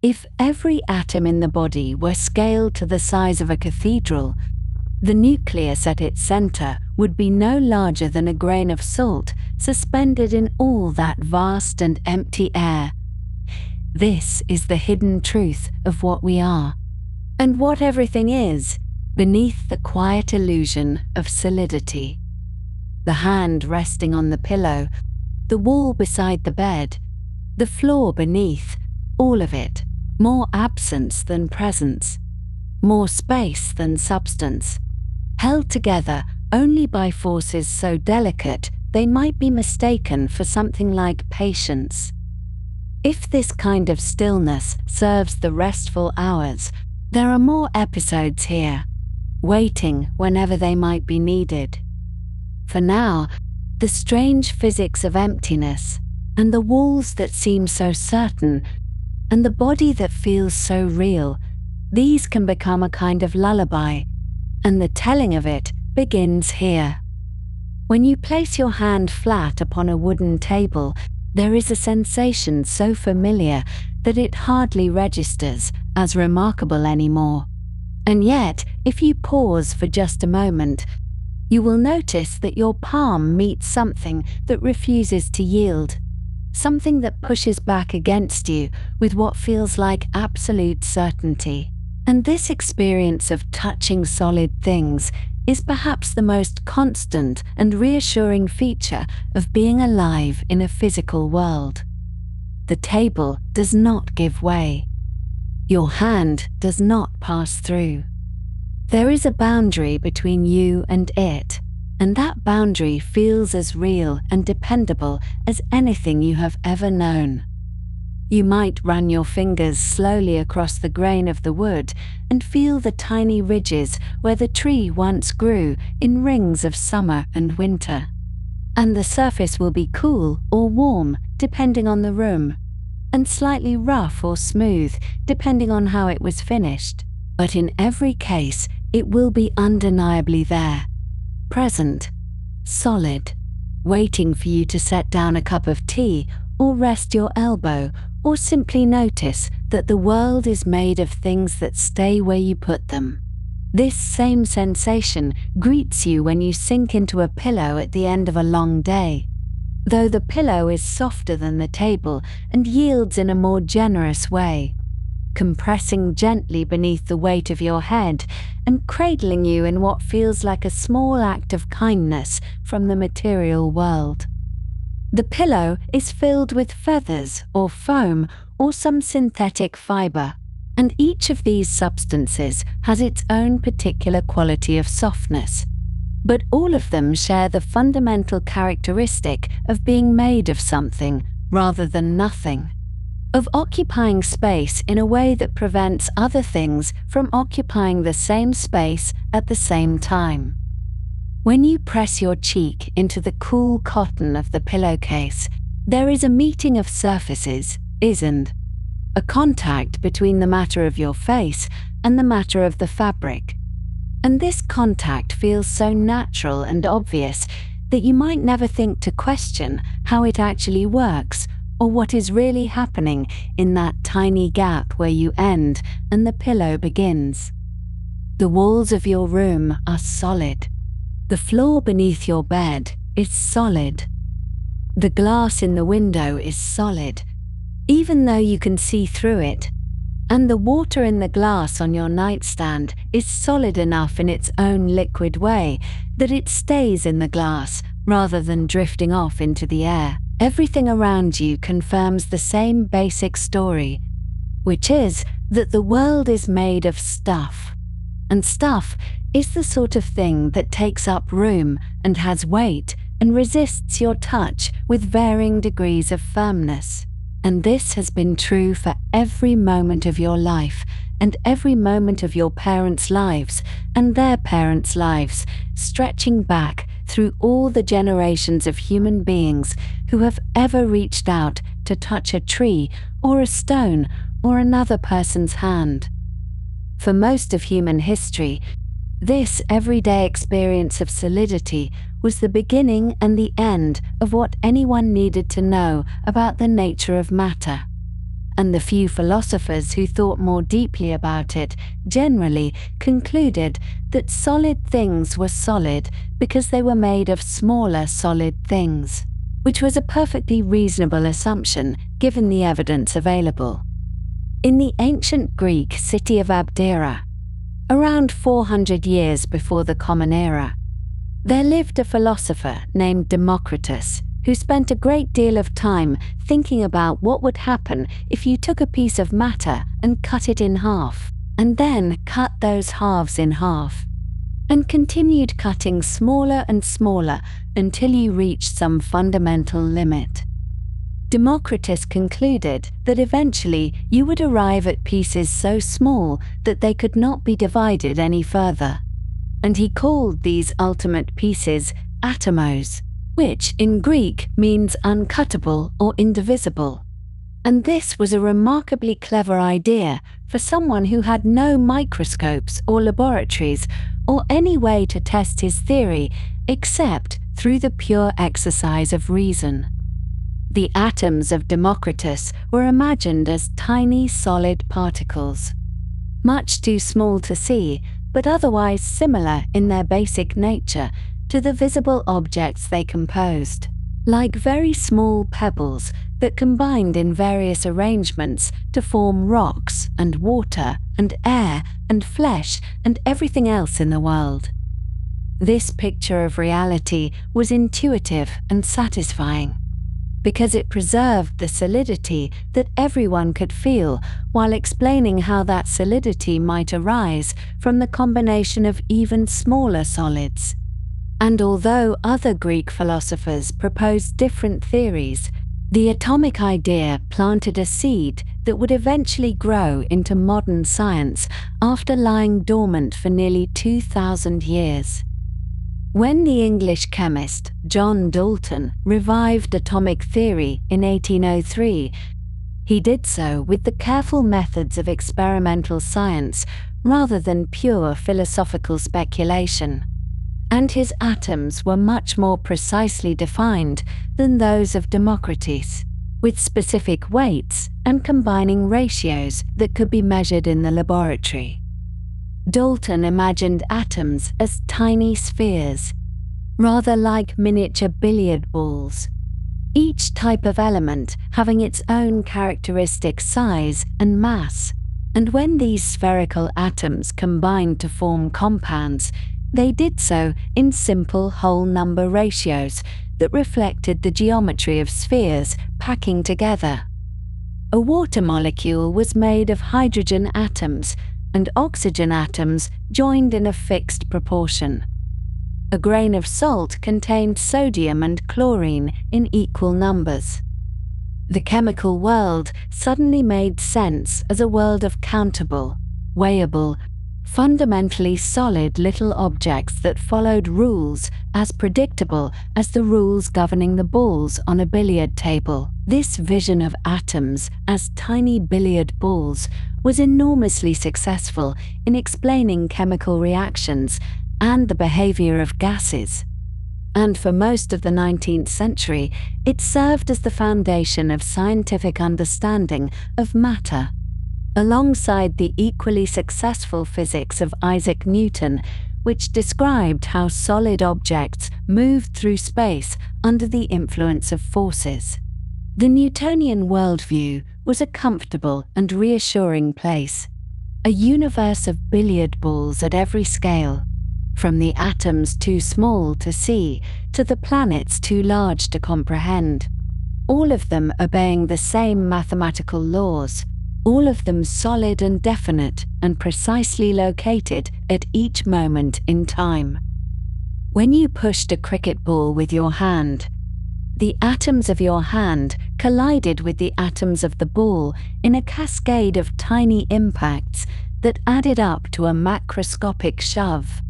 If every atom in the body were scaled to the size of a cathedral, the nucleus at its center would be no larger than a grain of salt suspended in all that vast and empty air. This is the hidden truth of what we are, and what everything is, beneath the quiet illusion of solidity. The hand resting on the pillow, the wall beside the bed, the floor beneath, all of it, more absence than presence, more space than substance, held together only by forces so delicate they might be mistaken for something like patience. If this kind of stillness serves the restful hours, there are more episodes here, waiting whenever they might be needed. For now, the strange physics of emptiness, and the walls that seem so certain, and the body that feels so real, these can become a kind of lullaby, and the telling of it begins here. When you place your hand flat upon a wooden table, there is a sensation so familiar that it hardly registers as remarkable anymore. And yet, if you pause for just a moment, you will notice that your palm meets something that refuses to yield, something that pushes back against you with what feels like absolute certainty. And this experience of touching solid things is perhaps the most constant and reassuring feature of being alive in a physical world. The table does not give way. Your hand does not pass through. There is a boundary between you and it, and that boundary feels as real and dependable as anything you have ever known. You might run your fingers slowly across the grain of the wood and feel the tiny ridges where the tree once grew in rings of summer and winter. And the surface will be cool or warm depending on the room, and slightly rough or smooth depending on how it was finished. But in every case, it will be undeniably there, present, solid, waiting for you to set down a cup of tea or rest your elbow, or simply notice that the world is made of things that stay where you put them. This same sensation greets you when you sink into a pillow at the end of a long day, though the pillow is softer than the table and yields in a more generous way, compressing gently beneath the weight of your head and cradling you in what feels like a small act of kindness from the material world. The pillow is filled with feathers or foam or some synthetic fiber, and each of these substances has its own particular quality of softness. But all of them share the fundamental characteristic of being made of something rather than nothing, of occupying space in a way that prevents other things from occupying the same space at the same time. When you press your cheek into the cool cotton of the pillowcase, there is a meeting of surfaces, isn't? A contact between the matter of your face and the matter of the fabric. And this contact feels so natural and obvious that you might never think to question how it actually works or what is really happening in that tiny gap where you end and the pillow begins. The walls of your room are solid. The floor beneath your bed is solid. The glass in the window is solid, even though you can see through it. And the water in the glass on your nightstand is solid enough in its own liquid way that it stays in the glass rather than drifting off into the air. Everything around you confirms the same basic story, which is that the world is made of stuff. And stuff is the sort of thing that takes up room and has weight and resists your touch with varying degrees of firmness. And this has been true for every moment of your life and every moment of your parents' lives and their parents' lives, stretching back through all the generations of human beings who have ever reached out to touch a tree or a stone or another person's hand. For most of human history, this everyday experience of solidity was the beginning and the end of what anyone needed to know about the nature of matter. and the few philosophers who thought more deeply about it generally concluded that solid things were solid because they were made of smaller solid things, which was a perfectly reasonable assumption given the evidence available. In the ancient Greek city of Abdera, around 400 years before the Common Era, there lived a philosopher named Democritus who spent a great deal of time thinking about what would happen if you took a piece of matter and cut it in half, and then cut those halves in half, and continued cutting smaller and smaller until you reached some fundamental limit. Democritus concluded that eventually you would arrive at pieces so small that they could not be divided any further, and he called these ultimate pieces atomos, which in Greek means uncuttable or indivisible. And this was a remarkably clever idea for someone who had no microscopes or laboratories or any way to test his theory except through the pure exercise of reason. The atoms of Democritus were imagined as tiny solid particles, much too small to see, but otherwise similar in their basic nature to the visible objects they composed, like very small pebbles that combined in various arrangements to form rocks and water and air and flesh and everything else in the world. This picture of reality was intuitive and satisfying, because it preserved the solidity that everyone could feel while explaining how that solidity might arise from the combination of even smaller solids. And although other Greek philosophers proposed different theories, the atomic idea planted a seed that would eventually grow into modern science after lying dormant for nearly 2,000 years. When the English chemist John Dalton revived atomic theory in 1803, he did so with the careful methods of experimental science rather than pure philosophical speculation, and his atoms were much more precisely defined than those of Democritus, with specific weights and combining ratios that could be measured in the laboratory. Dalton imagined atoms as tiny spheres, rather like miniature billiard balls, each type of element having its own characteristic size and mass, and when these spherical atoms combined to form compounds, they did so in simple whole number ratios that reflected the geometry of spheres packing together. A water molecule was made of hydrogen atoms and oxygen atoms joined in a fixed proportion. A grain of salt contained sodium and chlorine in equal numbers. The chemical world suddenly made sense as a world of countable, weighable, fundamentally solid little objects that followed rules as predictable as the rules governing the balls on a billiard table. This vision of atoms as tiny billiard balls was enormously successful in explaining chemical reactions and the behavior of gases. And for most of the 19th century, it served as the foundation of scientific understanding of matter, alongside the equally successful physics of Isaac Newton, which described how solid objects moved through space under the influence of forces. The Newtonian worldview was a comfortable and reassuring place, a universe of billiard balls at every scale, from the atoms too small to see to the planets too large to comprehend, all of them obeying the same mathematical laws, all of them solid and definite and precisely located at each moment in time. When you pushed a cricket ball with your hand, the atoms of your hand collided with the atoms of the ball in a cascade of tiny impacts that added up to a macroscopic shove,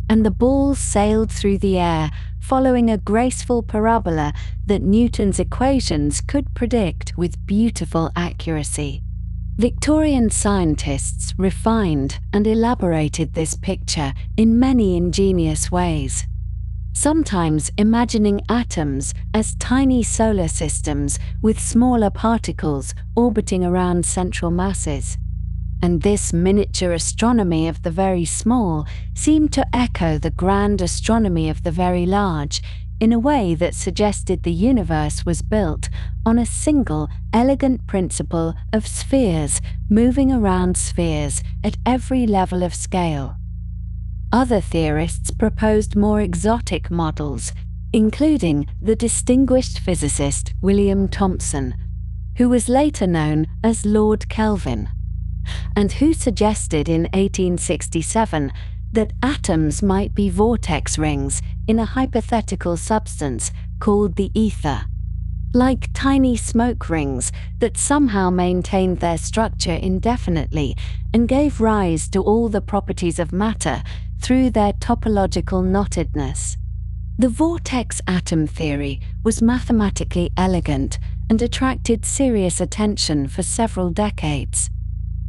and the ball sailed through the air following a graceful parabola that Newton's equations could predict with beautiful accuracy. Victorian scientists refined and elaborated this picture in many ingenious ways. sometimes imagining atoms as tiny solar systems with smaller particles orbiting around central masses. And this miniature astronomy of the very small seemed to echo the grand astronomy of the very large, in a way that suggested the universe was built on a single, elegant principle of spheres moving around spheres at every level of scale. Other theorists proposed more exotic models, including the distinguished physicist William Thomson, who was later known as Lord Kelvin, and who suggested in 1867 that atoms might be vortex rings in a hypothetical substance called the ether, like tiny smoke rings that somehow maintained their structure indefinitely and gave rise to all the properties of matter through their topological knottedness. The vortex atom theory was mathematically elegant and attracted serious attention for several decades.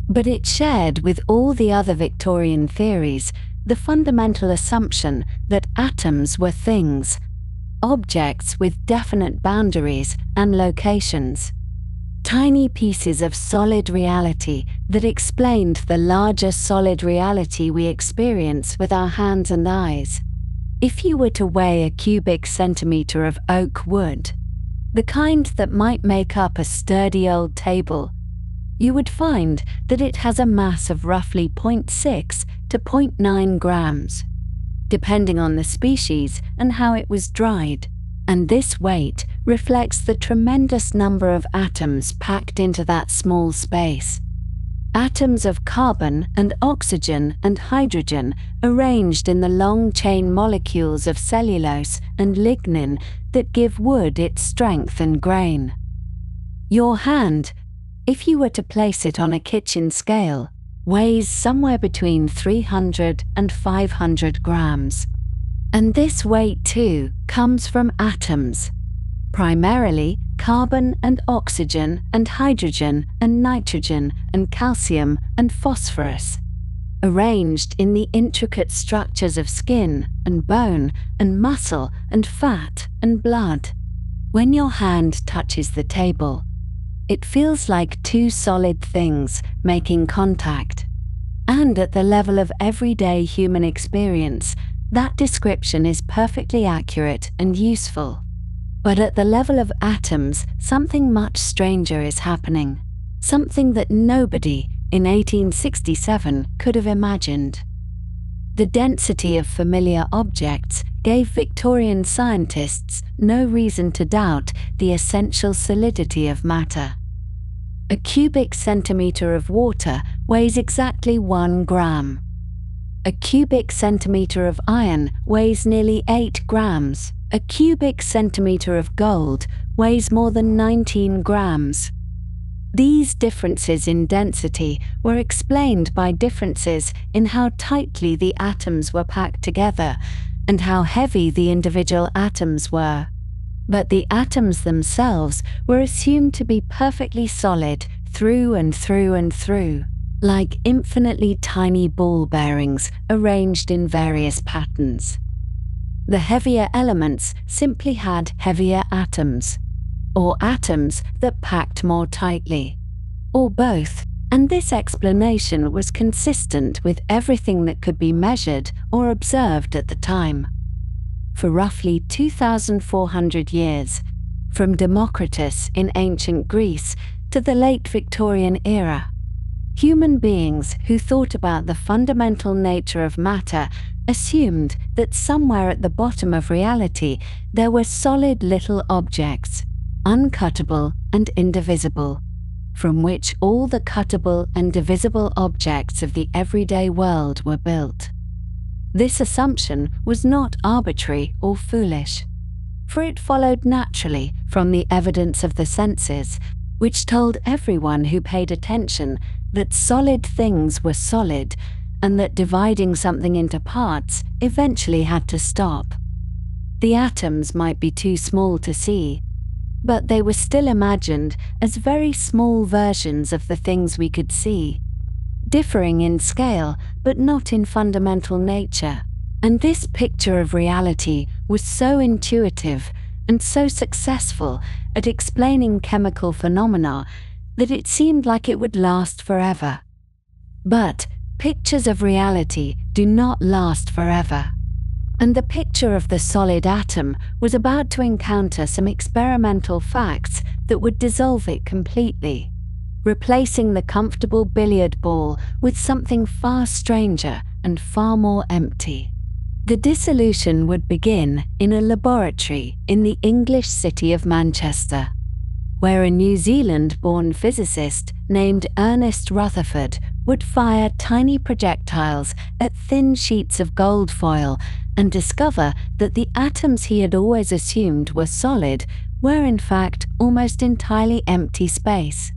But it shared with all the other Victorian theories the fundamental assumption that atoms were things, objects with definite boundaries and locations, tiny pieces of solid reality that explained the larger solid reality we experience with our hands and eyes. If you were to weigh a cubic centimeter of oak wood, the kind that might make up a sturdy old table, you would find that it has a mass of roughly 0.6 to 0.9 grams, depending on the species and how it was dried. And this weight reflects the tremendous number of atoms packed into that small space. Atoms of carbon and oxygen and hydrogen arranged in the long chain molecules of cellulose and lignin that give wood its strength and grain. Your hand, if you were to place it on a kitchen scale, weighs somewhere between 300 and 500 grams. And this weight too comes from atoms, primarily carbon and oxygen and hydrogen and nitrogen and calcium and phosphorus, arranged in the intricate structures of skin and bone and muscle and fat and blood. When your hand touches the table, it feels like two solid things making contact. And at the level of everyday human experience, that description is perfectly accurate and useful. But at the level of atoms, something much stranger is happening. Something that nobody in 1867 could have imagined. The density of familiar objects gave Victorian scientists no reason to doubt the essential solidity of matter. A cubic centimeter of water weighs exactly 1 gram. A cubic centimeter of iron weighs nearly 8 grams. A cubic centimeter of gold weighs more than 19 grams. These differences in density were explained by differences in how tightly the atoms were packed together and how heavy the individual atoms were. But the atoms themselves were assumed to be perfectly solid through and through and through, like infinitely tiny ball bearings arranged in various patterns. The heavier elements simply had heavier atoms, or atoms that packed more tightly, or both, and this explanation was consistent with everything that could be measured or observed at the time. For roughly 2,400 years, from Democritus in ancient Greece to the late Victorian era, human beings who thought about the fundamental nature of matter assumed that somewhere at the bottom of reality there were solid little objects, uncuttable and indivisible, from which all the cuttable and divisible objects of the everyday world were built. This assumption was not arbitrary or foolish, for it followed naturally from the evidence of the senses, which told everyone who paid attention that solid things were solid and that dividing something into parts eventually had to stop. The atoms might be too small to see, but they were still imagined as very small versions of the things we could see, differing in scale but not in fundamental nature. And this picture of reality was so intuitive and so successful at explaining chemical phenomena that it seemed like it would last forever. But pictures of reality do not last forever. And the picture of the solid atom was about to encounter some experimental facts that would dissolve it completely, replacing the comfortable billiard ball with something far stranger and far more empty. The dissolution would begin in a laboratory in the English city of Manchester, where a New Zealand-born physicist named Ernest Rutherford would fire tiny projectiles at thin sheets of gold foil and discover that the atoms he had always assumed were solid were in fact almost entirely empty space,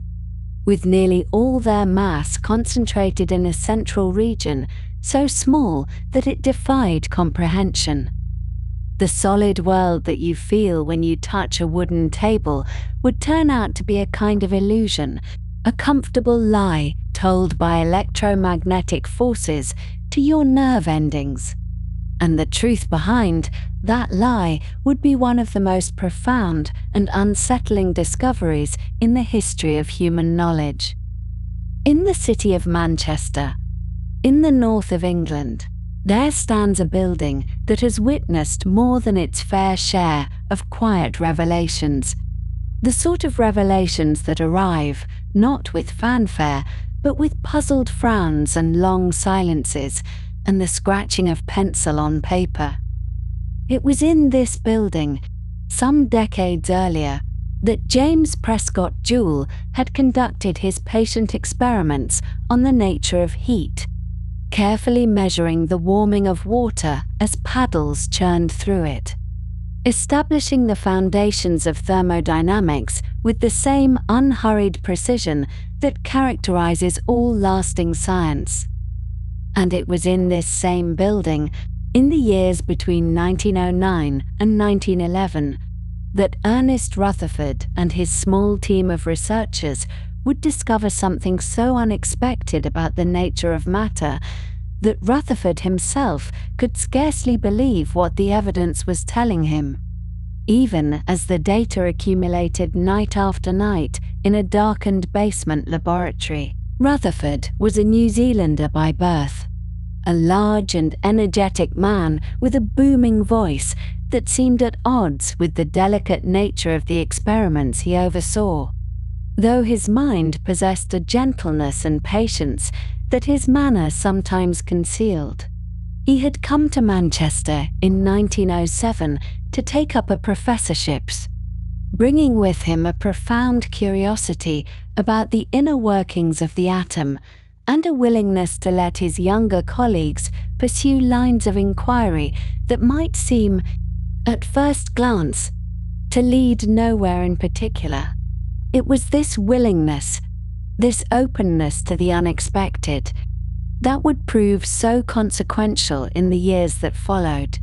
with nearly all their mass concentrated in a central region so small that it defied comprehension. The solid world that you feel when you touch a wooden table would turn out to be a kind of illusion, a comfortable lie told by electromagnetic forces to your nerve endings. And the truth behind that lie would be one of the most profound and unsettling discoveries in the history of human knowledge. In the city of Manchester, in the north of England, there stands a building that has witnessed more than its fair share of quiet revelations. The sort of revelations that arrive, not with fanfare, but with puzzled frowns and long silences, and the scratching of pencil on paper. It was in this building, some decades earlier, that James Prescott Joule had conducted his patient experiments on the nature of heat, carefully measuring the warming of water as paddles churned through it, establishing the foundations of thermodynamics with the same unhurried precision that characterizes all lasting science. And it was in this same building, in the years between 1909 and 1911, that Ernest Rutherford and his small team of researchers would discover something so unexpected about the nature of matter that Rutherford himself could scarcely believe what the evidence was telling him, even as the data accumulated night after night in a darkened basement laboratory. Rutherford was a New Zealander by birth, a large and energetic man with a booming voice that seemed at odds with the delicate nature of the experiments he oversaw, though his mind possessed a gentleness and patience that his manner sometimes concealed. He had come to Manchester in 1907 to take up a professorships, bringing with him a profound curiosity about the inner workings of the atom and a willingness to let his younger colleagues pursue lines of inquiry that might seem, at first glance, to lead nowhere in particular. It was this willingness, this openness to the unexpected, that would prove so consequential in the years that followed.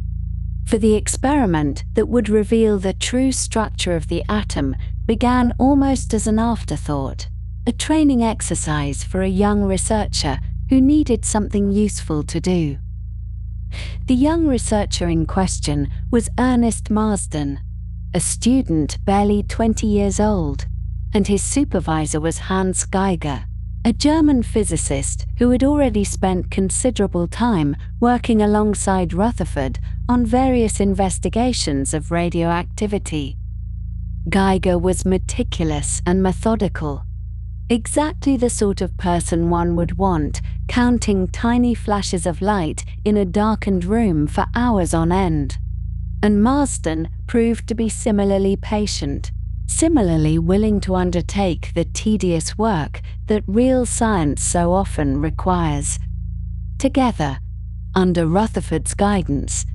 For the experiment that would reveal the true structure of the atom began almost as an afterthought, a training exercise for a young researcher who needed something useful to do. The young researcher in question was Ernest Marsden, a student barely 20 years old, and his supervisor was Hans Geiger, a German physicist who had already spent considerable time working alongside Rutherford on various investigations of radioactivity. Geiger was meticulous and methodical, exactly the sort of person one would want, counting tiny flashes of light in a darkened room for hours on end. And Marsden proved to be similarly patient, similarly willing to undertake the tedious work that real science so often requires. Together, under Rutherford's guidance,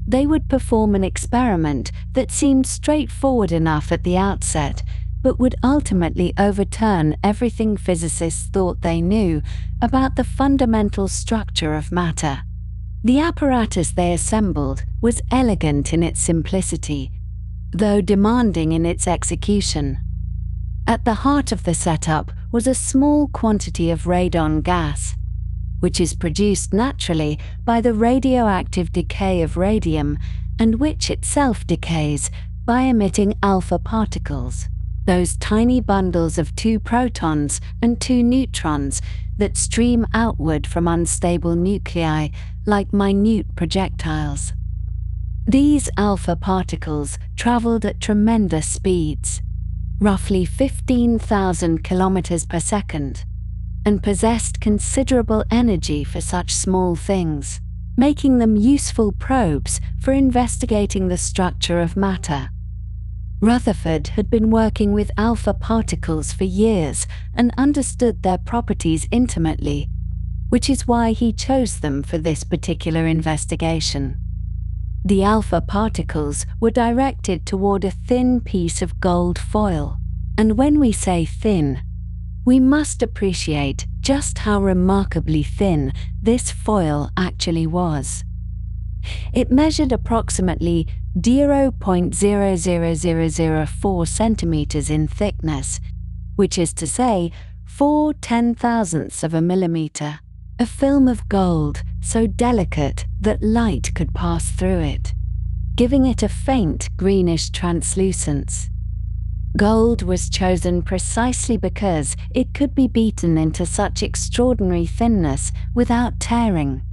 they would perform an experiment that seemed straightforward enough at the outset, but would ultimately overturn everything physicists thought they knew about the fundamental structure of matter. The apparatus they assembled was elegant in its simplicity, though demanding in its execution. At the heart of the setup was a small quantity of radon gas, which is produced naturally by the radioactive decay of radium and which itself decays by emitting alpha particles, those tiny bundles of 2 protons and 2 neutrons that stream outward from unstable nuclei like minute projectiles. These alpha particles traveled at tremendous speeds, roughly 15,000 kilometers per second, and possessed considerable energy for such small things, making them useful probes for investigating the structure of matter. Rutherford had been working with alpha particles for years and understood their properties intimately, which is why he chose them for this particular investigation. The alpha particles were directed toward a thin piece of gold foil, and when we say thin, we must appreciate just how remarkably thin this foil actually was. It measured approximately 0.00004 centimeters in thickness, which is to say 4/10,000ths of a millimeter, a film of gold so delicate that light could pass through it, giving it a faint greenish translucence. Gold was chosen precisely because it could be beaten into such extraordinary thinness without tearing,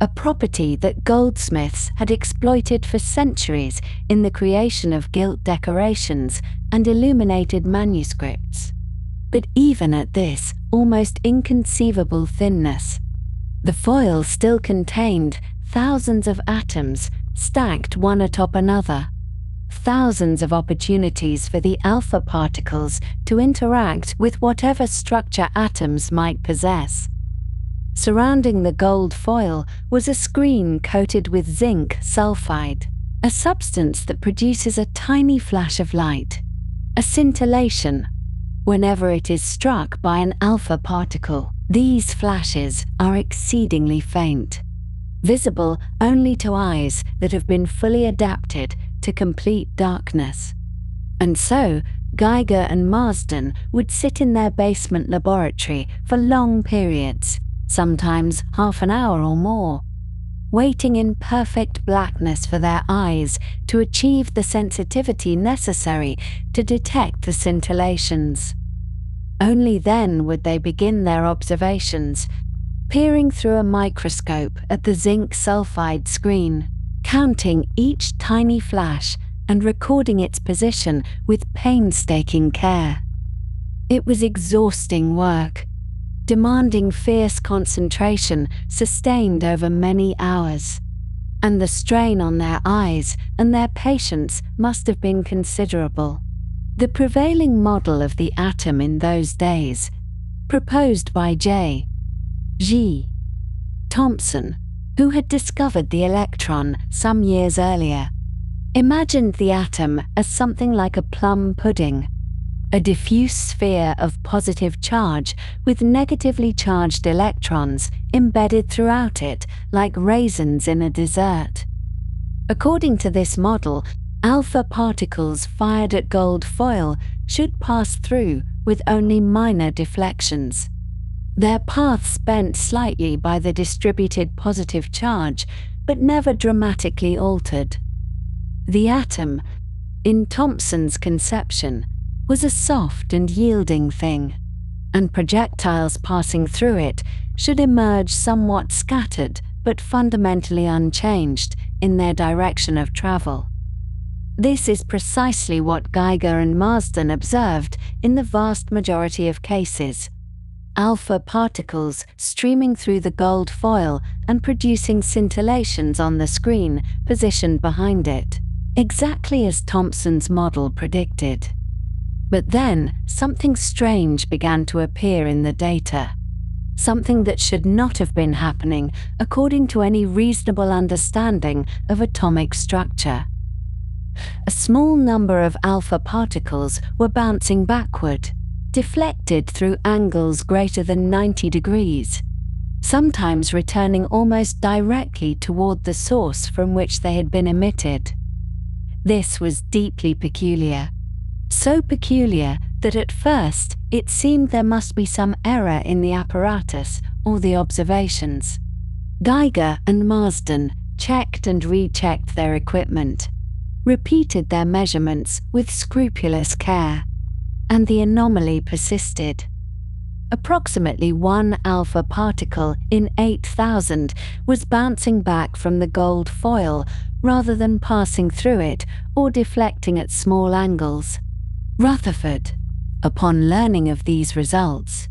a property that goldsmiths had exploited for centuries in the creation of gilt decorations and illuminated manuscripts. But even at this almost inconceivable thinness, the foil still contained thousands of atoms stacked one atop another, thousands of opportunities for the alpha particles to interact with whatever structure atoms might possess. Surrounding the gold foil was a screen coated with zinc sulfide, a substance that produces a tiny flash of light, a scintillation, whenever it is struck by an alpha particle. These flashes are exceedingly faint, visible only to eyes that have been fully adapted to complete darkness. And so, Geiger and Marsden would sit in their basement laboratory for long periods, sometimes half an hour or more, waiting in perfect blackness for their eyes to achieve the sensitivity necessary to detect the scintillations. Only then would they begin their observations, peering through a microscope at the zinc sulfide screen, counting each tiny flash and recording its position with painstaking care. It was exhausting work, demanding fierce concentration sustained over many hours, and the strain on their eyes and their patience must have been considerable. The prevailing model of the atom in those days, proposed by G. Thomson, who had discovered the electron some years earlier, imagined the atom as something like a plum pudding, a diffuse sphere of positive charge with negatively charged electrons embedded throughout it like raisins in a dessert. According to this model, alpha particles fired at gold foil should pass through with only minor deflections, their paths bent slightly by the distributed positive charge, but never dramatically altered. The atom, in Thomson's conception, was a soft and yielding thing, and projectiles passing through it should emerge somewhat scattered but fundamentally unchanged in their direction of travel. This is precisely what Geiger and Marsden observed in the vast majority of cases. Alpha particles streaming through the gold foil and producing scintillations on the screen positioned behind it, exactly as Thomson's model predicted. But then, something strange began to appear in the data. Something that should not have been happening according to any reasonable understanding of atomic structure. A small number of alpha particles were bouncing backward, deflected through angles greater than 90 degrees, sometimes returning almost directly toward the source from which they had been emitted. This was deeply peculiar. So peculiar that at first it seemed there must be some error in the apparatus or the observations. Geiger and Marsden checked and rechecked their equipment, repeated their measurements with scrupulous care, and the anomaly persisted. Approximately 1 alpha particle in 8,000 was bouncing back from the gold foil rather than passing through it or deflecting at small angles. Rutherford, upon learning of these results,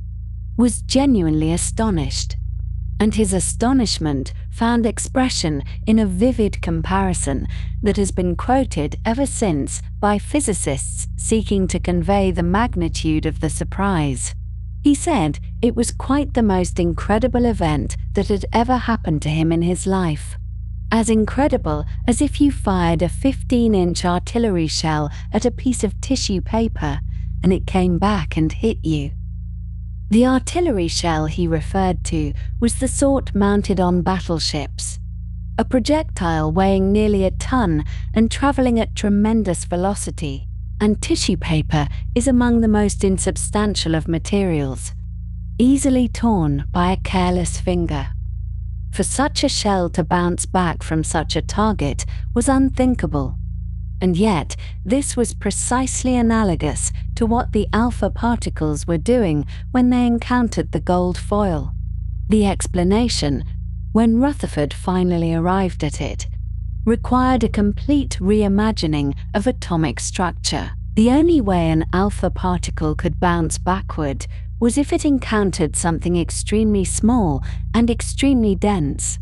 was genuinely astonished, and his astonishment found expression in a vivid comparison that has been quoted ever since by physicists seeking to convey the magnitude of the surprise. He said it was quite the most incredible event that had ever happened to him in his life. As incredible as if you fired a 15-inch artillery shell at a piece of tissue paper and it came back and hit you. The artillery shell he referred to was the sort mounted on battleships, a projectile weighing nearly a ton and traveling at tremendous velocity. And tissue paper is among the most insubstantial of materials, easily torn by a careless finger. For such a shell to bounce back from such a target was unthinkable, and yet this was precisely analogous to what the alpha particles were doing when they encountered the gold foil. The explanation, when Rutherford finally arrived at it, required a complete reimagining of atomic structure. The only way an alpha particle could bounce backward was if it encountered something extremely small and extremely dense,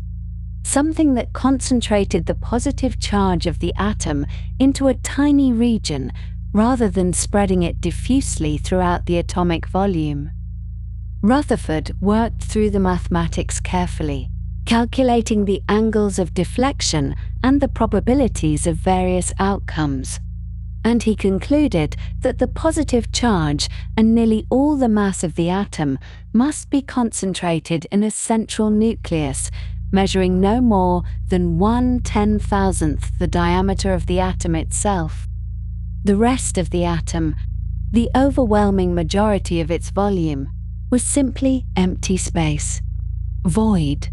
something that concentrated the positive charge of the atom into a tiny region rather than spreading it diffusely throughout the atomic volume. Rutherford worked through the mathematics carefully, calculating the angles of deflection and the probabilities of various outcomes, and he concluded that the positive charge and nearly all the mass of the atom must be concentrated in a central nucleus measuring no more than 1/10,000th the diameter of the atom itself. The rest of the atom, the overwhelming majority of its volume, was simply empty space, void.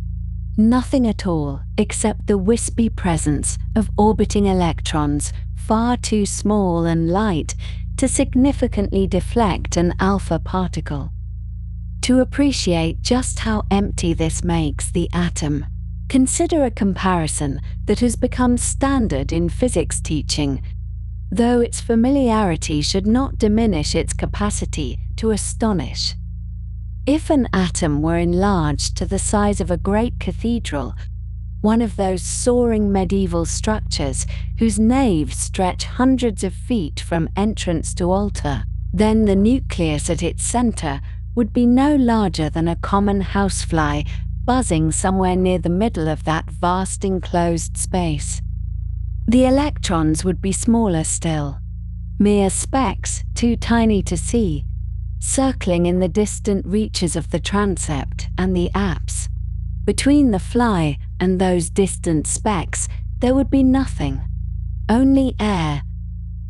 Nothing at all except the wispy presence of orbiting electrons far too small and light to significantly deflect an alpha particle. To appreciate just how empty this makes the atom, consider a comparison that has become standard in physics teaching, though its familiarity should not diminish its capacity to astonish. If an atom were enlarged to the size of a great cathedral, one of those soaring medieval structures whose naves stretch hundreds of feet from entrance to altar, then the nucleus at its center would be no larger than a common housefly buzzing somewhere near the middle of that vast enclosed space. The electrons would be smaller still, mere specks too tiny to see, circling in the distant reaches of the transept and the apse. Between the fly and those distant specks, there would be nothing. Only air,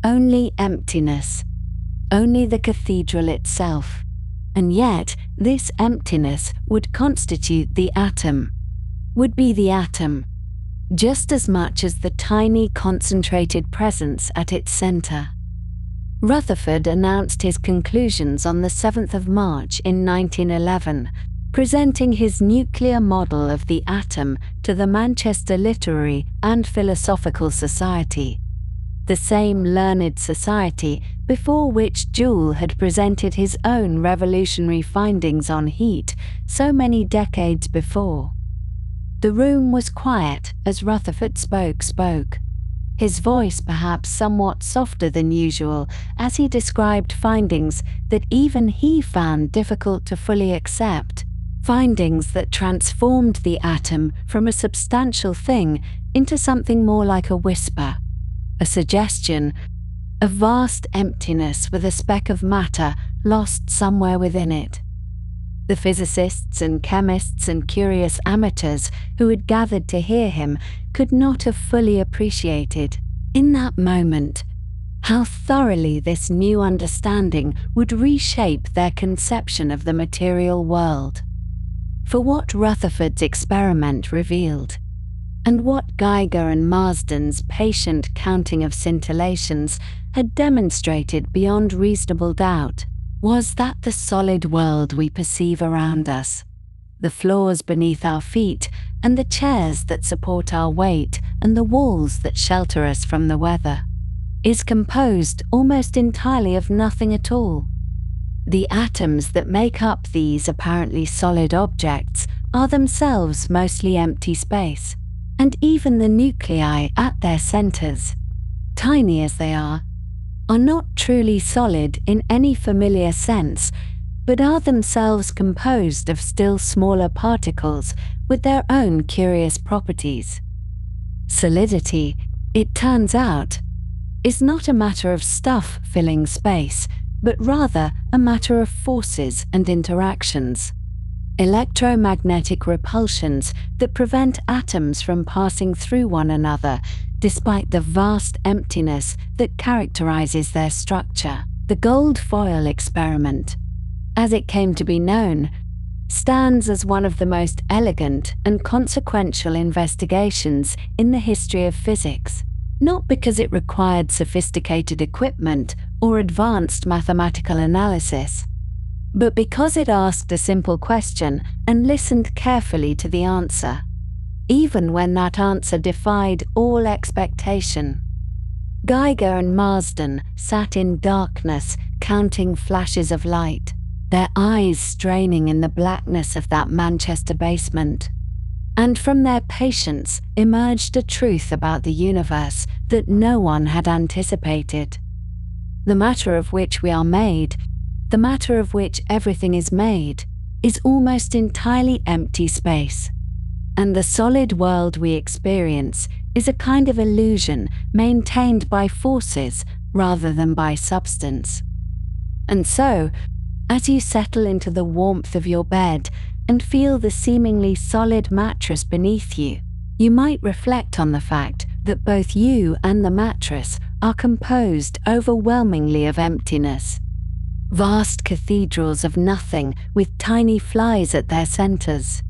only emptiness, only the cathedral itself. And yet, this emptiness would constitute the atom, would be the atom, just as much as the tiny concentrated presence at its center. Rutherford announced his conclusions on the 7th of March in 1911, presenting his nuclear model of the atom to the Manchester Literary and Philosophical Society, the same learned society before which Joule had presented his own revolutionary findings on heat so many decades before. The room was quiet as Rutherford spoke. His voice perhaps somewhat softer than usual as he described findings that even he found difficult to fully accept, findings that transformed the atom from a substantial thing into something more like a whisper, a suggestion, a vast emptiness with a speck of matter lost somewhere within it. The physicists and chemists and curious amateurs who had gathered to hear him could not have fully appreciated, in that moment, how thoroughly this new understanding would reshape their conception of the material world. For what Rutherford's experiment revealed, And what Geiger and Marsden's patient counting of scintillations had demonstrated beyond reasonable doubt was that the solid world we perceive around us, the floors beneath our feet and the chairs that support our weight and the walls that shelter us from the weather, is composed almost entirely of nothing at all. The atoms that make up these apparently solid objects are themselves mostly empty space, and even the nuclei at their centers, tiny as they are not truly solid in any familiar sense, but are themselves composed of still smaller particles with their own curious properties. Solidity, it turns out, is not a matter of stuff filling space, but rather a matter of forces and interactions. Electromagnetic repulsions that prevent atoms from passing through one another despite the vast emptiness that characterizes their structure. The gold foil experiment, as it came to be known, stands as one of the most elegant and consequential investigations in the history of physics, not because it required sophisticated equipment or advanced mathematical analysis, but because it asked a simple question and listened carefully to the answer, even when that answer defied all expectation. Geiger and Marsden sat in darkness, counting flashes of light, their eyes straining in the blackness of that Manchester basement. And from their patience emerged a truth about the universe that no one had anticipated. The matter of which we are made, the matter of which everything is made, is almost entirely empty space. And the solid world we experience is a kind of illusion maintained by forces rather than by substance. And so, as you settle into the warmth of your bed and feel the seemingly solid mattress beneath you, you might reflect on the fact that both you and the mattress are composed overwhelmingly of emptiness. Vast cathedrals of nothing with tiny flies at their centers,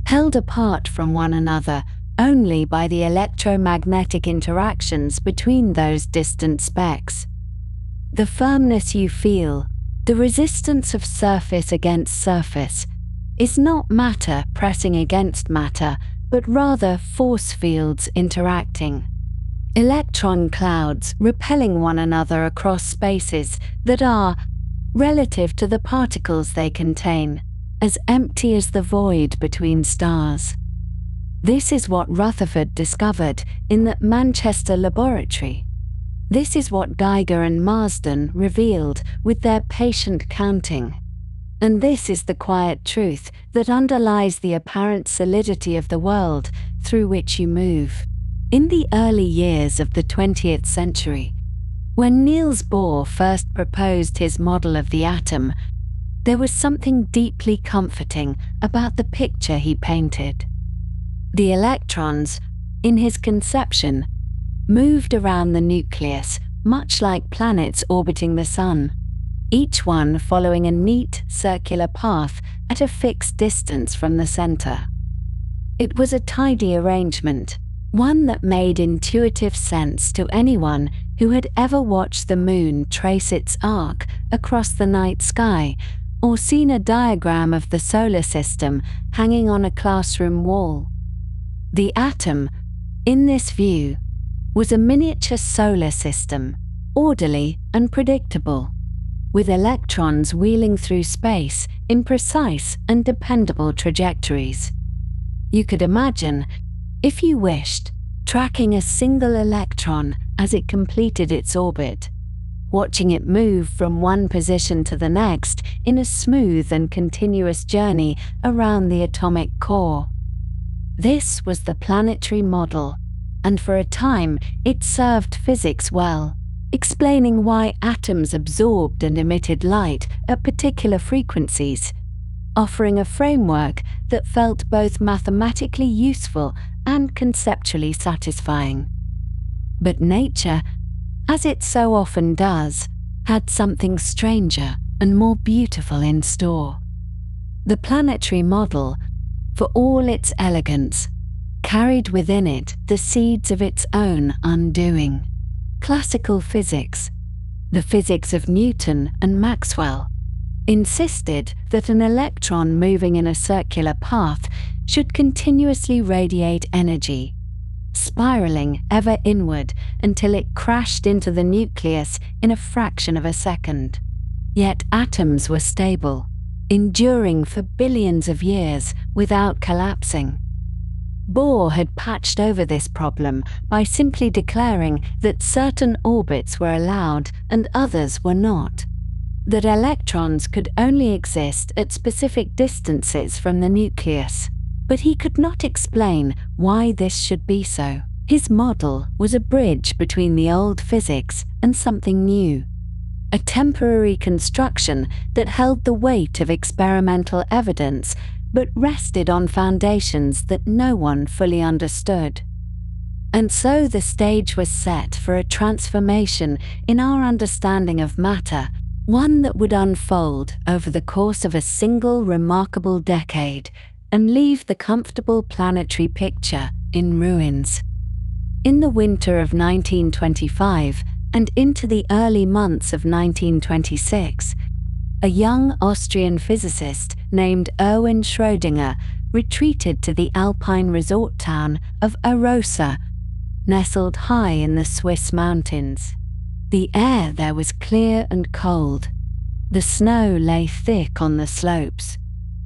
held apart from one another only by the electromagnetic interactions between those distant specks. The firmness you feel, the resistance of surface against surface, is not matter pressing against matter, but rather force fields interacting. Electron clouds repelling one another across spaces that are, relative to the particles they contain, as empty as the void between stars. This is what Rutherford discovered in the Manchester laboratory. This is what Geiger and Marsden revealed with their patient counting. And this is the quiet truth that underlies the apparent solidity of the world through which you move. In the early years of the 20th century, when Niels Bohr first proposed his model of the atom, there was something deeply comforting about the picture he painted. The electrons, in his conception, moved around the nucleus much like planets orbiting the Sun, each one following a neat circular path at a fixed distance from the center. It was a tidy arrangement, one that made intuitive sense to anyone who had ever watched the moon trace its arc across the night sky or seen a diagram of the solar system hanging on a classroom wall. The atom, in this view, was a miniature solar system, orderly and predictable, with electrons wheeling through space in precise and dependable trajectories. You could imagine, if you wished, tracking a single electron as it completed its orbit, watching it move from one position to the next in a smooth and continuous journey around the atomic core. This was the planetary model, and for a time it served physics well, explaining why atoms absorbed and emitted light at particular frequencies, offering a framework that felt both mathematically useful and conceptually satisfying. But nature, as it so often does, had something stranger and more beautiful in store. The planetary model, for all its elegance, carried within it the seeds of its own undoing. Classical physics, the physics of Newton and Maxwell, insisted that an electron moving in a circular path should continuously radiate energy, spiraling ever inward until it crashed into the nucleus in a fraction of a second. Yet atoms were stable, enduring for billions of years without collapsing. Bohr had patched over this problem by simply declaring that certain orbits were allowed and others were not, that electrons could only exist at specific distances from the nucleus. But he could not explain why this should be so. His model was a bridge between the old physics and something new, a temporary construction that held the weight of experimental evidence but rested on foundations that no one fully understood. And so the stage was set for a transformation in our understanding of matter, one that would unfold over the course of a single remarkable decade and leave the comfortable planetary picture in ruins. In the winter of 1925 and into the early months of 1926, a young Austrian physicist named Erwin Schrödinger retreated to the alpine resort town of Arosa, nestled high in the Swiss mountains. The air there was clear and cold. The snow lay thick on the slopes,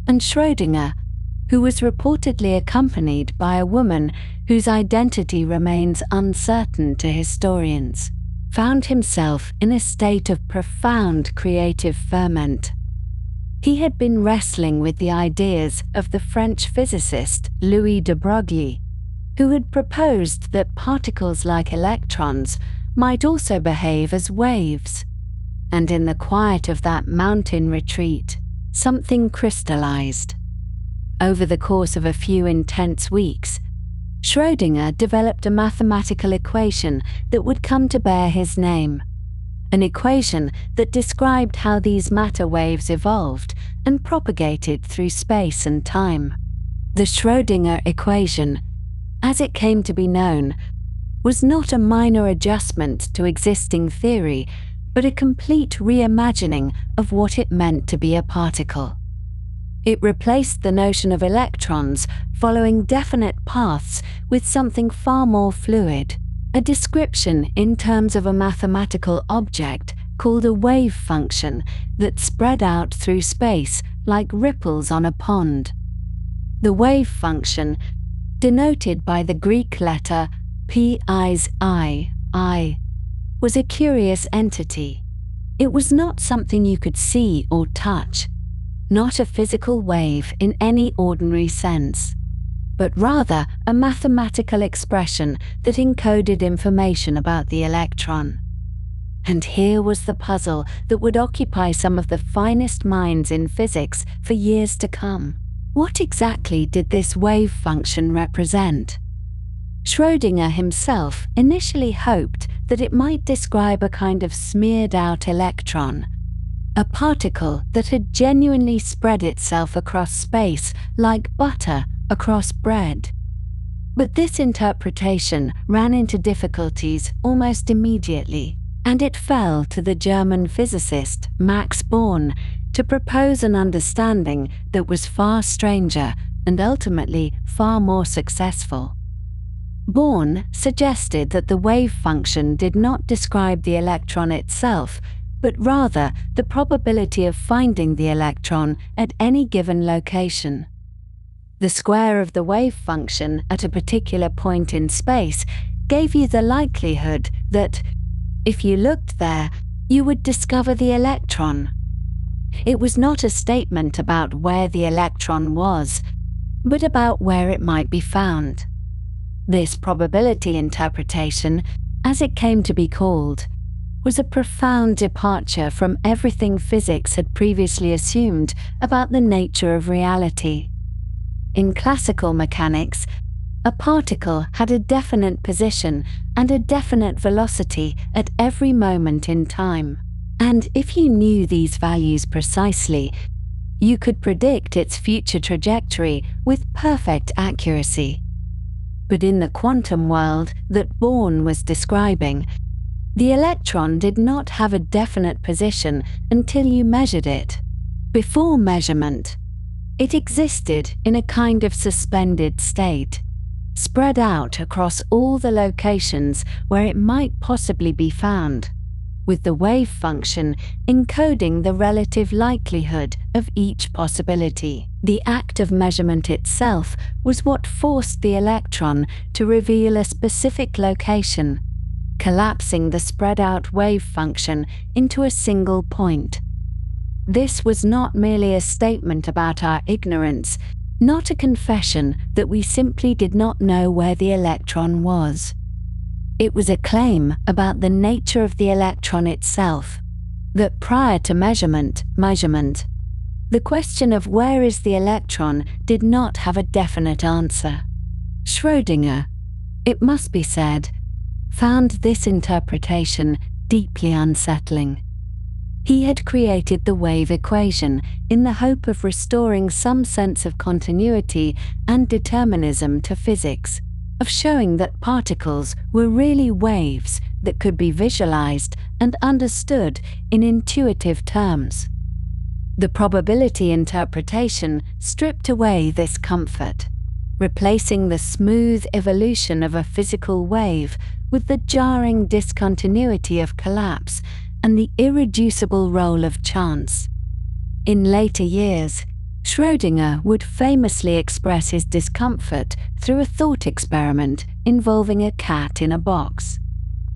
and Schrödinger, who was reportedly accompanied by a woman whose identity remains uncertain to historians, found himself in a state of profound creative ferment. He had been wrestling with the ideas of the French physicist Louis de Broglie, who had proposed that particles like electrons might also behave as waves. And in the quiet of that mountain retreat, something crystallized. Over the course of a few intense weeks, Schrödinger developed a mathematical equation that would come to bear his name, an equation that described how these matter waves evolved and propagated through space and time. The Schrödinger equation, as it came to be known, was not a minor adjustment to existing theory, but a complete reimagining of what it meant to be a particle. It replaced the notion of electrons following definite paths with something far more fluid, a description in terms of a mathematical object called a wave function that spread out through space like ripples on a pond. The wave function, denoted by the Greek letter pi, was a curious entity. It was not something you could see or touch, not a physical wave in any ordinary sense, but rather a mathematical expression that encoded information about the electron. And here was the puzzle that would occupy some of the finest minds in physics for years to come. What exactly did this wave function represent? Schrödinger himself initially hoped that it might describe a kind of smeared-out electron, a particle that had genuinely spread itself across space like butter across bread. But this interpretation ran into difficulties almost immediately, and it fell to the German physicist Max Born to propose an understanding that was far stranger and ultimately far more successful. Born suggested that the wave function did not describe the electron itself, but rather the probability of finding the electron at any given location. The square of the wave function at a particular point in space gave you the likelihood that, if you looked there, you would discover the electron. It was not a statement about where the electron was, but about where it might be found. This probability interpretation, as it came to be called, was a profound departure from everything physics had previously assumed about the nature of reality. In classical mechanics, a particle had a definite position and a definite velocity at every moment in time. And if you knew these values precisely, you could predict its future trajectory with perfect accuracy. But in the quantum world that Born was describing, the electron did not have a definite position until you measured it. Before measurement, it existed in a kind of suspended state, spread out across all the locations where it might possibly be found, with the wave function encoding the relative likelihood of each possibility. The act of measurement itself was what forced the electron to reveal a specific location, collapsing the spread-out wave function into a single point. This was not merely a statement about our ignorance, not a confession that we simply did not know where the electron was. It was a claim about the nature of the electron itself, that prior to measurement, the question of where is the electron did not have a definite answer. Schrödinger, it must be said, found this interpretation deeply unsettling. He had created the wave equation in the hope of restoring some sense of continuity and determinism to physics, of showing that particles were really waves that could be visualized and understood in intuitive terms. The probability interpretation stripped away this comfort, replacing the smooth evolution of a physical wave with the jarring discontinuity of collapse and the irreducible role of chance. In later years, Schrödinger would famously express his discomfort through a thought experiment involving a cat in a box,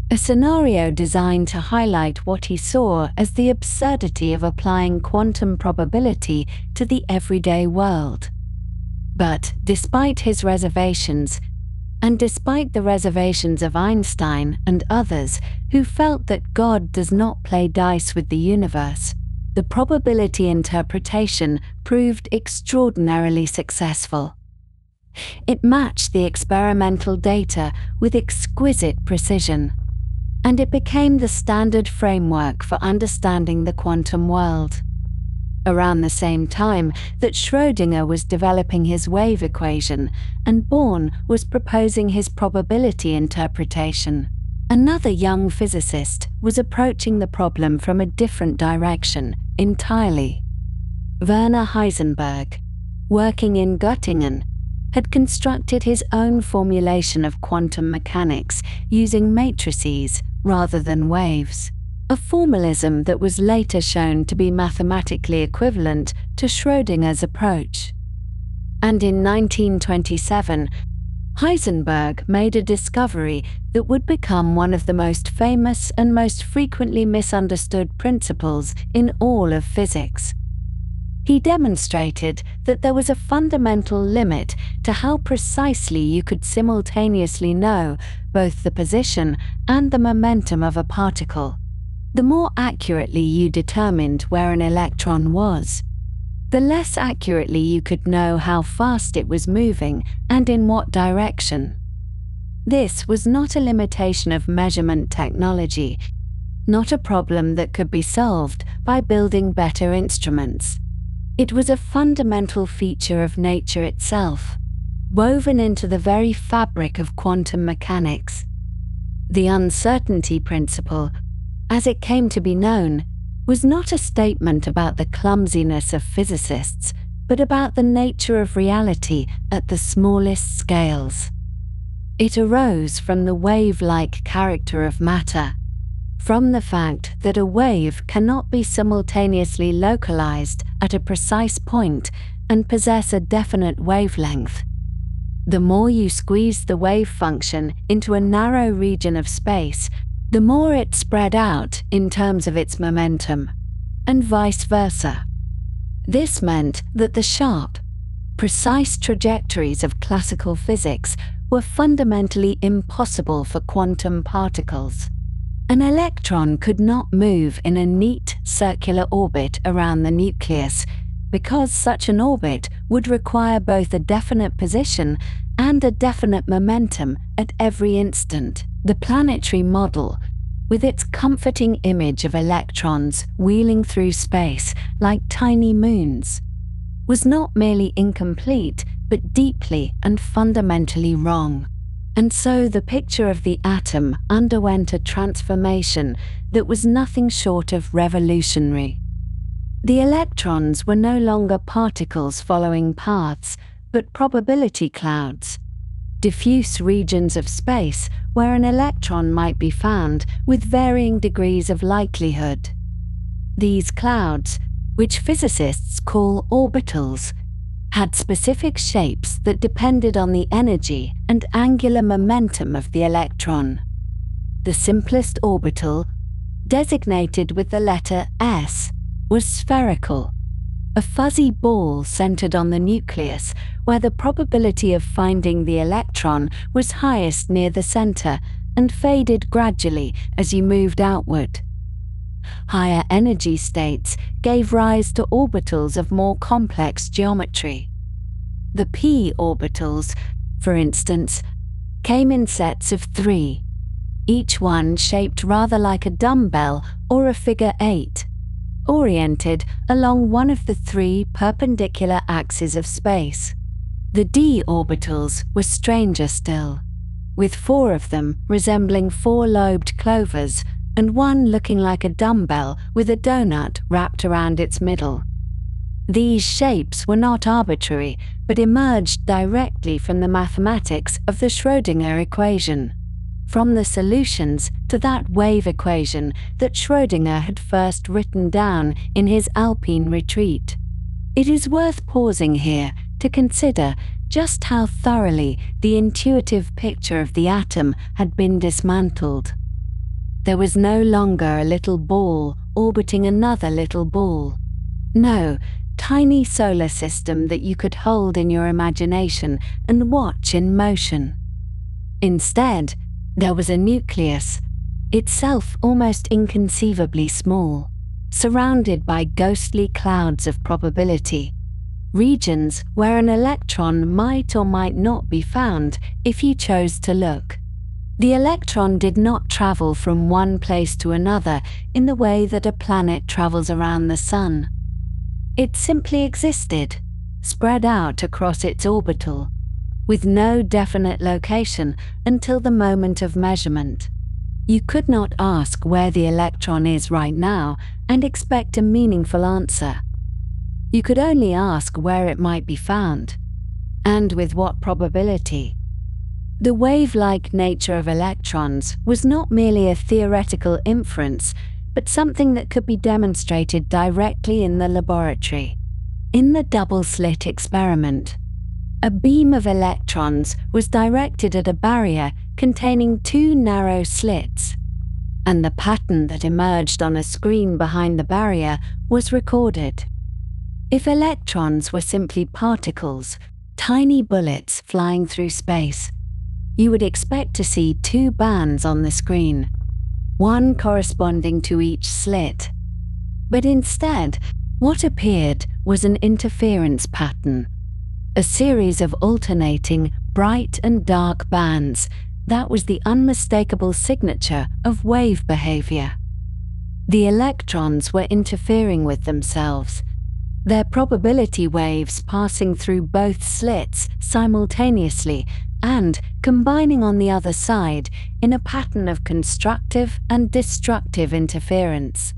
a scenario designed to highlight what he saw as the absurdity of applying quantum probability to the everyday world. But despite his reservations, and despite the reservations of Einstein and others who felt that God does not play dice with the universe, the probability interpretation proved extraordinarily successful. It matched the experimental data with exquisite precision, and it became the standard framework for understanding the quantum world. Around the same time that Schrödinger was developing his wave equation and Born was proposing his probability interpretation, another young physicist was approaching the problem from a different direction entirely. Werner Heisenberg, working in Göttingen, had constructed his own formulation of quantum mechanics using matrices rather than waves, a formalism that was later shown to be mathematically equivalent to Schrödinger's approach. And in 1927, Heisenberg made a discovery that would become one of the most famous and most frequently misunderstood principles in all of physics. He demonstrated that there was a fundamental limit to how precisely you could simultaneously know both the position and the momentum of a particle. The more accurately you determined where an electron was, the less accurately you could know how fast it was moving and in what direction. This was not a limitation of measurement technology, not a problem that could be solved by building better instruments. It was a fundamental feature of nature itself, woven into the very fabric of quantum mechanics. The uncertainty principle, as it came to be known, was not a statement about the clumsiness of physicists, but about the nature of reality at the smallest scales. It arose from the wave-like character of matter, from the fact that a wave cannot be simultaneously localized at a precise point and possess a definite wavelength. The more you squeezed the wave function into a narrow region of space, the more it spread out in terms of its momentum, and vice versa. This meant that the sharp, precise trajectories of classical physics were fundamentally impossible for quantum particles. An electron could not move in a neat circular orbit around the nucleus, because such an orbit would require both a definite position and a definite momentum at every instant. The planetary model, with its comforting image of electrons wheeling through space like tiny moons, was not merely incomplete, but deeply and fundamentally wrong. And so the picture of the atom underwent a transformation that was nothing short of revolutionary. The electrons were no longer particles following paths, but probability clouds, diffuse regions of space where an electron might be found with varying degrees of likelihood. These clouds, which physicists call orbitals, had specific shapes that depended on the energy and angular momentum of the electron. The simplest orbital, designated with the letter S, was spherical, a fuzzy ball centered on the nucleus where the probability of finding the electron was highest near the center and faded gradually as you moved outward. Higher energy states gave rise to orbitals of more complex geometry. The p orbitals, for instance, came in sets of 3, each one shaped rather like a dumbbell or a figure 8, oriented along one of the 3 perpendicular axes of space. The d orbitals were stranger still, with 4 of them resembling 4-lobed clovers and one looking like a dumbbell with a donut wrapped around its middle. These shapes were not arbitrary, but emerged directly from the mathematics of the Schrödinger equation, from the solutions to that wave equation that Schrödinger had first written down in his Alpine retreat. It is worth pausing here to consider just how thoroughly the intuitive picture of the atom had been dismantled. There was no longer a little ball orbiting another little ball. No tiny solar system that you could hold in your imagination and watch in motion. Instead, there was a nucleus, itself almost inconceivably small, surrounded by ghostly clouds of probability, regions where an electron might or might not be found if you chose to look. The electron did not travel from one place to another in the way that a planet travels around the sun. It simply existed, spread out across its orbital, with no definite location until the moment of measurement. You could not ask where the electron is right now and expect a meaningful answer. You could only ask where it might be found, and with what probability. The wave-like nature of electrons was not merely a theoretical inference, but something that could be demonstrated directly in the laboratory. In the double-slit experiment, a beam of electrons was directed at a barrier containing 2 narrow slits, and the pattern that emerged on a screen behind the barrier was recorded. If electrons were simply particles, tiny bullets flying through space, you would expect to see 2 bands on the screen, one corresponding to each slit. But instead, what appeared was an interference pattern, a series of alternating bright and dark bands that was the unmistakable signature of wave behavior. The electrons were interfering with themselves, their probability waves passing through both slits simultaneously and combining on the other side in a pattern of constructive and destructive interference.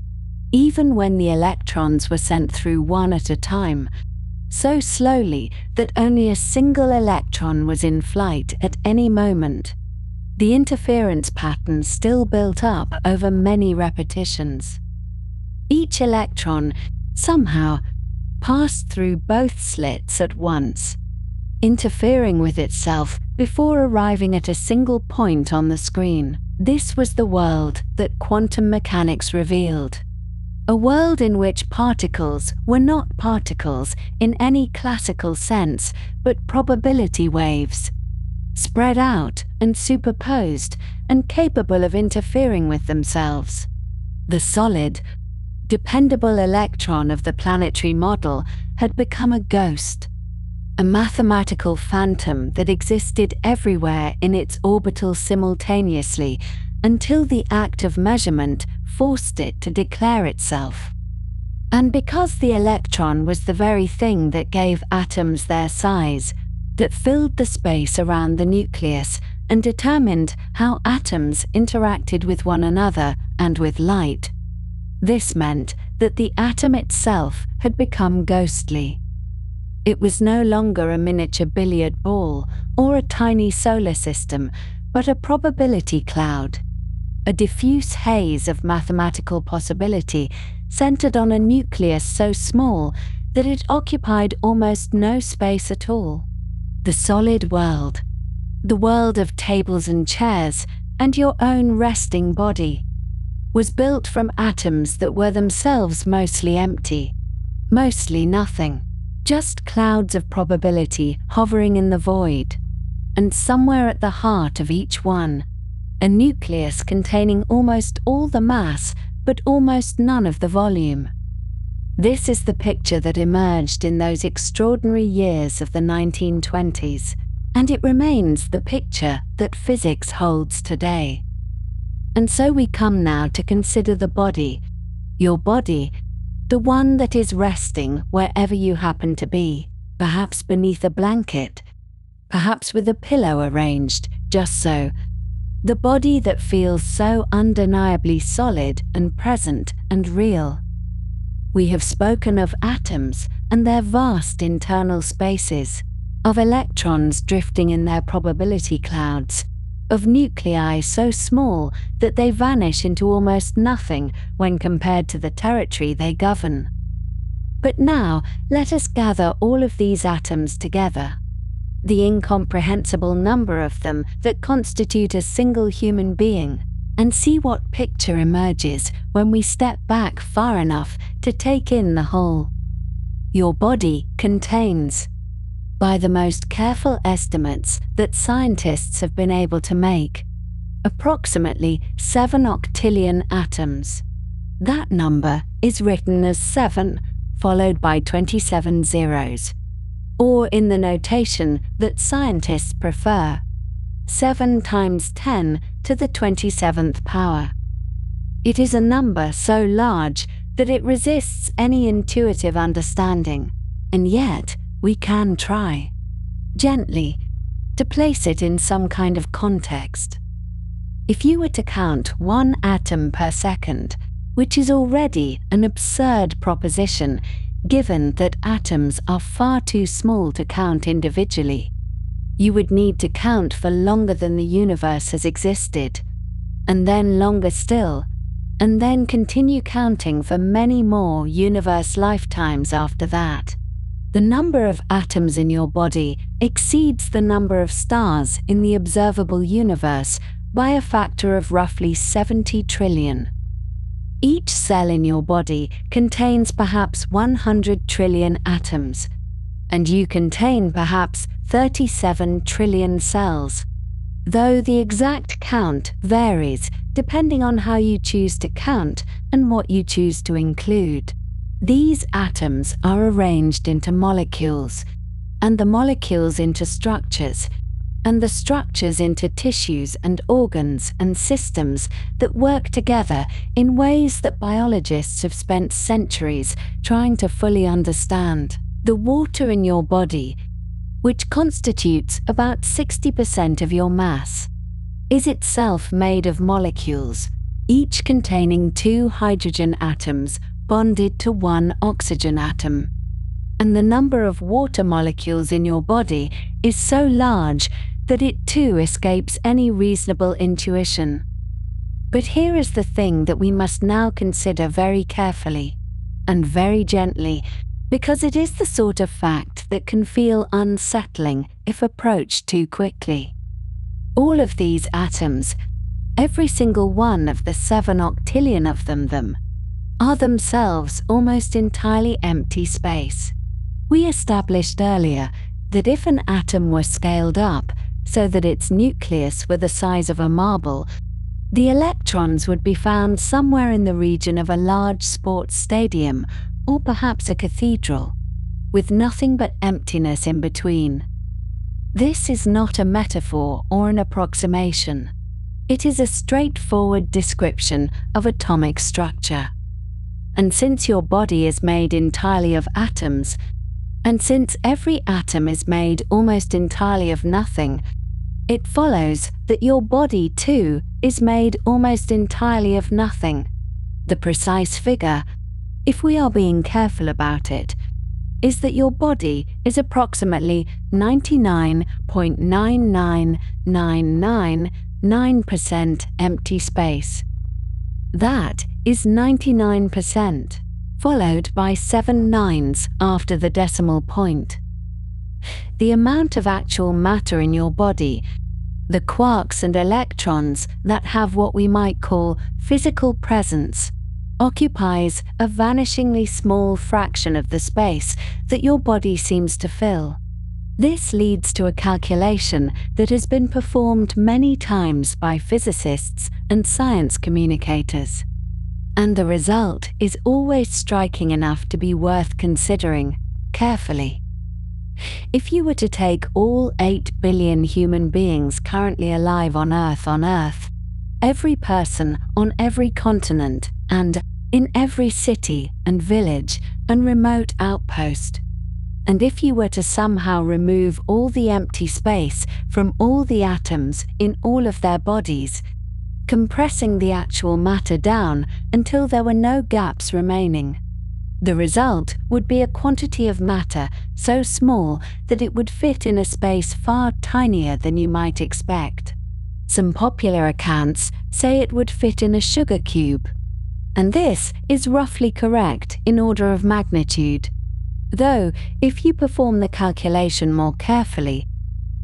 Even when the electrons were sent through one at a time, so slowly that only a single electron was in flight at any moment, the interference pattern still built up over many repetitions. Each electron, somehow, passed through both slits at once, interfering with itself before arriving at a single point on the screen. This was the world that quantum mechanics revealed. A world in which particles were not particles in any classical sense, but probability waves, spread out and superposed and capable of interfering with themselves. The solid, dependable electron of the planetary model had become a ghost, a mathematical phantom that existed everywhere in its orbital simultaneously until the act of measurement forced it to declare itself. And because the electron was the very thing that gave atoms their size, that filled the space around the nucleus and determined how atoms interacted with one another and with light. This meant that the atom itself had become ghostly. It was no longer a miniature billiard ball or a tiny solar system, but a probability cloud, a diffuse haze of mathematical possibility centered on a nucleus so small that it occupied almost no space at all. The solid world, the world of tables and chairs and your own resting body, was built from atoms that were themselves mostly empty, mostly nothing, just clouds of probability hovering in the void. And somewhere at the heart of each one, a nucleus containing almost all the mass but almost none of the volume. This is the picture that emerged in those extraordinary years of the 1920s, and it remains the picture that physics holds today. And so we come now to consider the body, your body, the one that is resting wherever you happen to be, perhaps beneath a blanket, perhaps with a pillow arranged just so, the body that feels so undeniably solid and present and real. We have spoken of atoms and their vast internal spaces, of electrons drifting in their probability clouds, of nuclei so small that they vanish into almost nothing when compared to the territory they govern. But now let us gather all of these atoms together, the incomprehensible number of them that constitute a single human being, and see what picture emerges when we step back far enough to take in the whole. Your body contains, by the most careful estimates that scientists have been able to make, approximately 7 octillion atoms. That number is written as 7 followed by 27 zeros, or in the notation that scientists prefer, 7 times 10 to the 27th power. It is a number so large that it resists any intuitive understanding, and yet we can try, gently, to place it in some kind of context. If you were to count 1 atom per second, which is already an absurd proposition given that atoms are far too small to count individually, you would need to count for longer than the universe has existed, and then longer still, and then continue counting for many more universe lifetimes after that. The number of atoms in your body exceeds the number of stars in the observable universe by a factor of roughly 70 trillion. Each cell in your body contains perhaps 100 trillion atoms, and you contain perhaps 37 trillion cells, though the exact count varies depending on how you choose to count and what you choose to include. These atoms are arranged into molecules, and the molecules into structures, and the structures into tissues and organs and systems that work together in ways that biologists have spent centuries trying to fully understand. The water in your body, which constitutes about 60% of your mass, is itself made of molecules, each containing 2 hydrogen atoms bonded to 1 oxygen atom. And the number of water molecules in your body is so large that it too escapes any reasonable intuition. But here is the thing that we must now consider very carefully, and very gently, because it is the sort of fact that can feel unsettling if approached too quickly. All of these atoms, every single one of the 7 octillion of them, are themselves almost entirely empty space. We established earlier that if an atom were scaled up so that its nucleus were the size of a marble, the electrons would be found somewhere in the region of a large sports stadium or perhaps a cathedral, with nothing but emptiness in between. This is not a metaphor or an approximation. It is a straightforward description of atomic structure. And since your body is made entirely of atoms, and since every atom is made almost entirely of nothing, It follows that your body, too, is made almost entirely of nothing. The precise figure, if we are being careful about it, is that your body is approximately 99.99999% empty space. That is 99%, followed by 7 nines after the decimal point. The amount of actual matter in your body, the quarks and electrons that have what we might call physical presence, occupies a vanishingly small fraction of the space that your body seems to fill. This leads to a calculation that has been performed many times by physicists and science communicators. And the result is always striking enough to be worth considering carefully. If you were to take all 8 billion human beings currently alive on Earth, every person on every continent and in every city and village and remote outpost, and if you were to somehow remove all the empty space from all the atoms in all of their bodies, compressing the actual matter down until there were no gaps remaining, the result would be a quantity of matter so small that it would fit in a space far tinier than you might expect. Some popular accounts say it would fit in a sugar cube, and this is roughly correct in order of magnitude. Though, if you perform the calculation more carefully,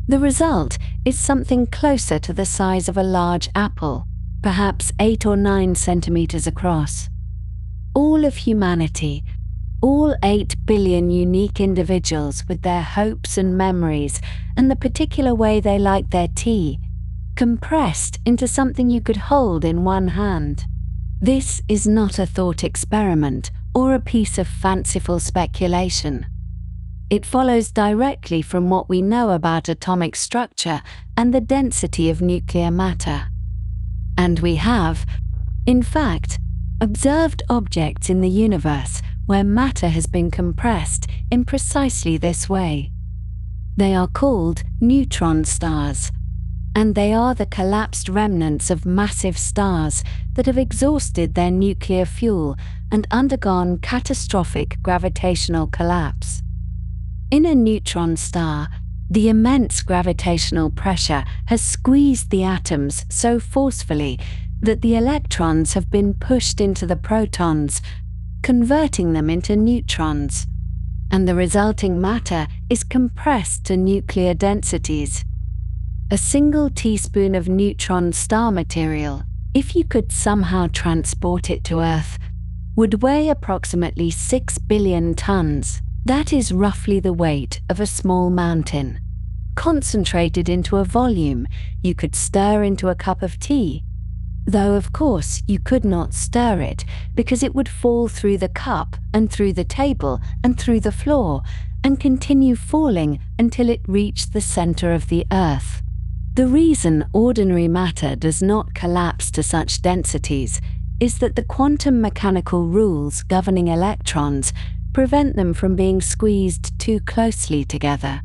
the result is something closer to the size of a large apple, perhaps 8 or 9 centimeters across. All of humanity, all 8 billion unique individuals with their hopes and memories and the particular way they like their tea, compressed into something you could hold in one hand. This is not a thought experiment or a piece of fanciful speculation. It follows directly from what we know about atomic structure and the density of nuclear matter. And we have, in fact, observed objects in the universe where matter has been compressed in precisely this way. They are called neutron stars, and they are the collapsed remnants of massive stars that have exhausted their nuclear fuel and undergone catastrophic gravitational collapse. In a neutron star, the immense gravitational pressure has squeezed the atoms so forcefully that the electrons have been pushed into the protons, converting them into neutrons, and the resulting matter is compressed to nuclear densities. A single teaspoon of neutron star material, if you could somehow transport it to Earth, would weigh approximately 6 billion tons. That is roughly the weight of a small mountain. Concentrated into a volume you could stir into a cup of tea, though of course you could not stir it because it would fall through the cup and through the table and through the floor and continue falling until it reached the center of the Earth. The reason ordinary matter does not collapse to such densities is that the quantum mechanical rules governing electrons prevent them from being squeezed too closely together.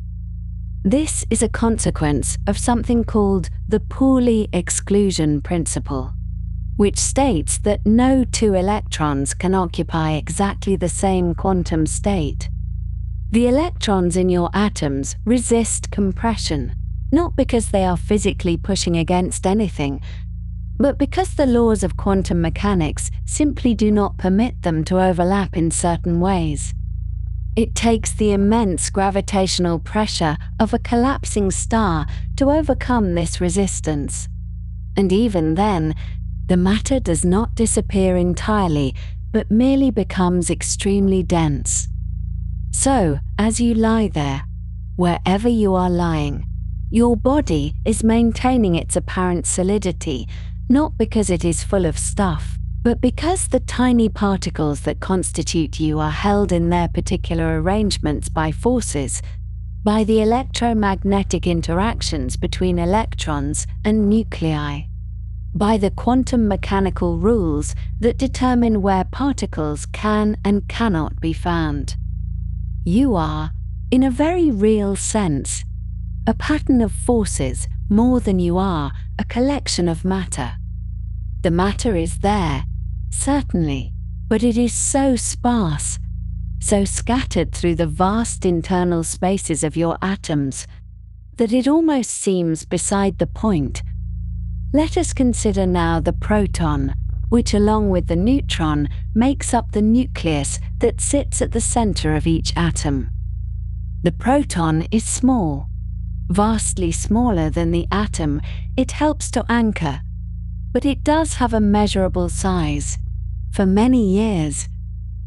This is a consequence of something called the Pauli exclusion principle, which states that no 2 electrons can occupy exactly the same quantum state. The electrons in your atoms resist compression, not because they are physically pushing against anything, but because the laws of quantum mechanics simply do not permit them to overlap in certain ways. It takes the immense gravitational pressure of a collapsing star to overcome this resistance. And even then, the matter does not disappear entirely, but merely becomes extremely dense. So, as you lie there, wherever you are lying, your body is maintaining its apparent solidity, not because it is full of stuff, but because the tiny particles that constitute you are held in their particular arrangements by forces, by the electromagnetic interactions between electrons and nuclei, by the quantum mechanical rules that determine where particles can and cannot be found. You are, in a very real sense, a pattern of forces more than you are a collection of matter. The matter is there, certainly, but it is so sparse, so scattered through the vast internal spaces of your atoms, that it almost seems beside the point. Let us consider now the proton, which along with the neutron makes up the nucleus that sits at the center of each atom. The proton is small, vastly smaller than the atom it helps to anchor, but it does have a measurable size. For many years,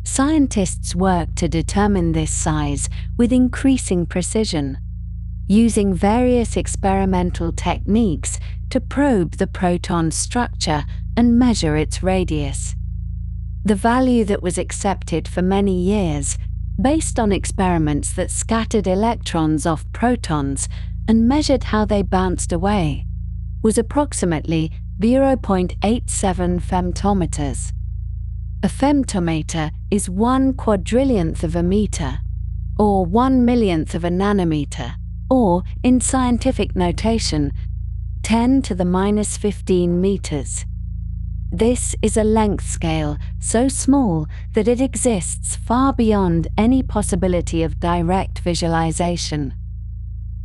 scientists worked to determine this size with increasing precision, using various experimental techniques to probe the proton's structure and measure its radius. The value that was accepted for many years, based on experiments that scattered electrons off protons and measured how they bounced away, was approximately 0.87 femtometers. A femtometer is 1/4,000,000th of a meter, or 1/1,000,000th of a nanometer, or, in scientific notation, 10 to the minus 15 meters. This is a length scale so small that it exists far beyond any possibility of direct visualization.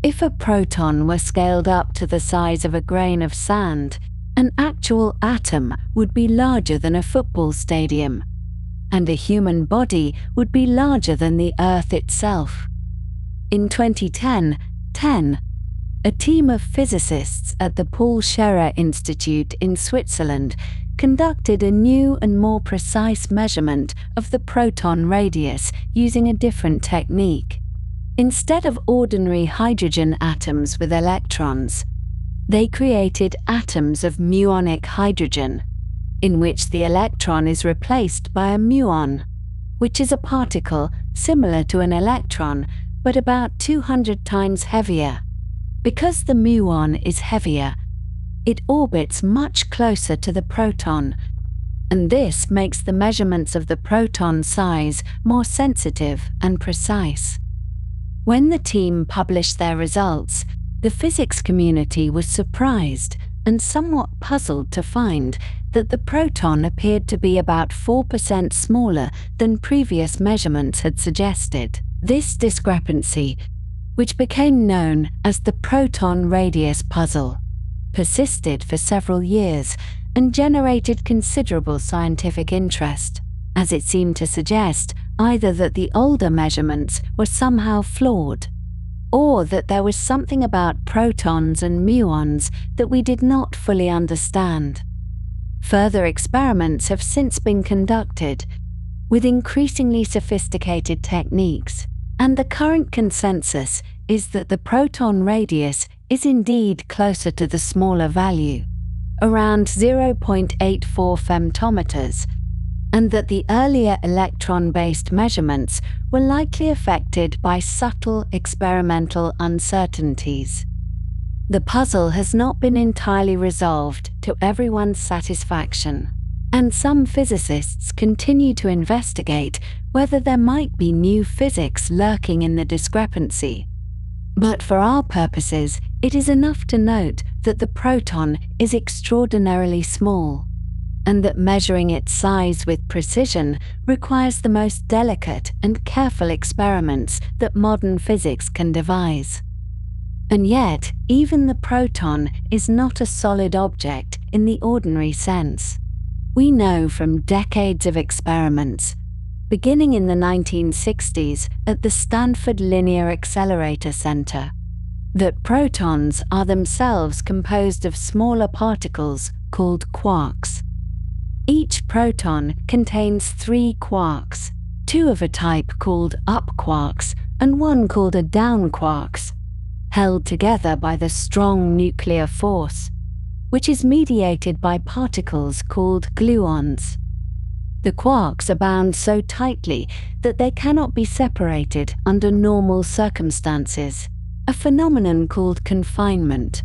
If a proton were scaled up to the size of a grain of sand, an actual atom would be larger than a football stadium, and a human body would be larger than the Earth itself. In 2010, a team of physicists at the Paul Scherrer Institute in Switzerland conducted a new and more precise measurement of the proton radius using a different technique. Instead of ordinary hydrogen atoms with electrons, they created atoms of muonic hydrogen, in which the electron is replaced by a muon, which is a particle similar to an electron but about 200 times heavier. Because the muon is heavier, it orbits much closer to the proton, and this makes the measurements of the proton size more sensitive and precise. When the team published their results, the physics community was surprised and somewhat puzzled to find that the proton appeared to be about 4% smaller than previous measurements had suggested. This discrepancy, which became known as the proton radius puzzle, persisted for several years and generated considerable scientific interest, as it seemed to suggest either that the older measurements were somehow flawed, or that there was something about protons and muons that we did not fully understand. Further experiments have since been conducted with increasingly sophisticated techniques, and the current consensus is that the proton radius is indeed closer to the smaller value, around 0.84 femtometers, and that the earlier electron-based measurements were likely affected by subtle experimental uncertainties. The puzzle has not been entirely resolved to everyone's satisfaction, and some physicists continue to investigate whether there might be new physics lurking in the discrepancy. But for our purposes, it is enough to note that the proton is extraordinarily small, and that measuring its size with precision requires the most delicate and careful experiments that modern physics can devise. And yet, even the proton is not a solid object in the ordinary sense. We know from decades of experiments, beginning in the 1960s at the Stanford Linear Accelerator Center, that protons are themselves composed of smaller particles called quarks. Each proton contains 3 quarks, 2 of a type called up quarks and 1 called a down quarks, held together by the strong nuclear force, which is mediated by particles called gluons. The quarks are bound so tightly that they cannot be separated under normal circumstances, a phenomenon called confinement,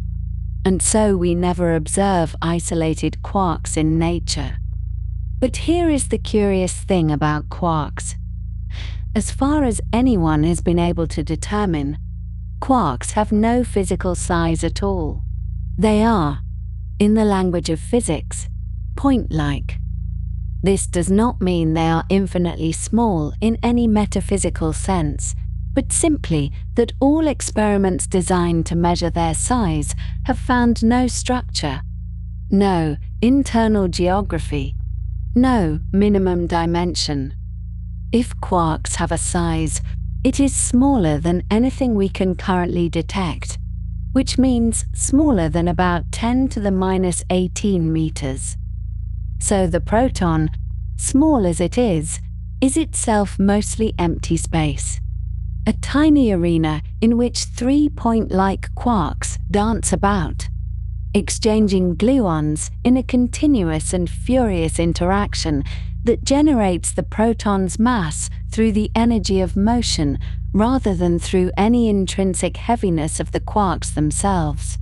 and so we never observe isolated quarks in nature. But here is the curious thing about quarks. As far as anyone has been able to determine, Quarks have no physical size at all. They are, in the language of physics, point-like. This does not mean they are infinitely small in any metaphysical sense, but simply that all experiments designed to measure their size have found no structure, no internal geography, no minimum dimension. If quarks have a size, it is smaller than anything we can currently detect, which means smaller than about 10 to the minus 18 meters. So the proton, small as it is itself mostly empty space. A tiny arena in which 3 point-like quarks dance about, exchanging gluons in a continuous and furious interaction that generates the proton's mass through the energy of motion rather than through any intrinsic heaviness of the quarks themselves.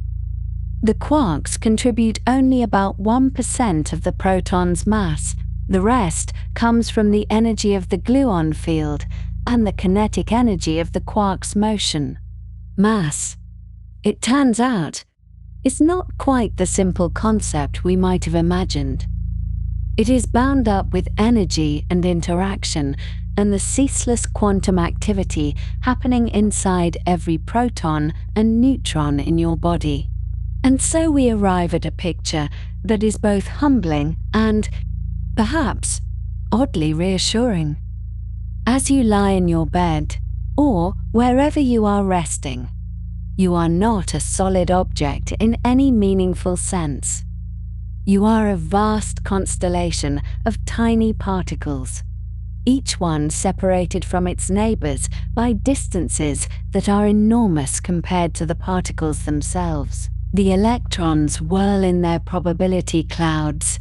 The quarks contribute only about 1% of the proton's mass. The rest comes from the energy of the gluon field and the kinetic energy of the quark's motion. Mass, it turns out, is not quite the simple concept we might have imagined. It is bound up with energy and interaction and the ceaseless quantum activity happening inside every proton and neutron in your body. And so we arrive at a picture that is both humbling and, perhaps, oddly reassuring. As you lie in your bed, or wherever you are resting, you are not a solid object in any meaningful sense. You are a vast constellation of tiny particles, each one separated from its neighbors by distances that are enormous compared to the particles themselves. The electrons whirl in their probability clouds.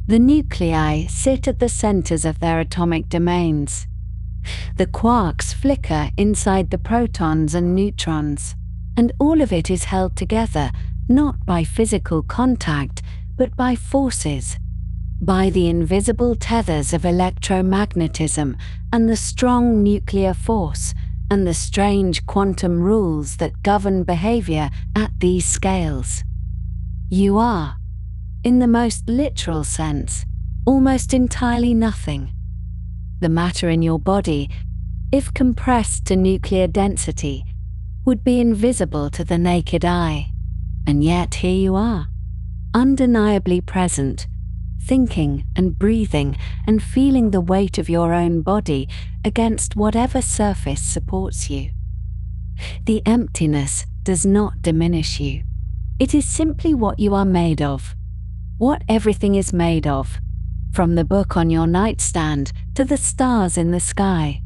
The nuclei sit at the centers of their atomic domains. The quarks flicker inside the protons and neutrons, and all of it is held together not by physical contact, but by forces, by the invisible tethers of electromagnetism and the strong nuclear force and the strange quantum rules that govern behavior at these scales. You are, in the most literal sense, almost entirely nothing. The matter in your body, if compressed to nuclear density, would be invisible to the naked eye. And yet here you are, undeniably present, thinking and breathing and feeling the weight of your own body against whatever surface supports you. The emptiness does not diminish you. It is simply what you are made of, what everything is made of, from the book on your nightstand to the stars in the sky.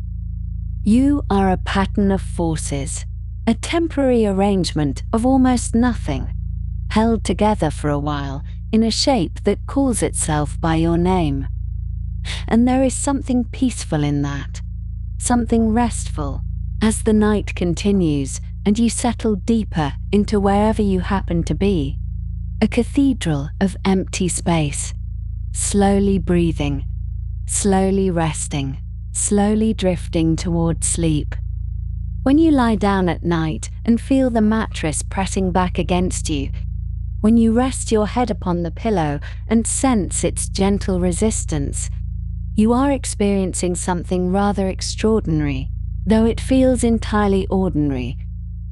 You are a pattern of forces, a temporary arrangement of almost nothing, held together for a while in a shape that calls itself by your name. And there is something peaceful in that, something restful, as the night continues and you settle deeper into wherever you happen to be. A cathedral of empty space, slowly breathing, slowly resting, slowly drifting toward sleep. When you lie down at night and feel the mattress pressing back against you, when you rest your head upon the pillow and sense its gentle resistance, you are experiencing something rather extraordinary, though it feels entirely ordinary,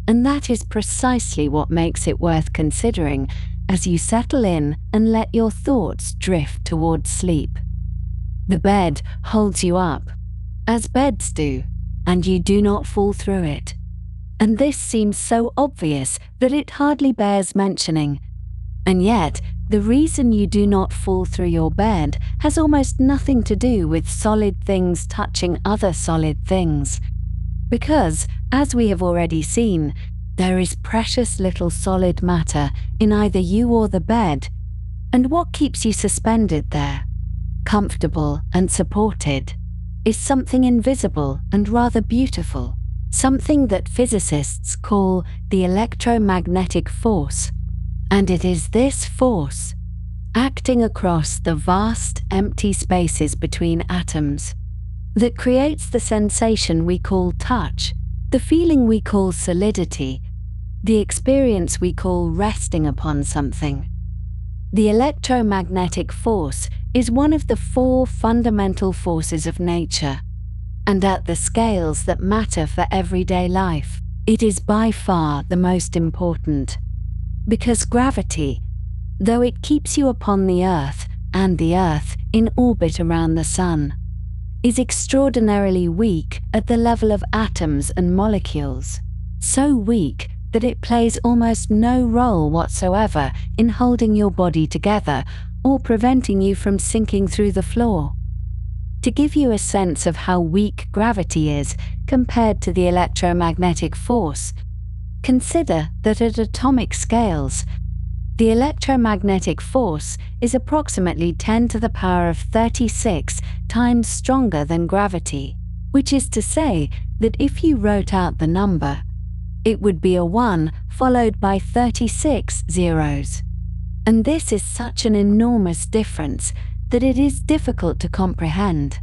and that is precisely what makes it worth considering as you settle in and let your thoughts drift towards sleep. The bed holds you up, as beds do, and you do not fall through it. And this seems so obvious that it hardly bears mentioning. And yet, the reason you do not fall through your bed has almost nothing to do with solid things touching other solid things. Because, as we have already seen, there is precious little solid matter in either you or the bed, and what keeps you suspended there, comfortable and supported, is something invisible and rather beautiful, something that physicists call the electromagnetic force. And it is this force, acting across the vast empty spaces between atoms, that creates the sensation we call touch, The feeling we call solidity, the experience we call resting upon something. The electromagnetic force is one of the four fundamental forces of nature, and at the scales that matter for everyday life, it is by far the most important. Because gravity, though it keeps you upon the Earth and the Earth in orbit around the Sun, is extraordinarily weak at the level of atoms and molecules, so weak that it plays almost no role whatsoever in holding your body together or preventing you from sinking through the floor. To give you a sense of how weak gravity is compared to the electromagnetic force, consider that at atomic scales, the electromagnetic force is approximately 10 to the power of 36 times stronger than gravity, which is to say that if you wrote out the number, it would be a 1 followed by 36 zeros. And this is such an enormous difference that it is difficult to comprehend.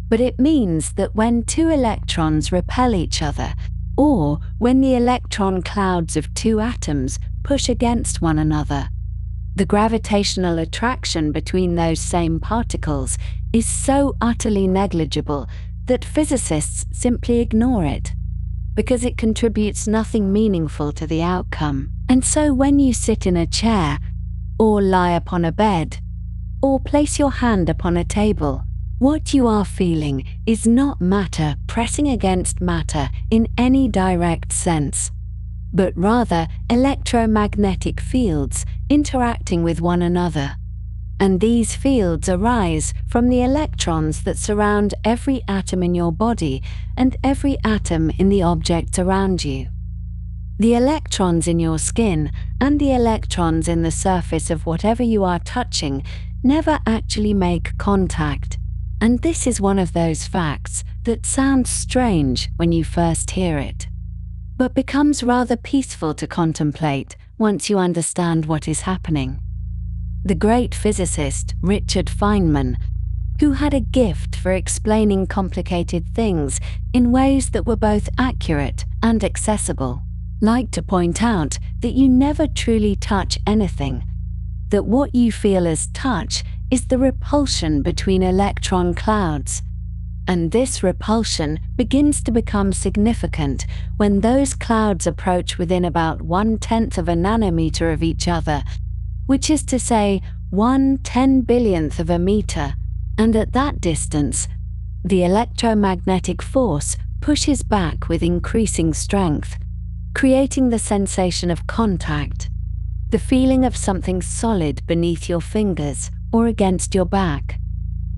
But it means that when two electrons repel each other, or when the electron clouds of two atoms push against one another, the gravitational attraction between those same particles is so utterly negligible that physicists simply ignore it, because it contributes nothing meaningful to the outcome. And so when you sit in a chair, or lie upon a bed, or place your hand upon a table, what you are feeling is not matter pressing against matter in any direct sense, but rather electromagnetic fields interacting with one another. And these fields arise from the electrons that surround every atom in your body and every atom in the objects around you. The electrons in your skin and the electrons in the surface of whatever you are touching never actually make contact. And this is one of those facts that sounds strange when you first hear it, but becomes rather peaceful to contemplate once you understand what is happening. The great physicist Richard Feynman, who had a gift for explaining complicated things in ways that were both accurate and accessible, liked to point out that you never truly touch anything, that what you feel as touch is the repulsion between electron clouds, and this repulsion begins to become significant when those clouds approach within about 1/10 of a nanometer of each other, which is to say 1/10,000,000,000th of a meter, and at that distance, the electromagnetic force pushes back with increasing strength, creating the sensation of contact, the feeling of something solid beneath your fingers or against your back.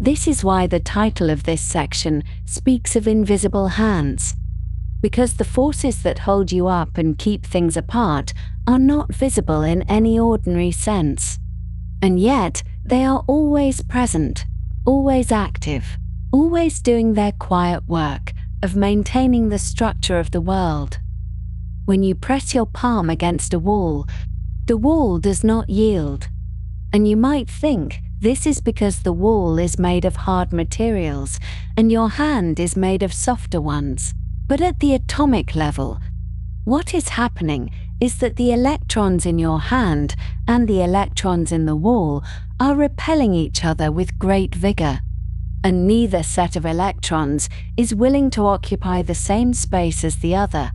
This is why the title of this section speaks of invisible hands, because the forces that hold you up and keep things apart are not visible in any ordinary sense. And yet, they are always present, always active, always doing their quiet work of maintaining the structure of the world. When you press your palm against a wall, the wall does not yield. And you might think this is because the wall is made of hard materials and your hand is made of softer ones. But at the atomic level, what is happening is that the electrons in your hand and the electrons in the wall are repelling each other with great vigor, and neither set of electrons is willing to occupy the same space as the other.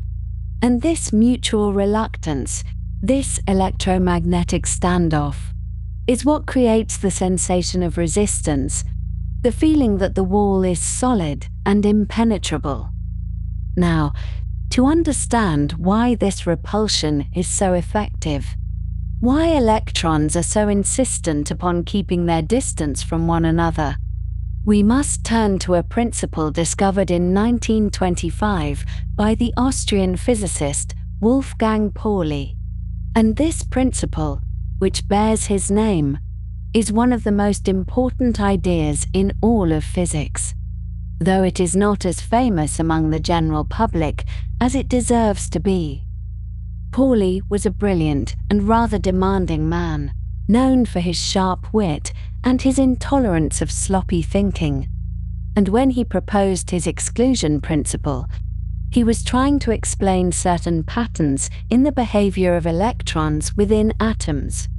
And this mutual reluctance, this electromagnetic standoff, is what creates the sensation of resistance, the feeling that the wall is solid and impenetrable. Now, to understand why this repulsion is so effective, why electrons are so insistent upon keeping their distance from one another, we must turn to a principle discovered in 1925 by the Austrian physicist Wolfgang Pauli. And this principle, which bears his name, is one of the most important ideas in all of physics, though it is not as famous among the general public as it deserves to be. Pauli was a brilliant and rather demanding man, known for his sharp wit and his intolerance of sloppy thinking. And when he proposed his exclusion principle, He was trying to explain certain patterns in the behavior of electrons within atoms,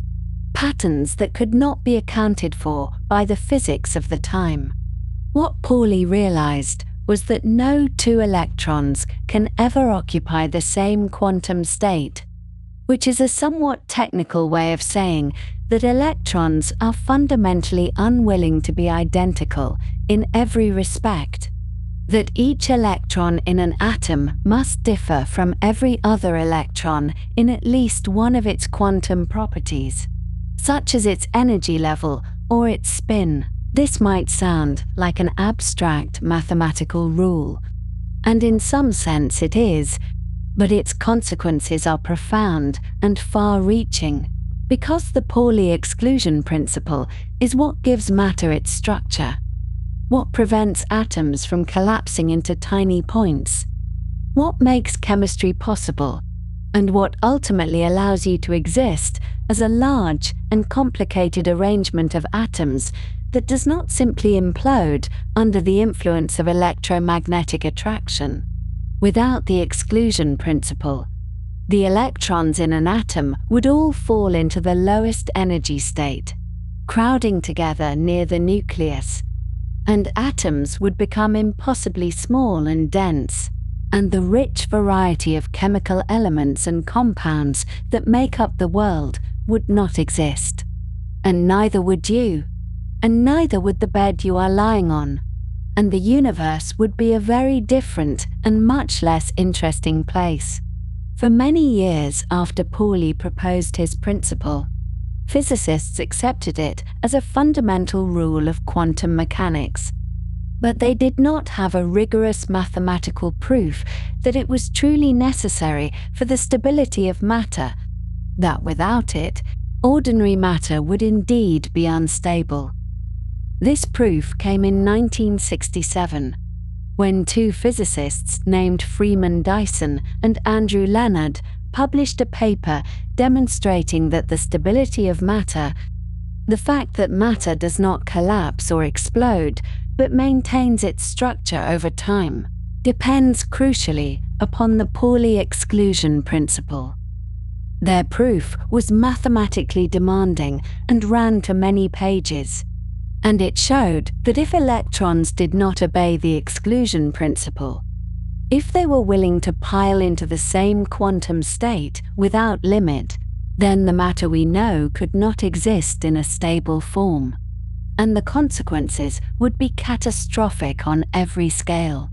patterns that could not be accounted for by the physics of the time. What Pauli realized was that no two electrons can ever occupy the same quantum state, which is a somewhat technical way of saying that electrons are fundamentally unwilling to be identical in every respect, that each electron in an atom must differ from every other electron in at least one of its quantum properties, such as its energy level or its spin. This might sound like an abstract mathematical rule, and in some sense it is, but its consequences are profound and far-reaching, because the Pauli exclusion principle is what gives matter its structure, what prevents atoms from collapsing into tiny points, what makes chemistry possible, and what ultimately allows you to exist as a large and complicated arrangement of atoms that does not simply implode under the influence of electromagnetic attraction. Without the exclusion principle, the electrons in an atom would all fall into the lowest energy state, crowding together near the nucleus, and atoms would become impossibly small and dense, and the rich variety of chemical elements and compounds that make up the world would not exist. And neither would you, and neither would the bed you are lying on, and the universe would be a very different and much less interesting place. For many years after Pauli proposed his principle, physicists accepted it as a fundamental rule of quantum mechanics, but they did not have a rigorous mathematical proof that it was truly necessary for the stability of matter, that without it, ordinary matter would indeed be unstable. This proof came in 1967, when two physicists named Freeman Dyson and Andrew Leonard published a paper demonstrating that the stability of matter, the fact that matter does not collapse or explode but maintains its structure over time, depends crucially upon the Pauli exclusion principle. Their proof was mathematically demanding and ran to many pages, and it showed that if electrons did not obey the exclusion principle, if they were willing to pile into the same quantum state without limit, then the matter we know could not exist in a stable form, and the consequences would be catastrophic on every scale.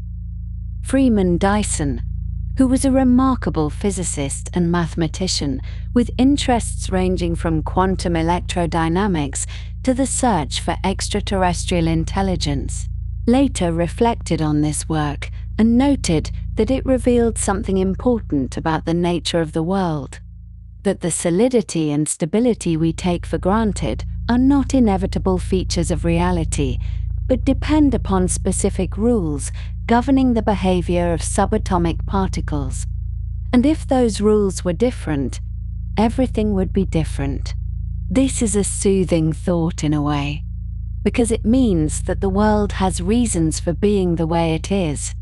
Freeman Dyson, who was a remarkable physicist and mathematician with interests ranging from quantum electrodynamics to the search for extraterrestrial intelligence, later reflected on this work and noted that it revealed something important about the nature of the world, that the solidity and stability we take for granted are not inevitable features of reality, but depend upon specific rules governing the behavior of subatomic particles. And if those rules were different, everything would be different. This is a soothing thought in a way, because it means that the world has reasons for being the way it is,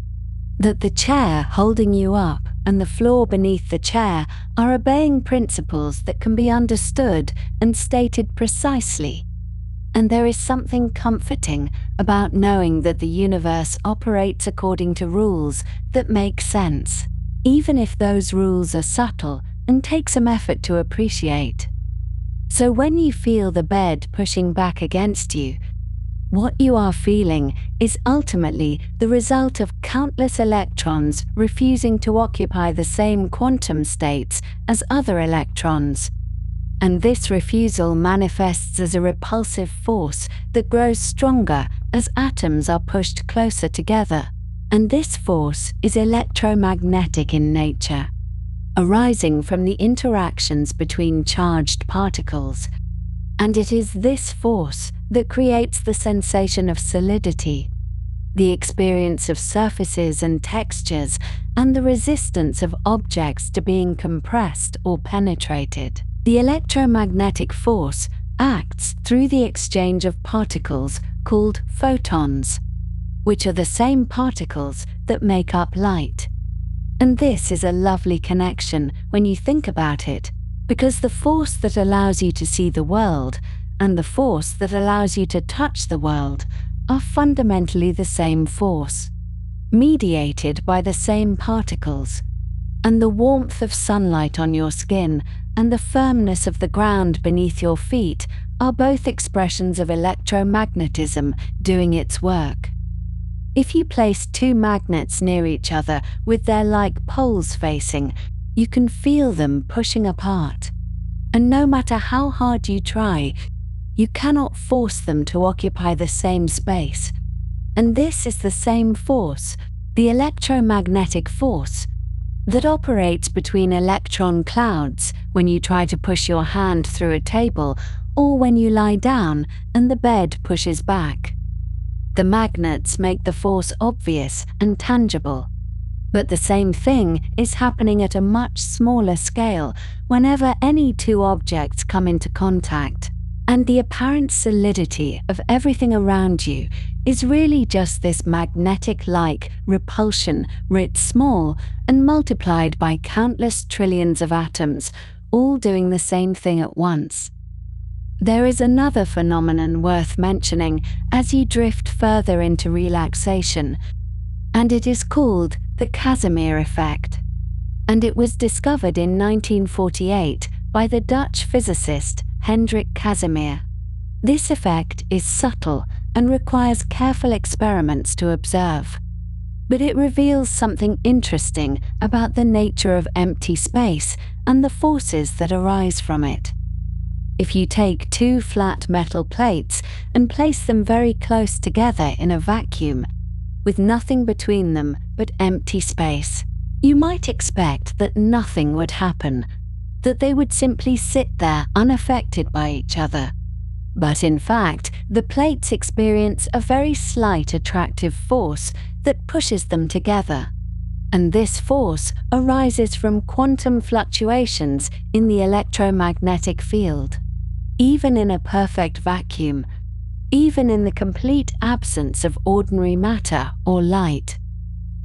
that the chair holding you up and the floor beneath the chair are obeying principles that can be understood and stated precisely. And there is something comforting about knowing that the universe operates according to rules that make sense, even if those rules are subtle and take some effort to appreciate. So when you feel the bed pushing back against you, what you are feeling is ultimately the result of countless electrons refusing to occupy the same quantum states as other electrons. And this refusal manifests as a repulsive force that grows stronger as atoms are pushed closer together. And this force is electromagnetic in nature, arising from the interactions between charged particles. And it is this force that creates the sensation of solidity, the experience of surfaces and textures, and the resistance of objects to being compressed or penetrated. The electromagnetic force acts through the exchange of particles called photons, which are the same particles that make up light. And this is a lovely connection when you think about it, because the force that allows you to see the world and the force that allows you to touch the world are fundamentally the same force, mediated by the same particles. And the warmth of sunlight on your skin and the firmness of the ground beneath your feet are both expressions of electromagnetism doing its work. If you place two magnets near each other with their like poles facing, you can feel them pushing apart. And no matter how hard you try, you cannot force them to occupy the same space. And this is the same force, the electromagnetic force, that operates between electron clouds when you try to push your hand through a table or when you lie down and the bed pushes back. The magnets make the force obvious and tangible. But the same thing is happening at a much smaller scale whenever any two objects come into contact. And the apparent solidity of everything around you is really just this magnetic-like repulsion writ small and multiplied by countless trillions of atoms, all doing the same thing at once. There is another phenomenon worth mentioning as you drift further into relaxation, and it is called the Casimir effect. And it was discovered in 1948 by the Dutch physicist Hendrik Casimir. This effect is subtle and requires careful experiments to observe. But it reveals something interesting about the nature of empty space and the forces that arise from it. If you take two flat metal plates and place them very close together in a vacuum, with nothing between them but empty space, you might expect that nothing would happen, that they would simply sit there unaffected by each other. But in fact, the plates experience a very slight attractive force that pushes them together. And this force arises from quantum fluctuations in the electromagnetic field. Even in a perfect vacuum, even in the complete absence of ordinary matter or light,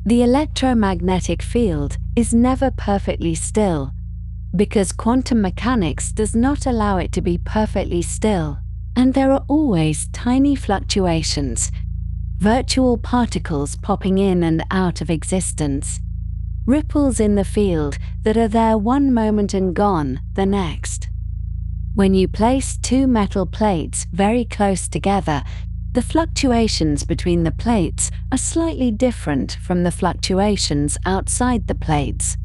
the electromagnetic field is never perfectly still, because quantum mechanics does not allow it to be perfectly still, and there are always tiny fluctuations, virtual particles popping in and out of existence, ripples in the field that are there one moment and gone the next. When you place two metal plates very close together, the fluctuations between the plates are slightly different from the fluctuations outside the plates,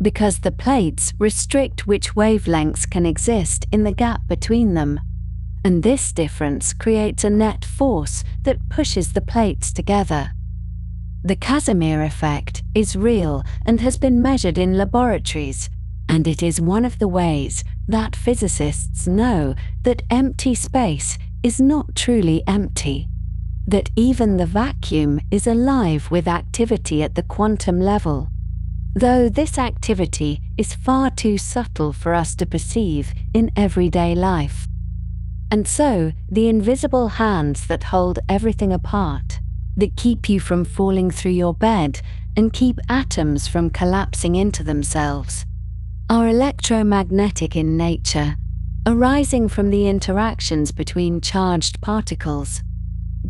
because the plates restrict which wavelengths can exist in the gap between them. And this difference creates a net force that pushes the plates together. The Casimir effect is real and has been measured in laboratories, and it is one of the ways that physicists know that empty space is not truly empty, that even the vacuum is alive with activity at the quantum level, though this activity is far too subtle for us to perceive in everyday life. And so, the invisible hands that hold everything apart, that keep you from falling through your bed and keep atoms from collapsing into themselves, are electromagnetic in nature, arising from the interactions between charged particles,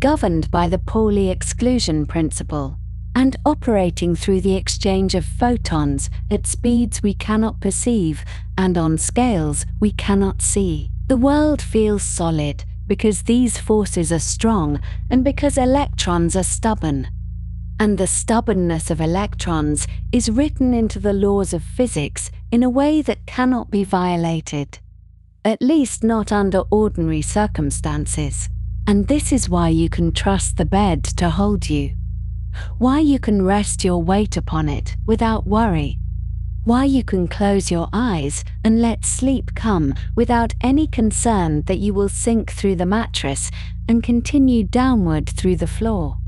governed by the Pauli exclusion principle, and operating through the exchange of photons at speeds we cannot perceive and on scales we cannot see. The world feels solid because these forces are strong and because electrons are stubborn. And the stubbornness of electrons is written into the laws of physics in a way that cannot be violated, at least not under ordinary circumstances. And this is why you can trust the bed to hold you, why you can rest your weight upon it without worry, why you can close your eyes and let sleep come without any concern that you will sink through the mattress and continue downward through the floor.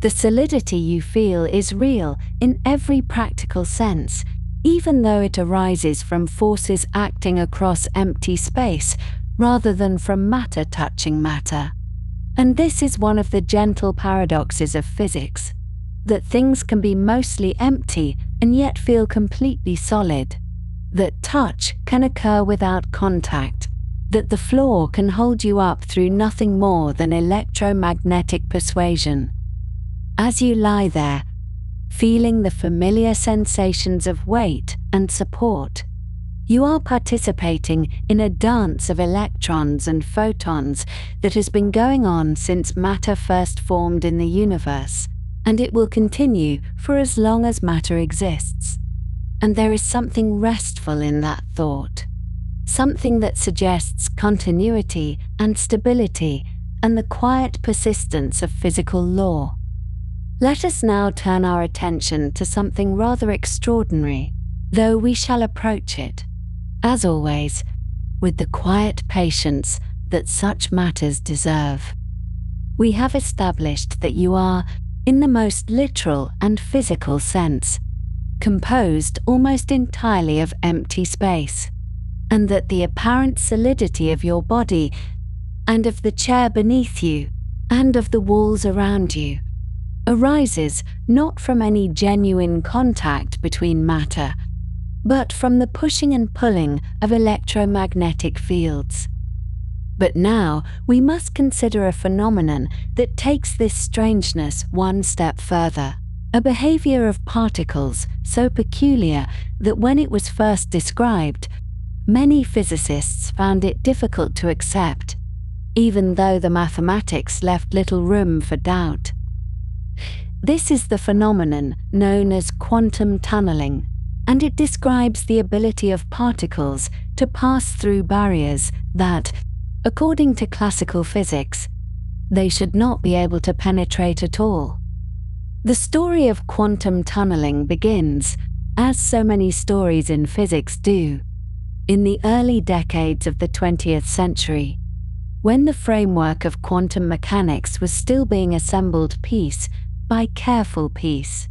The solidity you feel is real in every practical sense, even though it arises from forces acting across empty space rather than from matter touching matter. And this is one of the gentle paradoxes of physics, that things can be mostly empty and yet feel completely solid. That touch can occur without contact. That the floor can hold you up through nothing more than electromagnetic persuasion. As you lie there, feeling the familiar sensations of weight and support, you are participating in a dance of electrons and photons that has been going on since matter first formed in the universe, and it will continue for as long as matter exists. And there is something restful in that thought, something that suggests continuity and stability and the quiet persistence of physical law. Let us now turn our attention to something rather extraordinary, though we shall approach it, as always, with the quiet patience that such matters deserve. We have established that you are, in the most literal and physical sense, composed almost entirely of empty space, and that the apparent solidity of your body, and of the chair beneath you, and of the walls around you, arises not from any genuine contact between matter, but from the pushing and pulling of electromagnetic fields. But now we must consider a phenomenon that takes this strangeness one step further, a behavior of particles so peculiar that when it was first described, many physicists found it difficult to accept, even though the mathematics left little room for doubt. This is the phenomenon known as quantum tunneling, and it describes the ability of particles to pass through barriers that, according to classical physics, they should not be able to penetrate at all. The story of quantum tunneling begins, as so many stories in physics do, in the early decades of the 20th century, when the framework of quantum mechanics was still being assembled piece by careful piece.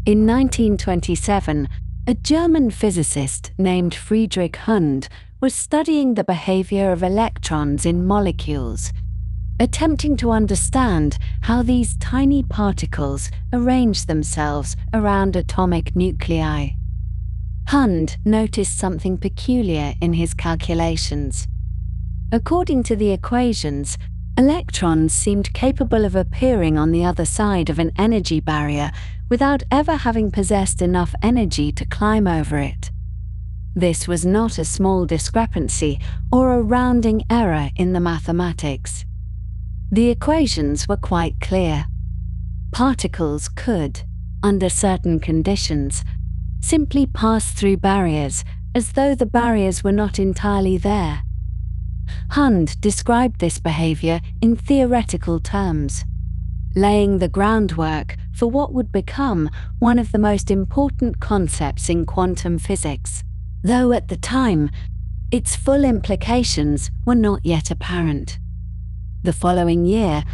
In 1927, a German physicist named Friedrich Hund was studying the behavior of electrons in molecules, attempting to understand how these tiny particles arrange themselves around atomic nuclei. Hund noticed something peculiar in his calculations. According to the equations, electrons seemed capable of appearing on the other side of an energy barrier without ever having possessed enough energy to climb over it. This was not a small discrepancy or a rounding error in the mathematics. The equations were quite clear. Particles could, under certain conditions, simply pass through barriers as though the barriers were not entirely there. Hund described this behavior in theoretical terms, laying the groundwork for what would become one of the most important concepts in quantum physics, though at the time, its full implications were not yet apparent. The following year,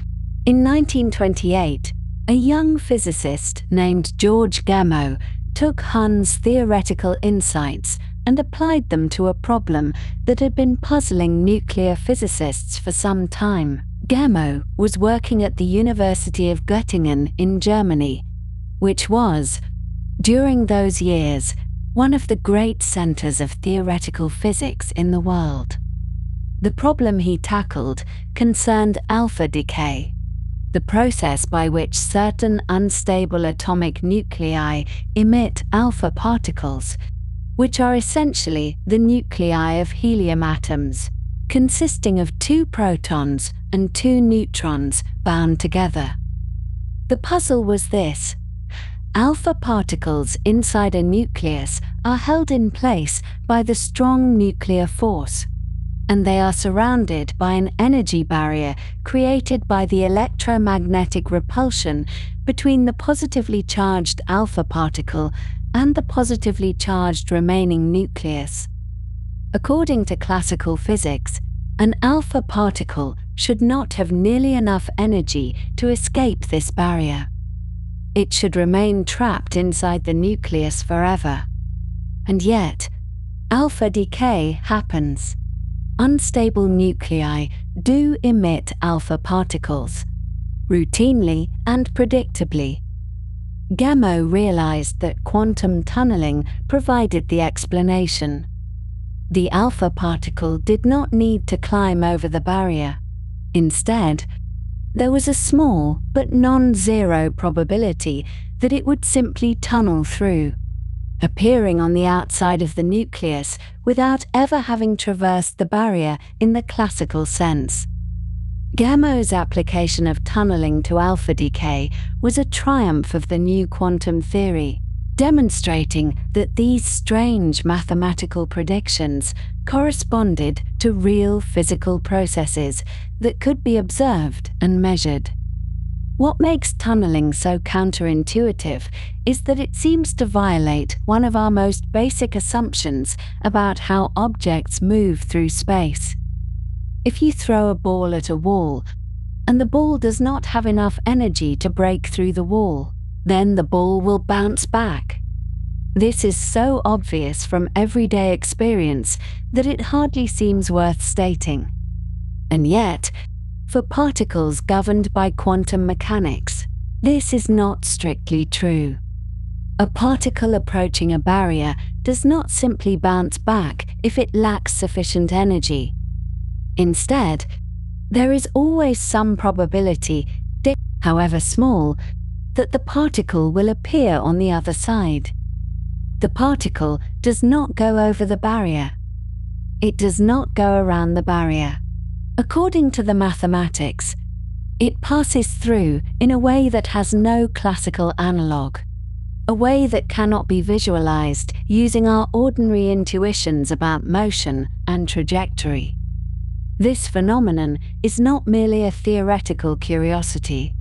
in 1928, a young physicist named George Gamow took Hund's theoretical insights and applied them to a problem that had been puzzling nuclear physicists for some time. Gamow was working at the University of Göttingen in Germany, which was, during those years, one of the great centers of theoretical physics in the world. The problem he tackled concerned alpha decay, the process by which certain unstable atomic nuclei emit alpha particles, which are essentially the nuclei of helium atoms, consisting of 2 protons and 2 neutrons bound together. The puzzle was this: alpha particles inside a nucleus are held in place by the strong nuclear force, and they are surrounded by an energy barrier created by the electromagnetic repulsion between the positively charged alpha particle and the positively charged remaining nucleus. According to classical physics, an alpha particle should not have nearly enough energy to escape this barrier. It should remain trapped inside the nucleus forever. And yet, alpha decay happens. Unstable nuclei do emit alpha particles, routinely and predictably. Gamow realized that quantum tunneling provided the explanation. The alpha particle did not need to climb over the barrier. Instead, there was a small but non-zero probability that it would simply tunnel through, appearing on the outside of the nucleus without ever having traversed the barrier in the classical sense. Gamow's application of tunneling to alpha decay was a triumph of the new quantum theory, demonstrating that these strange mathematical predictions corresponded to real physical processes that could be observed and measured. What makes tunneling so counterintuitive is that it seems to violate one of our most basic assumptions about how objects move through space. If you throw a ball at a wall, and the ball does not have enough energy to break through the wall, then the ball will bounce back. This is so obvious from everyday experience that it hardly seems worth stating. And yet, for particles governed by quantum mechanics, this is not strictly true. A particle approaching a barrier does not simply bounce back if it lacks sufficient energy. Instead, there is always some probability, however small, that the particle will appear on the other side. The particle does not go over the barrier. It does not go around the barrier. According to the mathematics, it passes through in a way that has no classical analog, a way that cannot be visualized using our ordinary intuitions about motion and trajectory. This phenomenon is not merely a theoretical curiosity.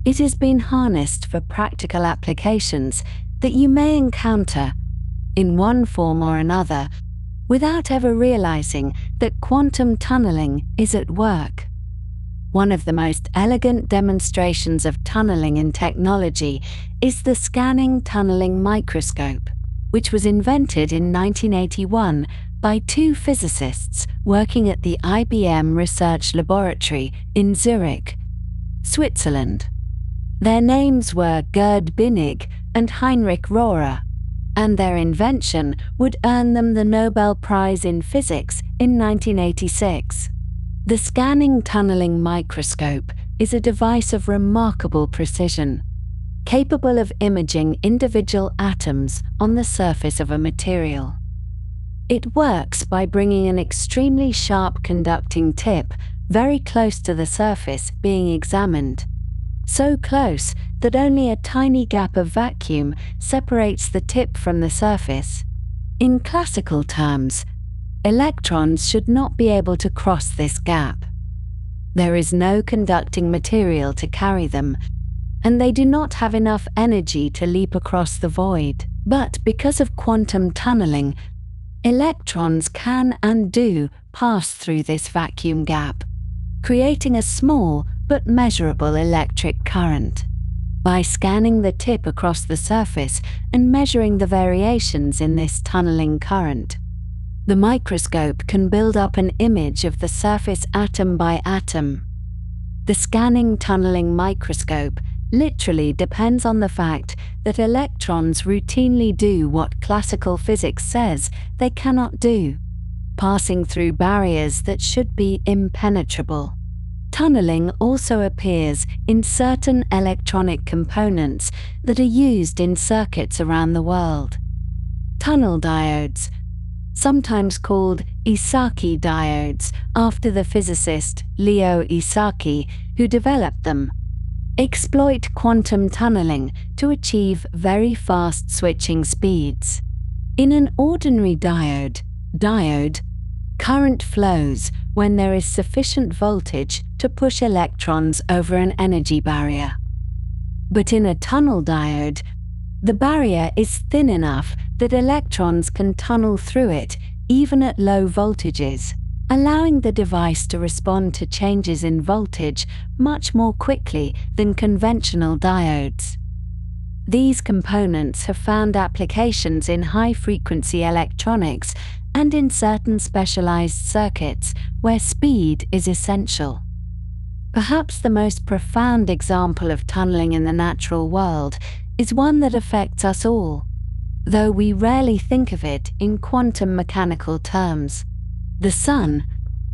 It has been harnessed for practical applications that you may encounter, in one form or another, without ever realizing that quantum tunneling is at work. One of the most elegant demonstrations of tunneling in technology is the scanning tunneling microscope, which was invented in 1981 by two physicists working at the IBM Research Laboratory in Zurich, Switzerland. Their names were Gerd Binnig and Heinrich Rohrer, and their invention would earn them the Nobel Prize in Physics in 1986. The scanning tunneling microscope is a device of remarkable precision, capable of imaging individual atoms on the surface of a material. It works by bringing an extremely sharp conducting tip very close to the surface being examined, so close that only a tiny gap of vacuum separates the tip from the surface. In classical terms, electrons should not be able to cross this gap. There is no conducting material to carry them, and they do not have enough energy to leap across the void. But because of quantum tunneling, electrons can and do pass through this vacuum gap, creating a small but measurable electric current. By scanning the tip across the surface and measuring the variations in this tunneling current, the microscope can build up an image of the surface atom by atom. The scanning tunneling microscope literally depends on the fact that electrons routinely do what classical physics says they cannot do, passing through barriers that should be impenetrable. Tunneling also appears in certain electronic components that are used in circuits around the world. Tunnel diodes, sometimes called Esaki diodes after the physicist Leo Esaki, who developed them, exploit quantum tunneling to achieve very fast switching speeds. In an ordinary diode, current flows when there is sufficient voltage to push electrons over an energy barrier. But in a tunnel diode, the barrier is thin enough that electrons can tunnel through it even at low voltages, allowing the device to respond to changes in voltage much more quickly than conventional diodes. These components have found applications in high-frequency electronics and in certain specialized circuits where speed is essential. Perhaps the most profound example of tunneling in the natural world is one that affects us all, though we rarely think of it in quantum mechanical terms. The sun,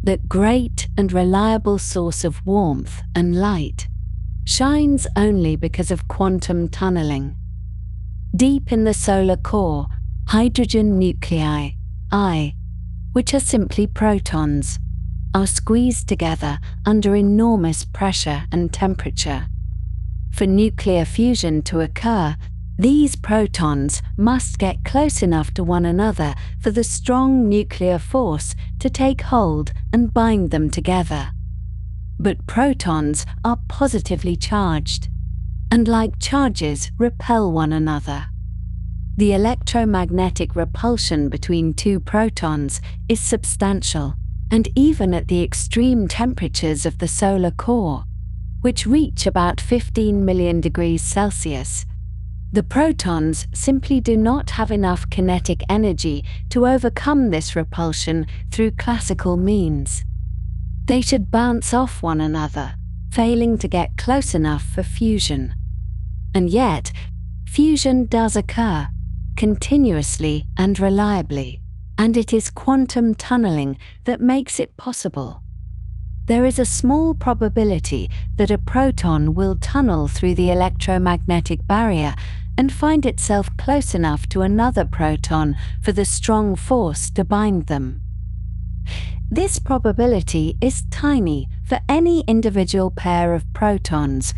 that great and reliable source of warmth and light, shines only because of quantum tunneling. Deep in the solar core, hydrogen nuclei, which are simply protons, are squeezed together under enormous pressure and temperature. For nuclear fusion to occur, these protons must get close enough to one another for the strong nuclear force to take hold and bind them together. But protons are positively charged, and like charges repel one another. The electromagnetic repulsion between two protons is substantial, and even at the extreme temperatures of the solar core, which reach about 15 million degrees Celsius, the protons simply do not have enough kinetic energy to overcome this repulsion through classical means. They should bounce off one another, failing to get close enough for fusion. And yet, fusion does occur, continuously and reliably, and it is quantum tunneling that makes it possible. There is a small probability that a proton will tunnel through the electromagnetic barrier and find itself close enough to another proton for the strong force to bind them. This probability is tiny for any individual pair of protons,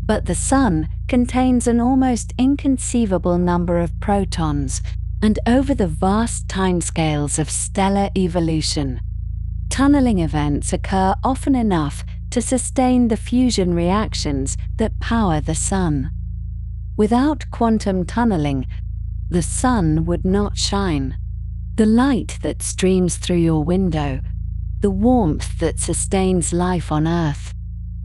but the Sun contains an almost inconceivable number of protons, and over the vast timescales of stellar evolution, tunneling events occur often enough to sustain the fusion reactions that power the Sun. Without quantum tunneling, the Sun would not shine. The light that streams through your window, the warmth that sustains life on Earth,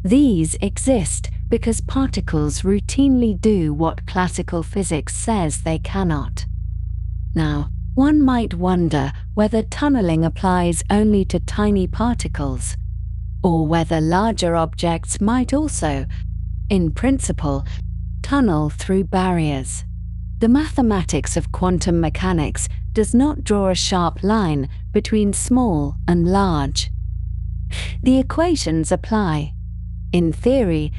these exist because particles routinely do what classical physics says they cannot. Now, one might wonder whether tunneling applies only to tiny particles, or whether larger objects might also, in principle, tunnel through barriers. The mathematics of quantum mechanics does not draw a sharp line between small and large. The equations apply, in theory,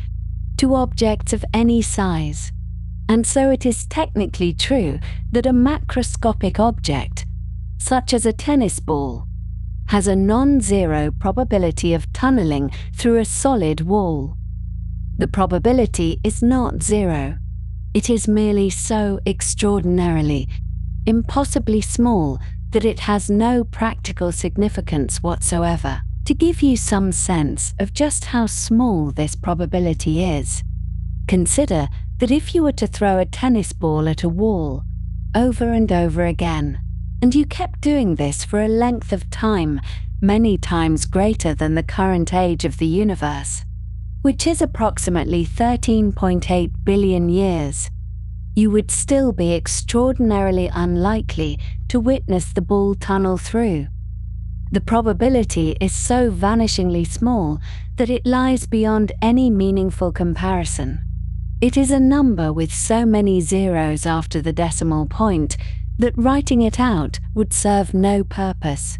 to objects of any size, and so it is technically true that a macroscopic object, such as a tennis ball, has a non-zero probability of tunneling through a solid wall. The probability is not zero. It is merely so extraordinarily, impossibly small that it has no practical significance whatsoever. To give you some sense of just how small this probability is, consider that if you were to throw a tennis ball at a wall over and over again, and you kept doing this for a length of time many times greater than the current age of the universe, which is approximately 13.8 billion years, you would still be extraordinarily unlikely to witness the ball tunnel through. The probability is so vanishingly small that it lies beyond any meaningful comparison. It is a number with so many zeros after the decimal point that writing it out would serve no purpose.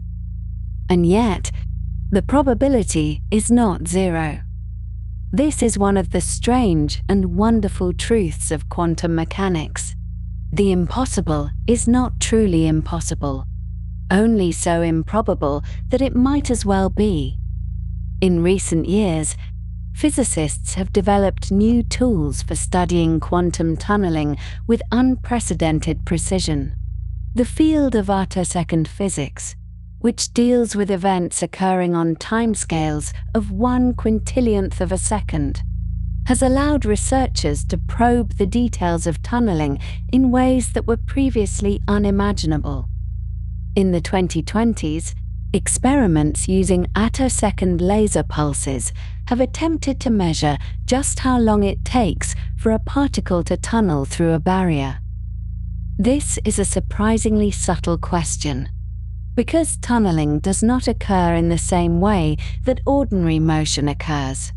And yet, the probability is not zero. This is one of the strange and wonderful truths of quantum mechanics. The impossible is not truly impossible, only so improbable that it might as well be. In recent years, physicists have developed new tools for studying quantum tunneling with unprecedented precision. The field of attosecond physics, which deals with events occurring on timescales of 1/quintillionth of a second, has allowed researchers to probe the details of tunneling in ways that were previously unimaginable. In the 2020s, experiments using attosecond laser pulses have attempted to measure just how long it takes for a particle to tunnel through a barrier. This is a surprisingly subtle question, because tunneling does not occur in the same way that ordinary motion occurs.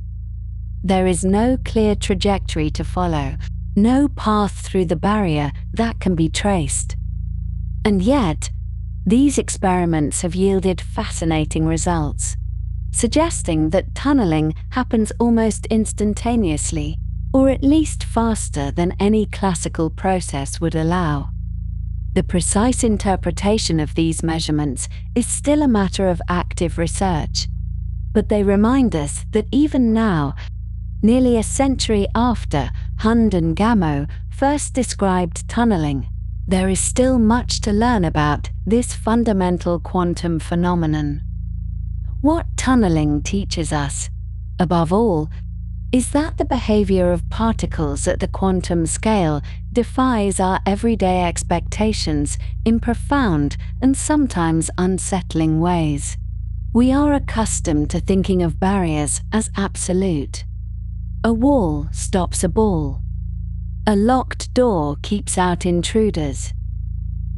There is no clear trajectory to follow, no path through the barrier that can be traced. And yet, these experiments have yielded fascinating results, suggesting that tunneling happens almost instantaneously, or at least faster than any classical process would allow. The precise interpretation of these measurements is still a matter of active research, but they remind us that even now, nearly a century after Hund and Gamow first described tunneling, there is still much to learn about this fundamental quantum phenomenon. What tunneling teaches us, above all, is that the behavior of particles at the quantum scale defies our everyday expectations in profound and sometimes unsettling ways. We are accustomed to thinking of barriers as absolute. A wall stops a ball. A locked door keeps out intruders.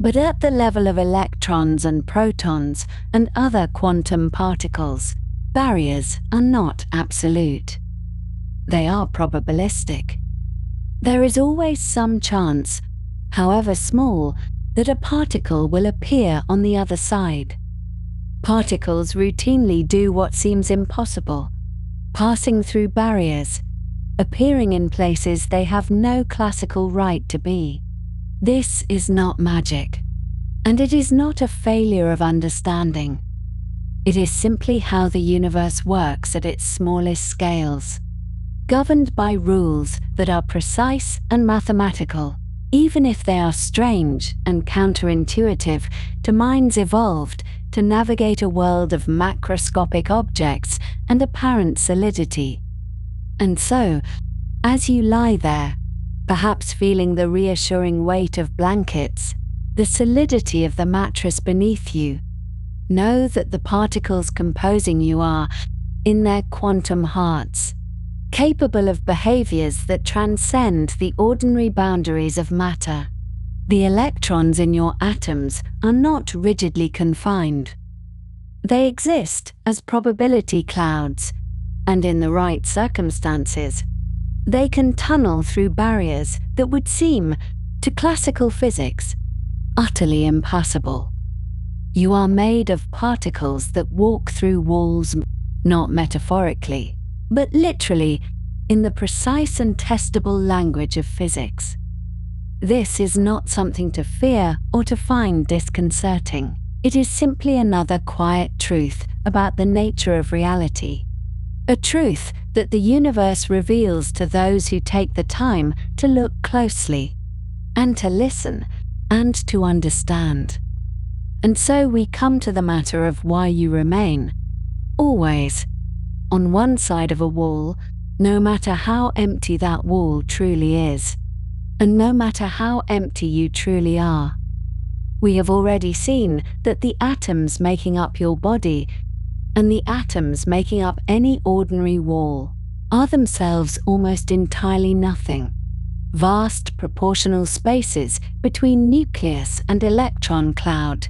But at the level of electrons and protons and other quantum particles, barriers are not absolute. They are probabilistic. There is always some chance, however small, that a particle will appear on the other side. Particles routinely do what seems impossible, passing through barriers, appearing in places they have no classical right to be. This is not magic, and it is not a failure of understanding. It is simply how the universe works at its smallest scales, governed by rules that are precise and mathematical, even if they are strange and counterintuitive to minds evolved to navigate a world of macroscopic objects and apparent solidity. And so, as you lie there, perhaps feeling the reassuring weight of blankets, the solidity of the mattress beneath you, know that the particles composing you are, in their quantum hearts, capable of behaviors that transcend the ordinary boundaries of matter. The electrons in your atoms are not rigidly confined. They exist as probability clouds, and in the right circumstances, they can tunnel through barriers that would seem, to classical physics, utterly impassable. You are made of particles that walk through walls, not metaphorically, but literally, in the precise and testable language of physics. This is not something to fear or to find disconcerting. It is simply another quiet truth about the nature of reality. A truth that the universe reveals to those who take the time to look closely, and to listen, and to understand. And so we come to the matter of why you remain, always, on one side of a wall, no matter how empty that wall truly is, and no matter how empty you truly are. We have already seen that the atoms making up your body and the atoms making up any ordinary wall are themselves almost entirely nothing, vast proportional spaces between nucleus and electron cloud,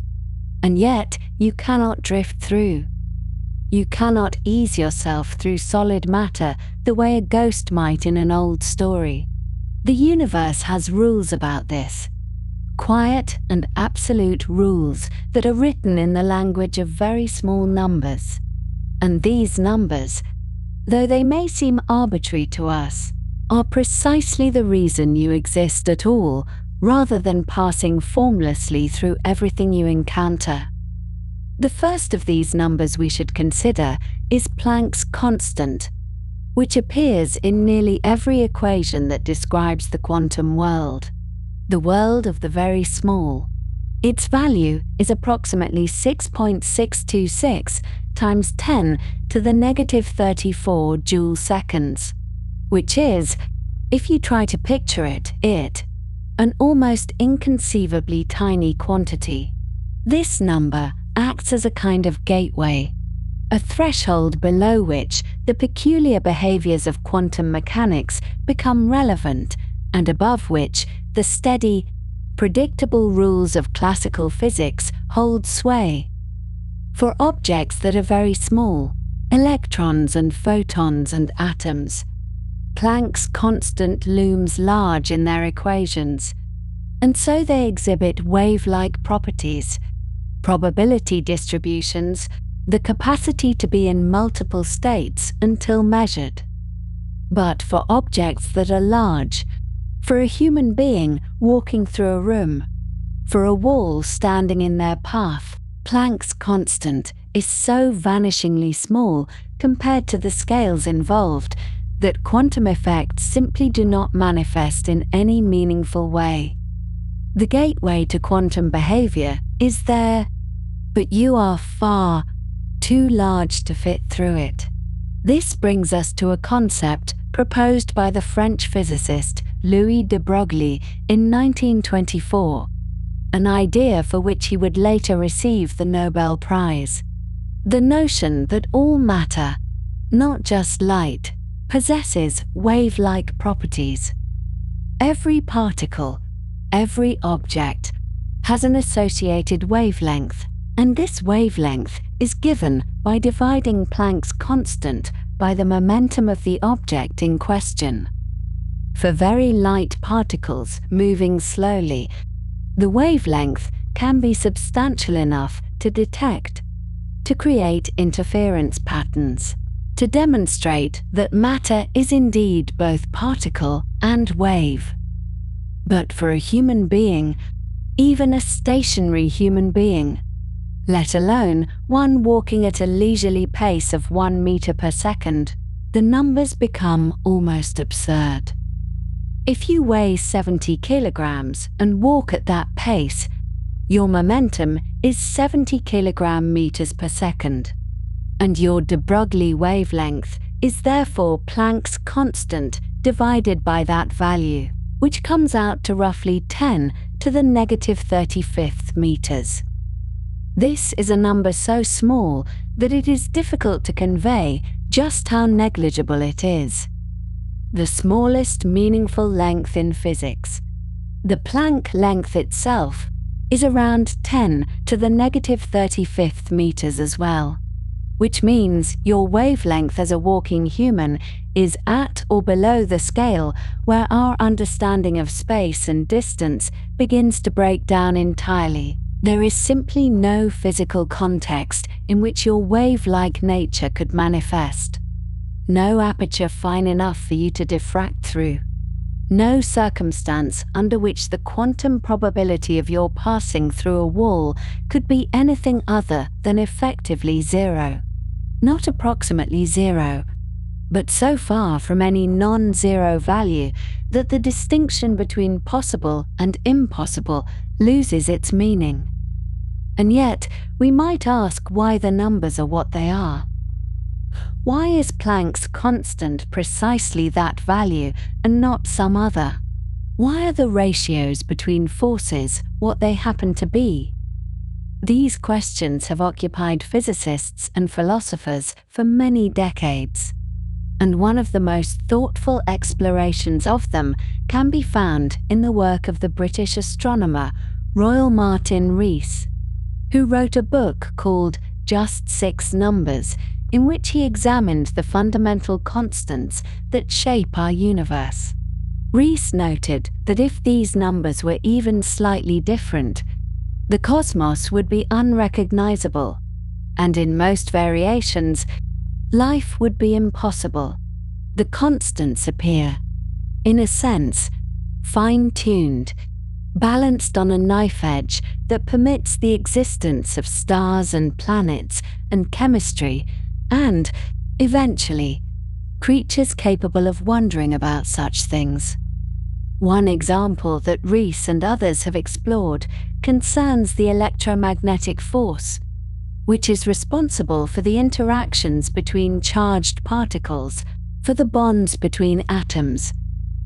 and yet you cannot drift through. You cannot ease yourself through solid matter the way a ghost might in an old story. The universe has rules about this, quiet and absolute rules that are written in the language of very small numbers. And these numbers, though they may seem arbitrary to us, are precisely the reason you exist at all, rather than passing formlessly through everything you encounter. The first of these numbers we should consider is Planck's constant, which appears in nearly every equation that describes the quantum world, the world of the very small. Its value is approximately 6.626 times 10 to the negative 34 joule seconds, which is, if you try to picture it, an almost inconceivably tiny quantity. This number acts as a kind of gateway, a threshold below which the peculiar behaviors of quantum mechanics become relevant, and above which the steady, predictable rules of classical physics hold sway. For objects that are very small, electrons and photons and atoms, Planck's constant looms large in their equations, and so they exhibit wave-like properties, probability distributions, the capacity to be in multiple states until measured. But for objects that are large, for a human being walking through a room, for a wall standing in their path, Planck's constant is so vanishingly small compared to the scales involved that quantum effects simply do not manifest in any meaningful way. The gateway to quantum behavior is there, but you are far too large to fit through it. This brings us to a concept proposed by the French physicist Louis de Broglie in 1924, an idea for which he would later receive the Nobel Prize. The notion that all matter, not just light, possesses wave-like properties. Every particle, every object, has an associated wavelength, and this wavelength is given by dividing Planck's constant by the momentum of the object in question. For very light particles moving slowly, the wavelength can be substantial enough to detect, to create interference patterns, to demonstrate that matter is indeed both particle and wave. But for a human being, even a stationary human being, let alone one walking at a leisurely pace of 1 meter per second, the numbers become almost absurd. If you weigh 70 kilograms and walk at that pace, your momentum is 70 kilogram meters per second, and your de Broglie wavelength is therefore Planck's constant divided by that value, which comes out to roughly 10 to the negative 35th meters. This is a number so small that it is difficult to convey just how negligible it is. The smallest meaningful length in physics, the Planck length itself, is around 10 to the negative 35th meters as well, which means your wavelength as a walking human is at or below the scale where our understanding of space and distance begins to break down entirely. There is simply no physical context in which your wave-like nature could manifest. No aperture fine enough for you to diffract through. No circumstance under which the quantum probability of your passing through a wall could be anything other than effectively zero. Not approximately zero, but so far from any non-zero value that the distinction between possible and impossible loses its meaning. And yet, we might ask why the numbers are what they are. Why is Planck's constant precisely that value and not some other? Why are the ratios between forces what they happen to be? These questions have occupied physicists and philosophers for many decades, and one of the most thoughtful explorations of them can be found in the work of the British astronomer Royal Martin Rees, who wrote a book called Just Six Numbers, in which he examined the fundamental constants that shape our universe. Rees noted that if these numbers were even slightly different, the cosmos would be unrecognizable, and in most variations, life would be impossible. The constants appear, in a sense, fine-tuned, balanced on a knife edge that permits the existence of stars and planets and chemistry and, eventually, creatures capable of wondering about such things. One example that Rees and others have explored concerns the electromagnetic force, which is responsible for the interactions between charged particles, for the bonds between atoms,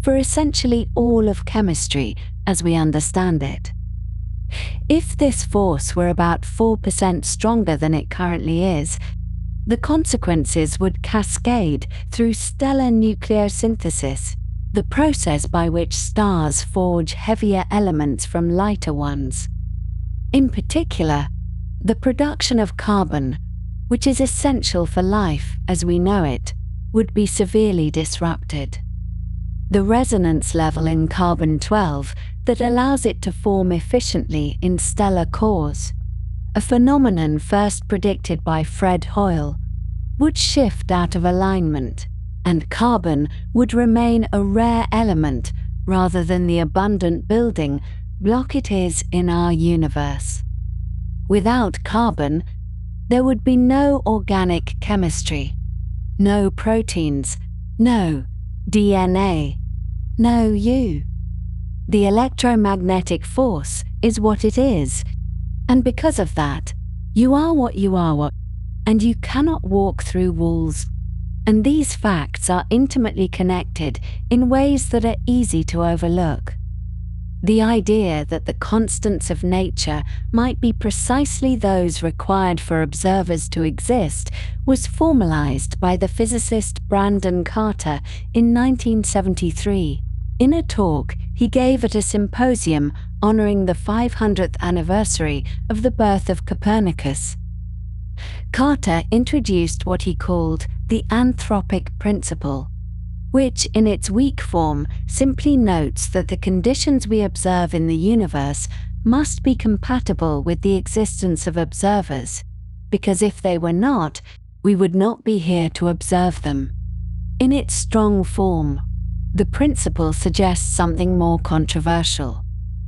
for essentially all of chemistry as we understand it. If this force were about 4% stronger than it currently is, the consequences would cascade through stellar nucleosynthesis, the process by which stars forge heavier elements from lighter ones. In particular, the production of carbon, which is essential for life as we know it, would be severely disrupted. the resonance level in carbon-12 that allows it to form efficiently in stellar cores, a phenomenon first predicted by Fred Hoyle, would shift out of alignment, and carbon would remain a rare element rather than the abundant building block it is in our universe. Without carbon, there would be no organic chemistry, no proteins, no DNA, no you. The electromagnetic force is what it is, and because of that, you are what you are, and you cannot walk through walls. And these facts are intimately connected in ways that are easy to overlook. The idea that the constants of nature might be precisely those required for observers to exist was formalized by the physicist Brandon Carter in 1973 in a talk he gave at a symposium honoring the 500th anniversary of the birth of Copernicus. Carter introduced what he called the anthropic principle, which in its weak form simply notes that the conditions we observe in the universe must be compatible with the existence of observers, because if they were not, we would not be here to observe them. In its strong form, the principle suggests something more controversial,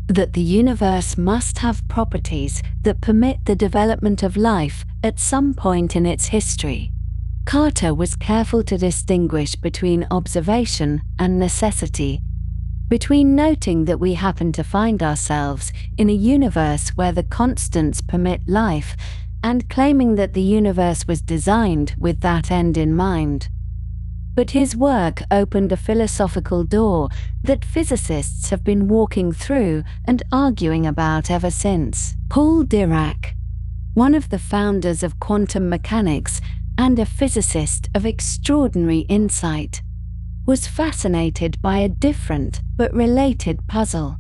that the universe must have properties that permit the development of life at some point in its history. Carter was careful to distinguish between observation and necessity, between noting that we happen to find ourselves in a universe where the constants permit life and claiming that the universe was designed with that end in mind. But his work opened a philosophical door that physicists have been walking through and arguing about ever since. Paul Dirac, one of the founders of quantum mechanics and a physicist of extraordinary insight, was fascinated by a different but related puzzle.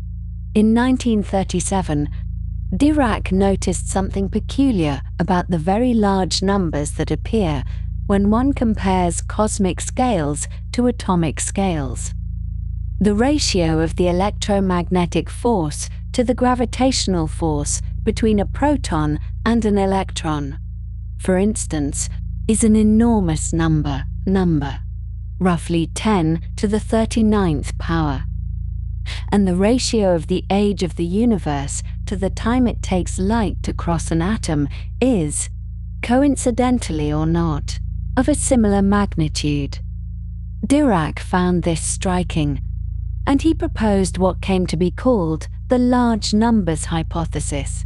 In 1937, Dirac noticed something peculiar about the very large numbers that appear when one compares cosmic scales to atomic scales. The ratio of the electromagnetic force to the gravitational force between a proton and an electron, for instance, is an enormous number, roughly 10 to the 39th power. And the ratio of the age of the universe to the time it takes light to cross an atom is, coincidentally or not, of a similar magnitude. Dirac found this striking, and he proposed what came to be called the large numbers hypothesis.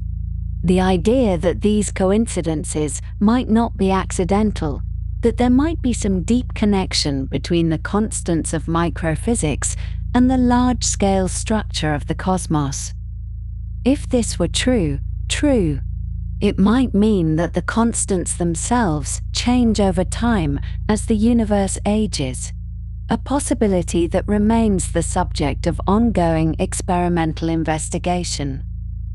The idea that these coincidences might not be accidental, that there might be some deep connection between the constants of microphysics and the large-scale structure of the cosmos. If this were true, it might mean that the constants themselves change over time as the universe ages, a possibility that remains the subject of ongoing experimental investigation.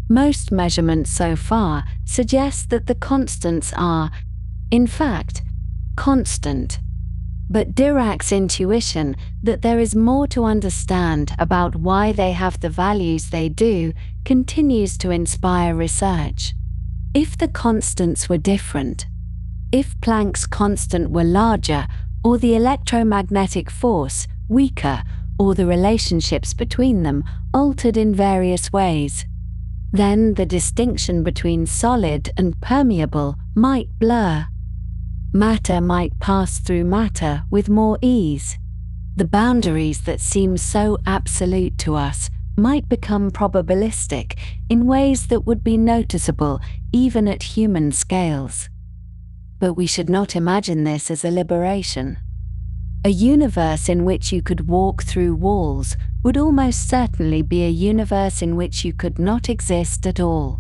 Most measurements so far suggest that the constants are, in fact, constant. But Dirac's intuition that there is more to understand about why they have the values they do continues to inspire research. If the constants were different, if Planck's constant were larger, or the electromagnetic force weaker, or the relationships between them altered in various ways, then the distinction between solid and permeable might blur. Matter might pass through matter with more ease. The boundaries that seem so absolute to us might become probabilistic in ways that would be noticeable even at human scales. But we should not imagine this as a liberation. A universe in which you could walk through walls would almost certainly be a universe in which you could not exist at all.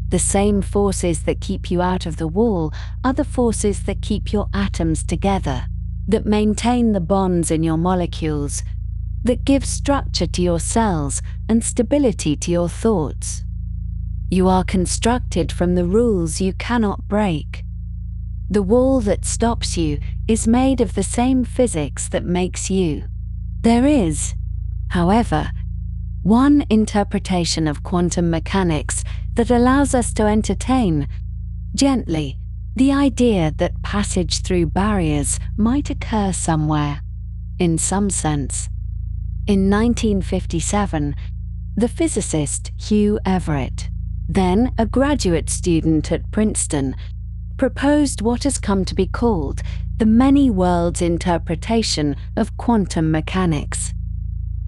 The same forces that keep you out of the wall are the forces that keep your atoms together, that maintain the bonds in your molecules, that give structure to your cells and stability to your thoughts. You are constructed from the rules you cannot break. The wall that stops you is made of the same physics that makes you. There is, however, one interpretation of quantum mechanics that allows us to entertain, gently, the idea that passage through barriers might occur somewhere, in some sense. In 1957, the physicist Hugh Everett, then a graduate student at Princeton, proposed what has come to be called the many worlds interpretation of quantum mechanics.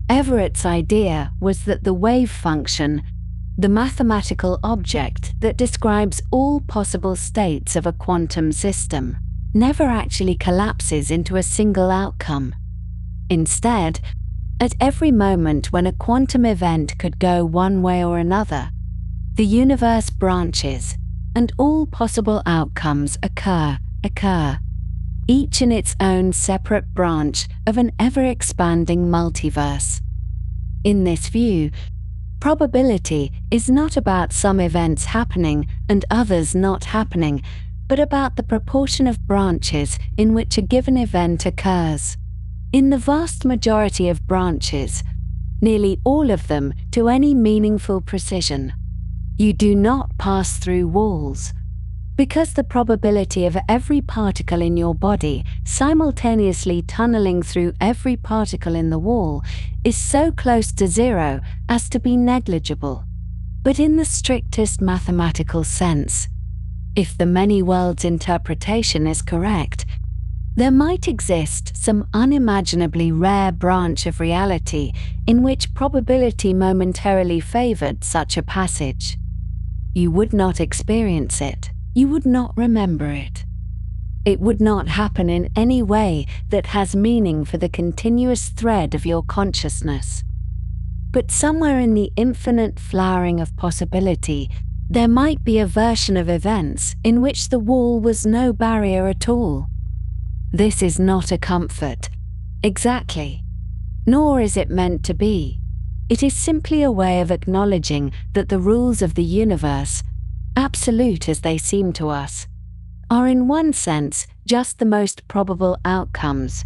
Everett's idea was that the wave function, the mathematical object that describes all possible states of a quantum system, never actually collapses into a single outcome. Instead, at every moment when a quantum event could go one way or another, the universe branches, and all possible outcomes occur, each in its own separate branch of an ever-expanding multiverse. In this view, probability is not about some events happening and others not happening, but about the proportion of branches in which a given event occurs. In the vast majority of branches, nearly all of them to any meaningful precision, you do not pass through walls, because the probability of every particle in your body simultaneously tunneling through every particle in the wall is so close to zero as to be negligible. But in the strictest mathematical sense, if the many worlds interpretation is correct, there might exist some unimaginably rare branch of reality in which probability momentarily favored such a passage. You would not experience it. You would not remember it. It would not happen in any way that has meaning for the continuous thread of your consciousness. But somewhere in the infinite flowering of possibility, there might be a version of events in which the wall was no barrier at all. This is not a comfort, exactly, nor is it meant to be. It is simply a way of acknowledging that the rules of the universe, absolute as they seem to us, are in one sense just the most probable outcomes,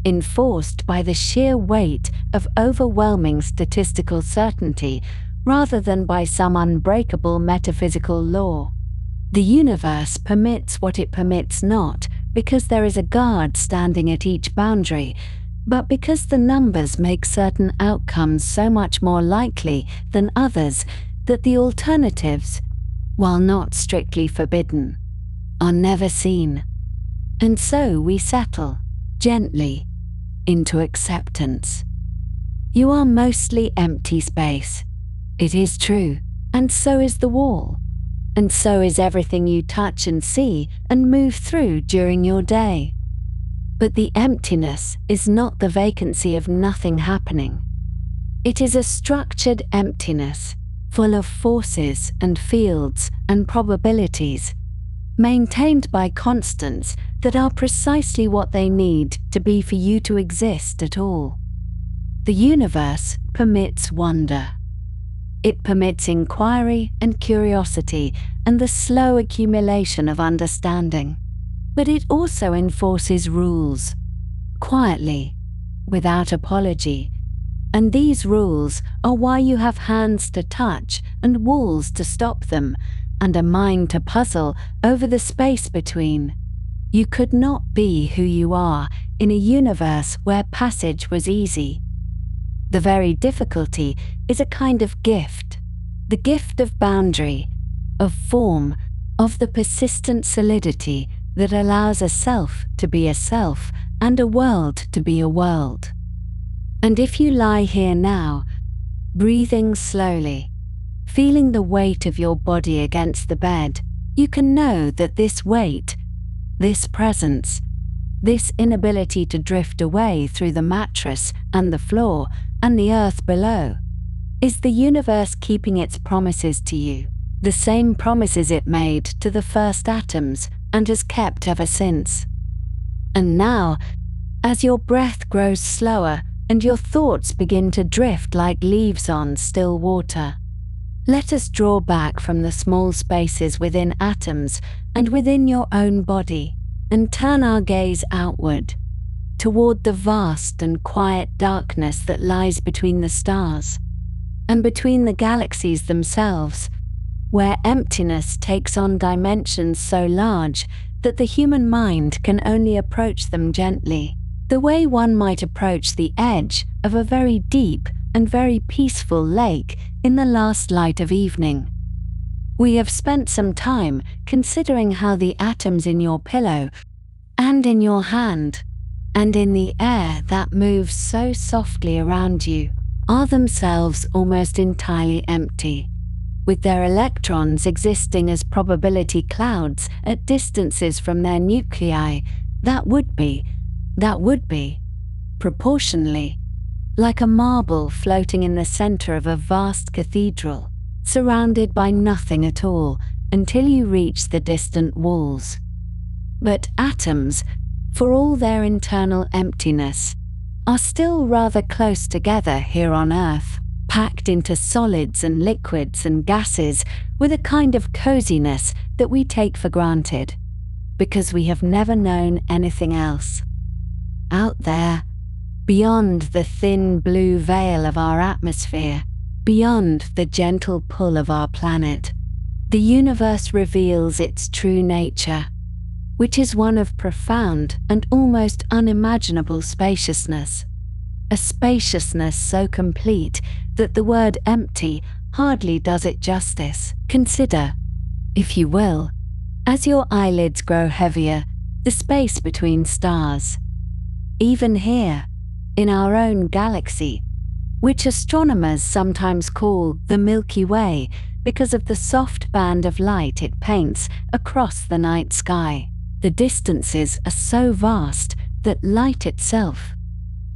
enforced by the sheer weight of overwhelming statistical certainty rather than by some unbreakable metaphysical law. The universe permits what it permits not because there is a guard standing at each boundary, but because the numbers make certain outcomes so much more likely than others that the alternatives, while not strictly forbidden, are never seen. And so we settle, gently, into acceptance. You are mostly empty space. It is true, and so is the wall. And so is everything you touch and see and move through during your day. But the emptiness is not the vacancy of nothing happening. It is a structured emptiness, full of forces and fields and probabilities, maintained by constants that are precisely what they need to be for you to exist at all. The universe permits wonder. It permits inquiry and curiosity and the slow accumulation of understanding. But it also enforces rules, quietly, without apology. And these rules are why you have hands to touch and walls to stop them, and a mind to puzzle over the space between. You could not be who you are in a universe where passage was easy. The very difficulty is a kind of gift, the gift of boundary, of form, of the persistent solidity that allows a self to be a self and a world to be a world. And if you lie here now, breathing slowly, feeling the weight of your body against the bed, you can know that this weight, this presence, this inability to drift away through the mattress and the floor and the earth below, is the universe keeping its promises to you, the same promises it made to the first atoms and has kept ever since. And now, as your breath grows slower and your thoughts begin to drift like leaves on still water, let us draw back from the small spaces within atoms and within your own body and turn our gaze outward toward the vast and quiet darkness that lies between the stars, and between the galaxies themselves, where emptiness takes on dimensions so large that the human mind can only approach them gently, the way one might approach the edge of a very deep and very peaceful lake in the last light of evening. We have spent some time considering how the atoms in your pillow, and in your hand, and in the air that moves so softly around you, are themselves almost entirely empty, with their electrons existing as probability clouds at distances from their nuclei that would be, proportionally, like a marble floating in the center of a vast cathedral, surrounded by nothing at all until you reach the distant walls. But atoms, for all their internal emptiness, are still rather close together here on Earth, packed into solids and liquids and gases with a kind of coziness that we take for granted, because we have never known anything else. Out there, beyond the thin blue veil of our atmosphere, beyond the gentle pull of our planet, the universe reveals its true nature, which is one of profound and almost unimaginable spaciousness. A spaciousness so complete that the word empty hardly does it justice. Consider, if you will, as your eyelids grow heavier, the space between stars. Even here, in our own galaxy, which astronomers sometimes call the Milky Way because of the soft band of light it paints across the night sky. The distances are so vast that light itself,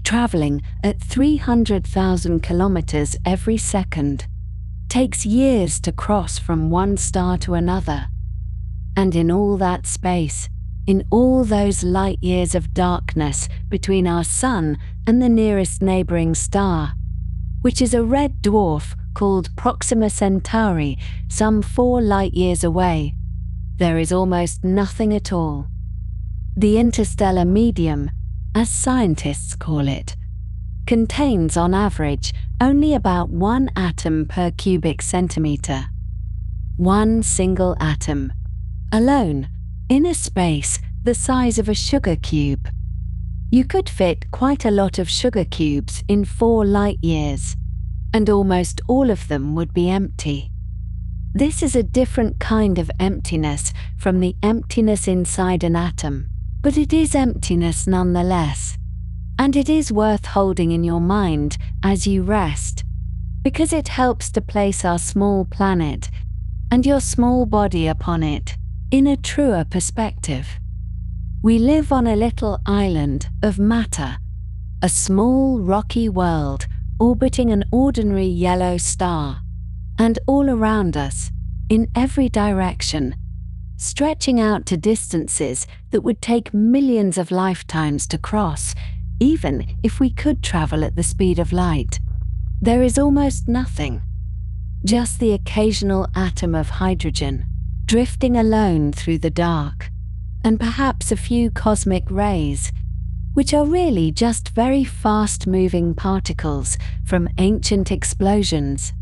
traveling at 300,000 kilometers every second, takes years to cross from one star to another. And in all that space, in all those light years of darkness between our sun and the nearest neighboring star, which is a red dwarf called Proxima Centauri, some 4 light years away, there is almost nothing at all. The interstellar medium, as scientists call it, contains on average only about 1 atom per cubic centimeter. 1 single atom, alone, in a space the size of a sugar cube. You could fit quite a lot of sugar cubes in 4 light years, and almost all of them would be empty. This is a different kind of emptiness from the emptiness inside an atom, but it is emptiness nonetheless, and it is worth holding in your mind as you rest, because it helps to place our small planet and your small body upon it in a truer perspective. We live on a little island of matter, a small rocky world orbiting an ordinary yellow star, and all around us, in every direction, stretching out to distances that would take millions of lifetimes to cross, even if we could travel at the speed of light, there is almost nothing. Just the occasional atom of hydrogen, drifting alone through the dark, and perhaps a few cosmic rays, which are really just very fast-moving particles from ancient explosions,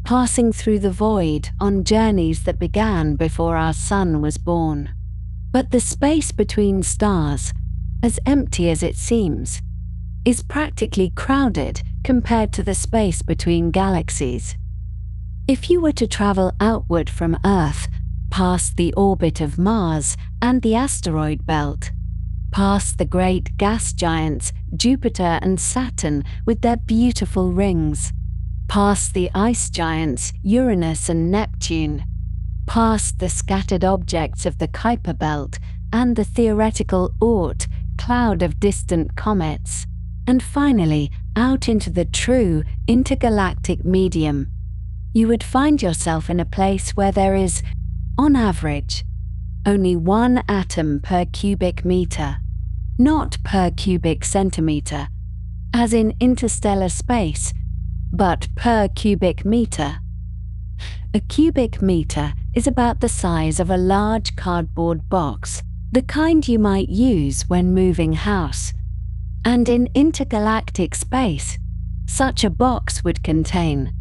passing through the void on journeys that began before our sun was born. But the space between stars, as empty as it seems, is practically crowded compared to the space between galaxies. If you were to travel outward from Earth, past the orbit of Mars and the asteroid belt, past the great gas giants Jupiter and Saturn with their beautiful rings, past the ice giants Uranus and Neptune, past the scattered objects of the Kuiper belt and the theoretical Oort cloud of distant comets, and finally out into the true intergalactic medium, you would find yourself in a place where there is, on average, only 1 atom per cubic meter, not per cubic centimeter, as in interstellar space, but per cubic meter. A cubic meter is about the size of a large cardboard box, the kind you might use when moving house, And in intergalactic space, such a box would contain,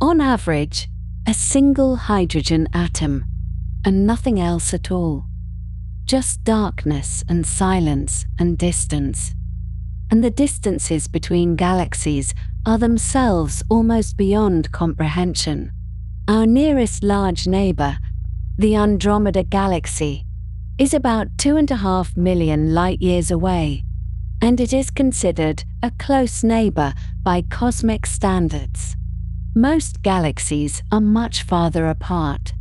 on average, a single hydrogen atom, and nothing else at all. Just darkness and silence and distance. And the distances between galaxies are themselves almost beyond comprehension. Our nearest large neighbor, the Andromeda Galaxy, is about 2.5 million light-years away, and it is considered a close neighbor by cosmic standards. Most galaxies are much farther apart,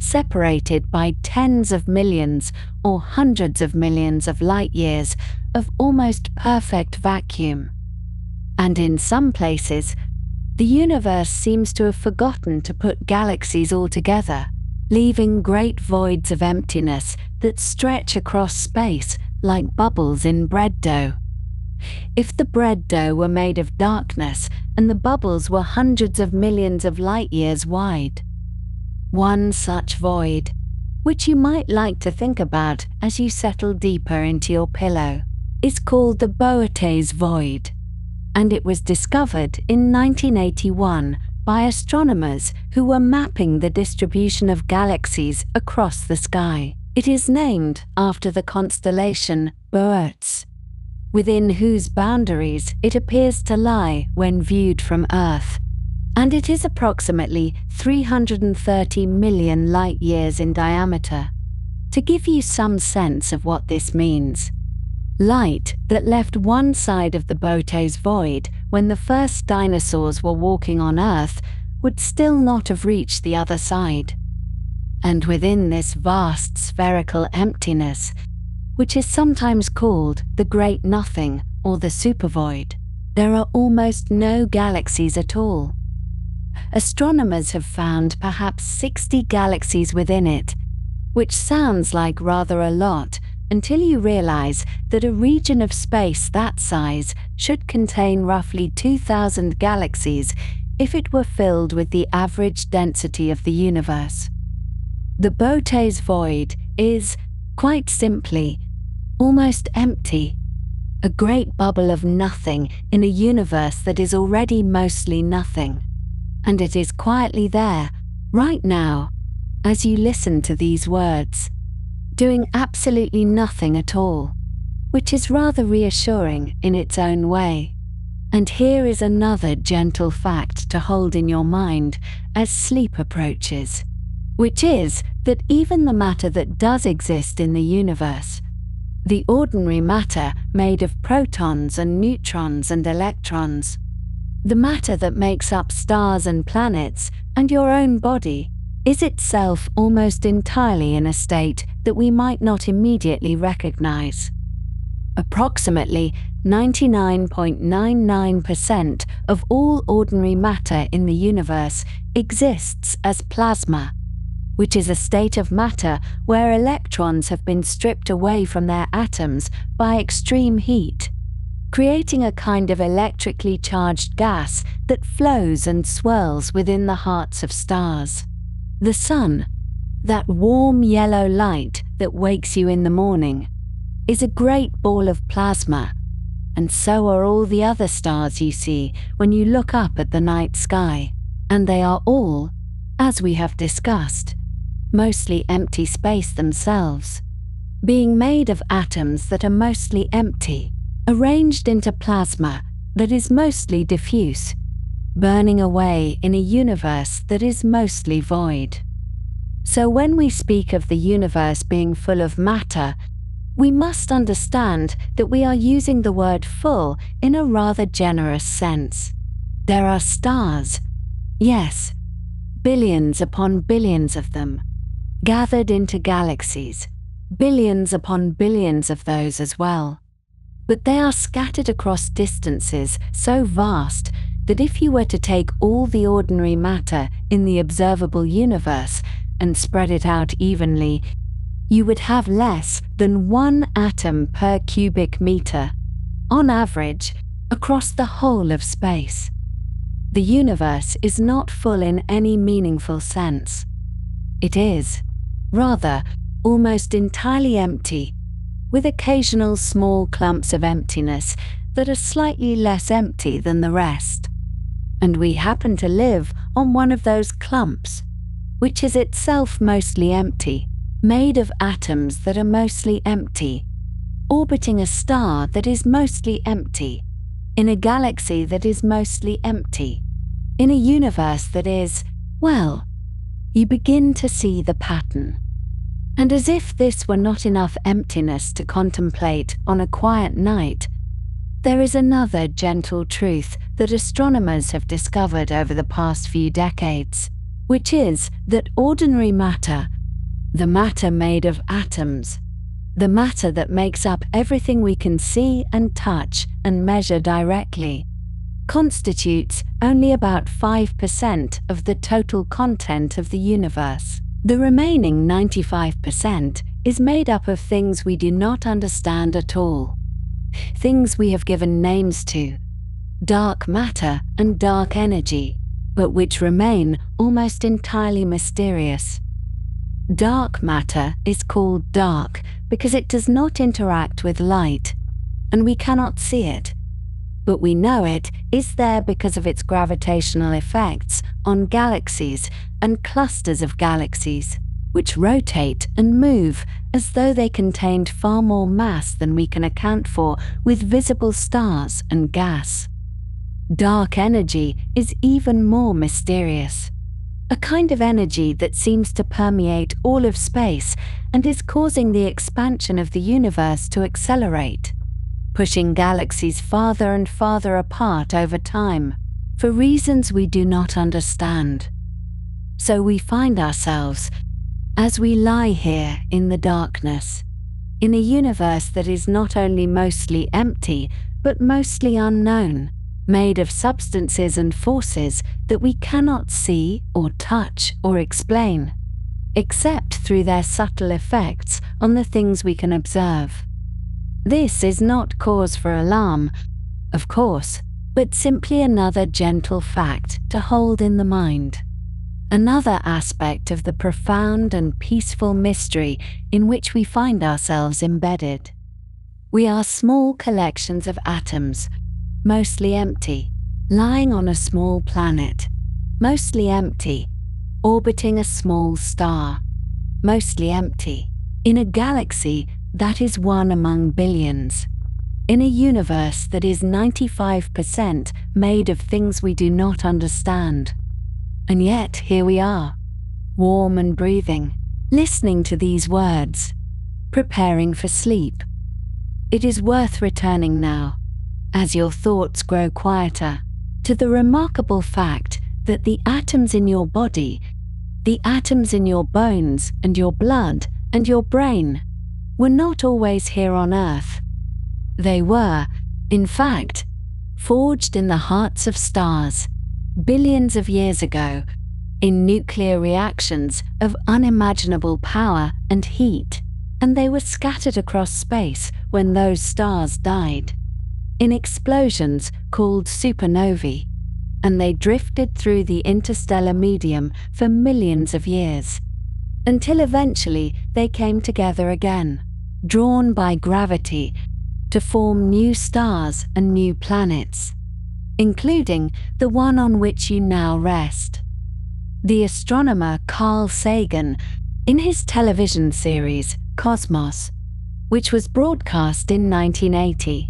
separated by tens of millions or hundreds of millions of light-years of almost perfect vacuum. And in some places, the universe seems to have forgotten to put galaxies all together, leaving great voids of emptiness that stretch across space like bubbles in bread dough. If the bread dough were made of darkness and the bubbles were hundreds of millions of light-years wide. One such void, which you might like to think about as you settle deeper into your pillow, is called the Boötes void, and it was discovered in 1981 by astronomers who were mapping the distribution of galaxies across the sky. It is named after the constellation Boötes, within whose boundaries it appears to lie when viewed from Earth, and it is approximately 330 million light-years in diameter. To give you some sense of what this means, light that left one side of the Boötes void when the first dinosaurs were walking on Earth would still not have reached the other side. And within this vast spherical emptiness, which is sometimes called the Great Nothing or the Supervoid, there are almost no galaxies at all. Astronomers have found perhaps 60 galaxies within it, which sounds like rather a lot until you realize that a region of space that size should contain roughly 2,000 galaxies if it were filled with the average density of the universe. The Boötes void is, quite simply, almost empty, a great bubble of nothing in a universe that is already mostly nothing. And it is quietly there, right now, as you listen to these words, doing absolutely nothing at all, which is rather reassuring in its own way. And here is another gentle fact to hold in your mind as sleep approaches, which is that even the matter that does exist in the universe, the ordinary matter made of protons and neutrons and electrons, the matter that makes up stars and planets and your own body, is itself almost entirely in a state that we might not immediately recognize. Approximately 99.99% of all ordinary matter in the universe exists as plasma, which is a state of matter where electrons have been stripped away from their atoms by extreme heat, creating a kind of electrically charged gas that flows and swirls within the hearts of stars. The sun, that warm yellow light that wakes you in the morning, is a great ball of plasma, and so are all the other stars you see when you look up at the night sky, and they are all, as we have discussed, mostly empty space themselves, being made of atoms that are mostly empty, arranged into plasma that is mostly diffuse, burning away in a universe that is mostly void. So when we speak of the universe being full of matter, we must understand that we are using the word full in a rather generous sense. There are stars, yes, billions upon billions of them, gathered into galaxies, billions upon billions of those as well. But they are scattered across distances so vast that if you were to take all the ordinary matter in the observable universe and spread it out evenly, you would have less than 1 atom per cubic meter, on average, across the whole of space. The universe is not full in any meaningful sense. It is, rather, almost entirely empty, with occasional small clumps of emptiness that are slightly less empty than the rest. And we happen to live on one of those clumps, which is itself mostly empty, made of atoms that are mostly empty, orbiting a star that is mostly empty, in a galaxy that is mostly empty, in a universe that is, well, you begin to see the pattern. And as if this were not enough emptiness to contemplate on a quiet night, there is another gentle truth that astronomers have discovered over the past few decades, which is that ordinary matter, the matter made of atoms, the matter that makes up everything we can see and touch and measure directly, constitutes only about 5% of the total content of the universe. The remaining 95% is made up of things we do not understand at all, things we have given names to, dark matter and dark energy, but which remain almost entirely mysterious. Dark matter is called dark because it does not interact with light, and we cannot see it, but we know it is there because of its gravitational effects on galaxies and clusters of galaxies, which rotate and move as though they contained far more mass than we can account for with visible stars and gas. Dark energy is even more mysterious, a kind of energy that seems to permeate all of space and is causing the expansion of the universe to accelerate, pushing galaxies farther and farther apart over time, for reasons we do not understand. So we find ourselves, as we lie here in the darkness, in a universe that is not only mostly empty, but mostly unknown, made of substances and forces that we cannot see or touch or explain, except through their subtle effects on the things we can observe. This is not cause for alarm, of course, but simply another gentle fact to hold in the mind. Another aspect of the profound and peaceful mystery in which we find ourselves embedded. We are small collections of atoms, mostly empty, lying on a small planet, mostly empty, orbiting a small star, mostly empty, in a galaxy that is one among billions, in a universe that is 95% made of things we do not understand. And yet here we are, warm and breathing, listening to these words, preparing for sleep. It is worth returning now, as your thoughts grow quieter, to the remarkable fact that the atoms in your body, the atoms in your bones and your blood and your brain, were not always here on Earth. They were, in fact, forged in the hearts of stars, billions of years ago, in nuclear reactions of unimaginable power and heat, and they were scattered across space when those stars died, in explosions called supernovae, and they drifted through the interstellar medium for millions of years, until eventually they came together again, drawn by gravity, to form new stars and new planets, including the one on which you now rest. The astronomer Carl Sagan, in his television series Cosmos, which was broadcast in 1980,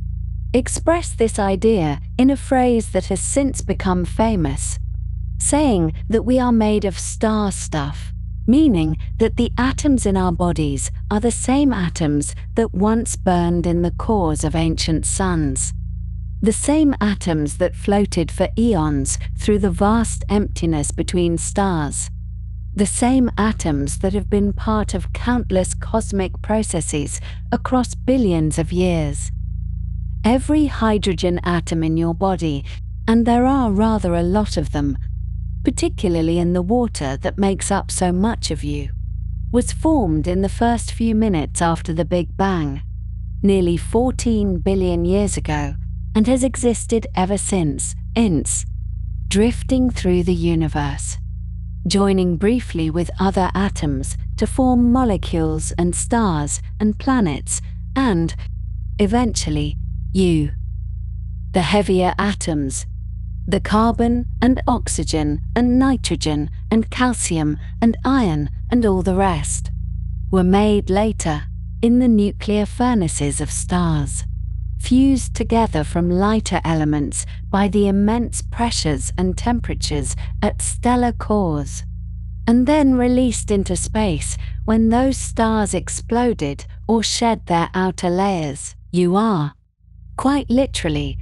expressed this idea in a phrase that has since become famous, saying that we are made of star stuff, meaning that the atoms in our bodies are the same atoms that once burned in the cores of ancient suns, the same atoms that floated for eons through the vast emptiness between stars, the same atoms that have been part of countless cosmic processes across billions of years. Every hydrogen atom in your body, and there are rather a lot of them, particularly in the water that makes up so much of you, was formed in the first few minutes after the Big Bang, nearly 14 billion years ago, and has existed ever since, drifting through the universe, joining briefly with other atoms to form molecules and stars and planets and, eventually, you. The heavier atoms, the carbon and oxygen and nitrogen and calcium and iron and all the rest, were made later in the nuclear furnaces of stars, fused together from lighter elements by the immense pressures and temperatures at stellar cores, and then released into space when those stars exploded or shed their outer layers. You are, quite literally,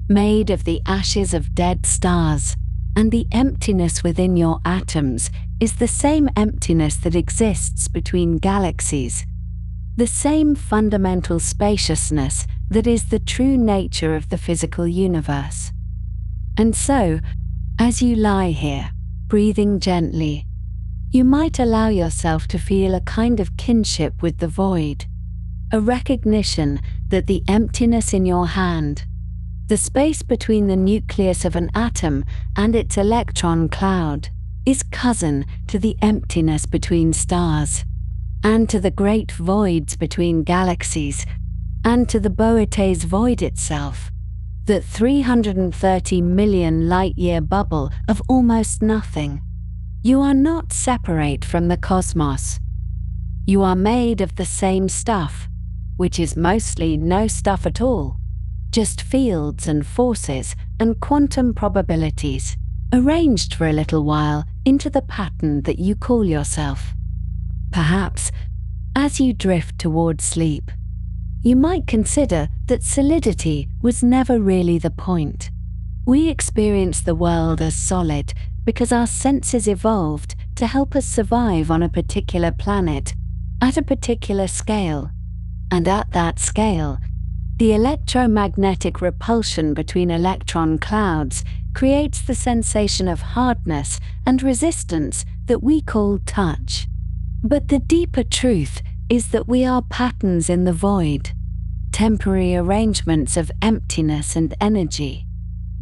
made of the ashes of dead stars, and the emptiness within your atoms is the same emptiness that exists between galaxies, the same fundamental spaciousness that is the true nature of the physical universe. And so, as you lie here, breathing gently, you might allow yourself to feel a kind of kinship with the void, a recognition that the emptiness in your hand, the space between the nucleus of an atom and its electron cloud, is cousin to the emptiness between stars, and to the great voids between galaxies, and to the Boete's void itself, that 330 million light-year bubble of almost nothing. You are not separate from the cosmos. You are made of the same stuff, which is mostly no stuff at all, just fields and forces and quantum probabilities, arranged for a little while into the pattern that you call yourself. Perhaps, as you drift toward sleep, you might consider that solidity was never really the point. We experience the world as solid because our senses evolved to help us survive on a particular planet, at a particular scale. And at that scale, the electromagnetic repulsion between electron clouds creates the sensation of hardness and resistance that we call touch. But the deeper truth is that we are patterns in the void, temporary arrangements of emptiness and energy,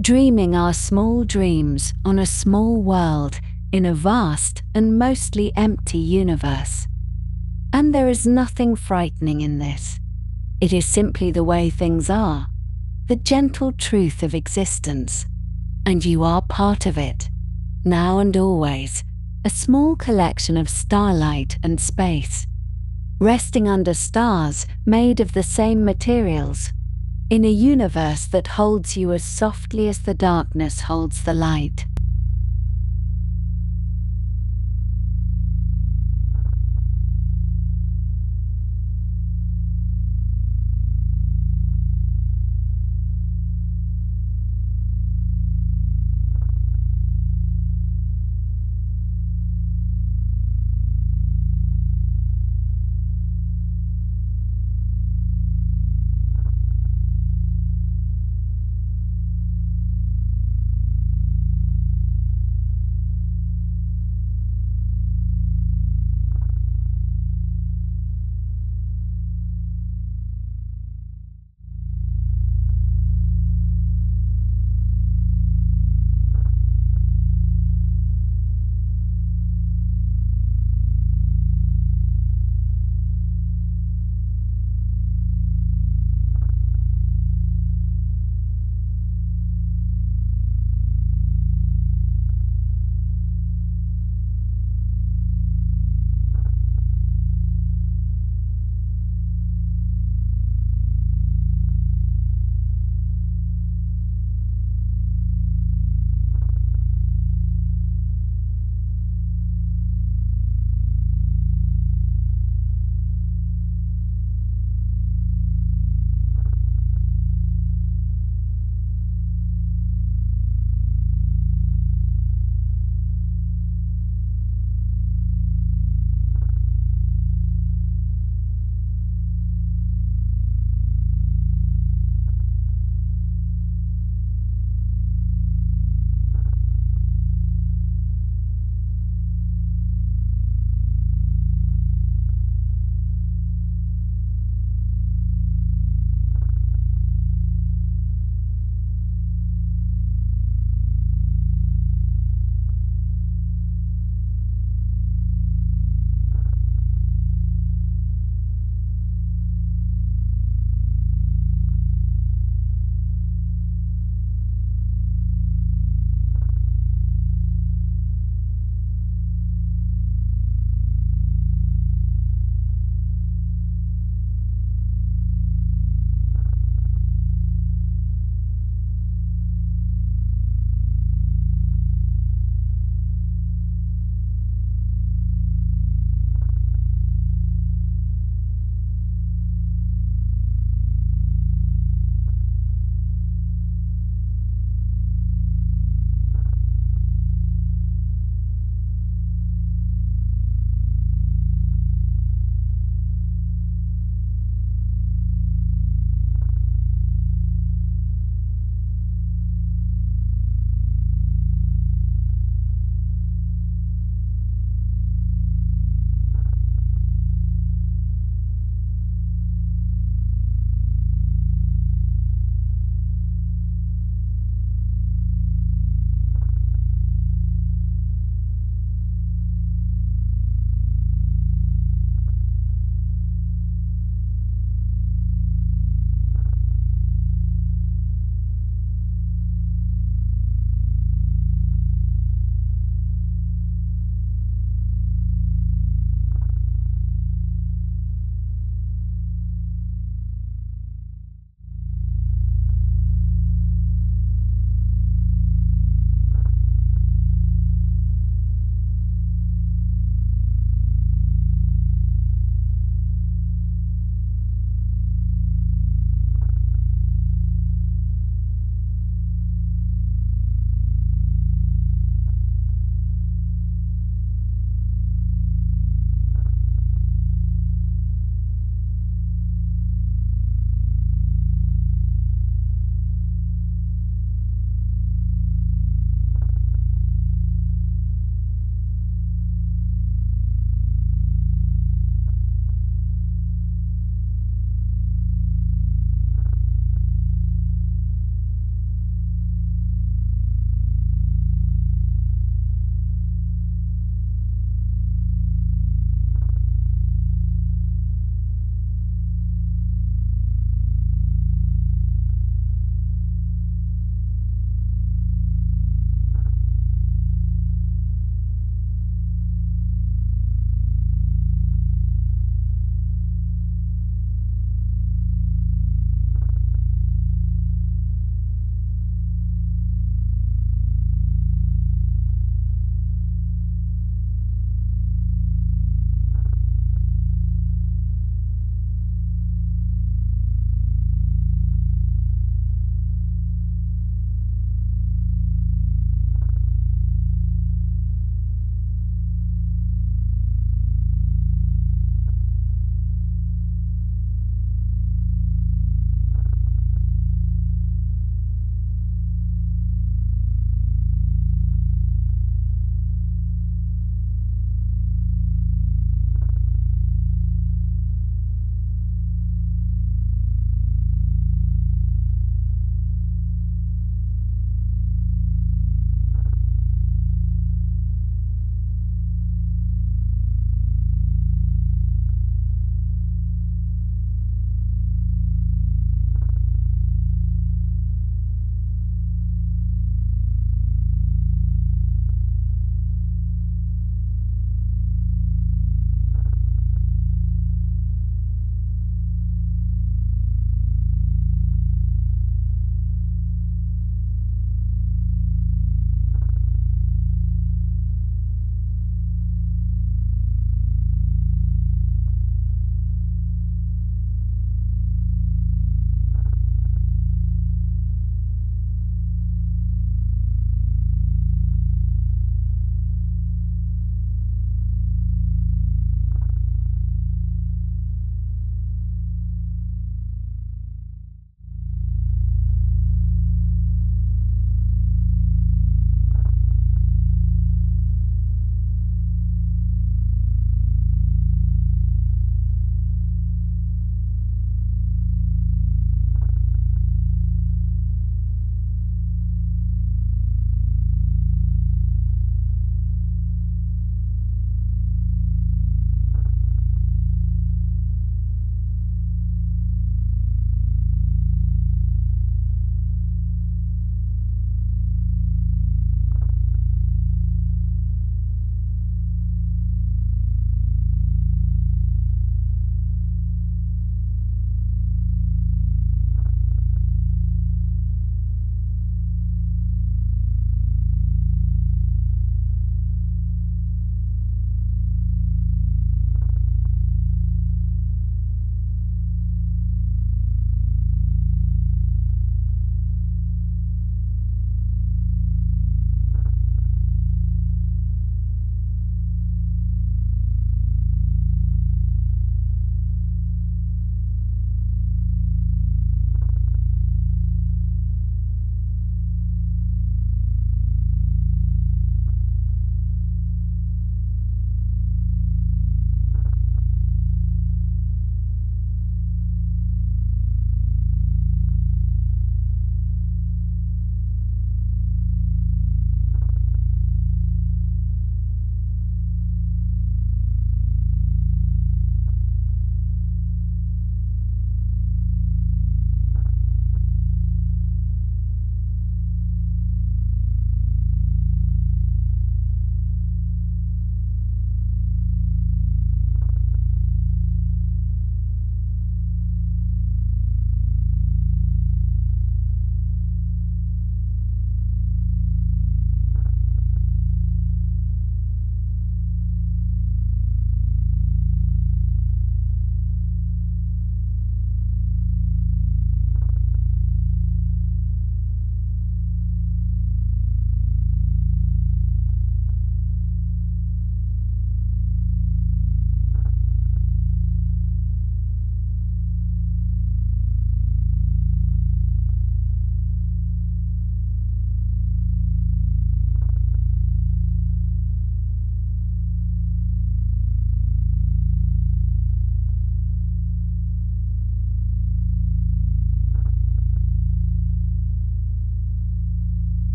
dreaming our small dreams on a small world in a vast and mostly empty universe. And there is nothing frightening in this. It is simply the way things are, the gentle truth of existence. And you are part of it, now and always, a small collection of starlight and space, resting under stars made of the same materials, in a universe that holds you as softly as the darkness holds the light.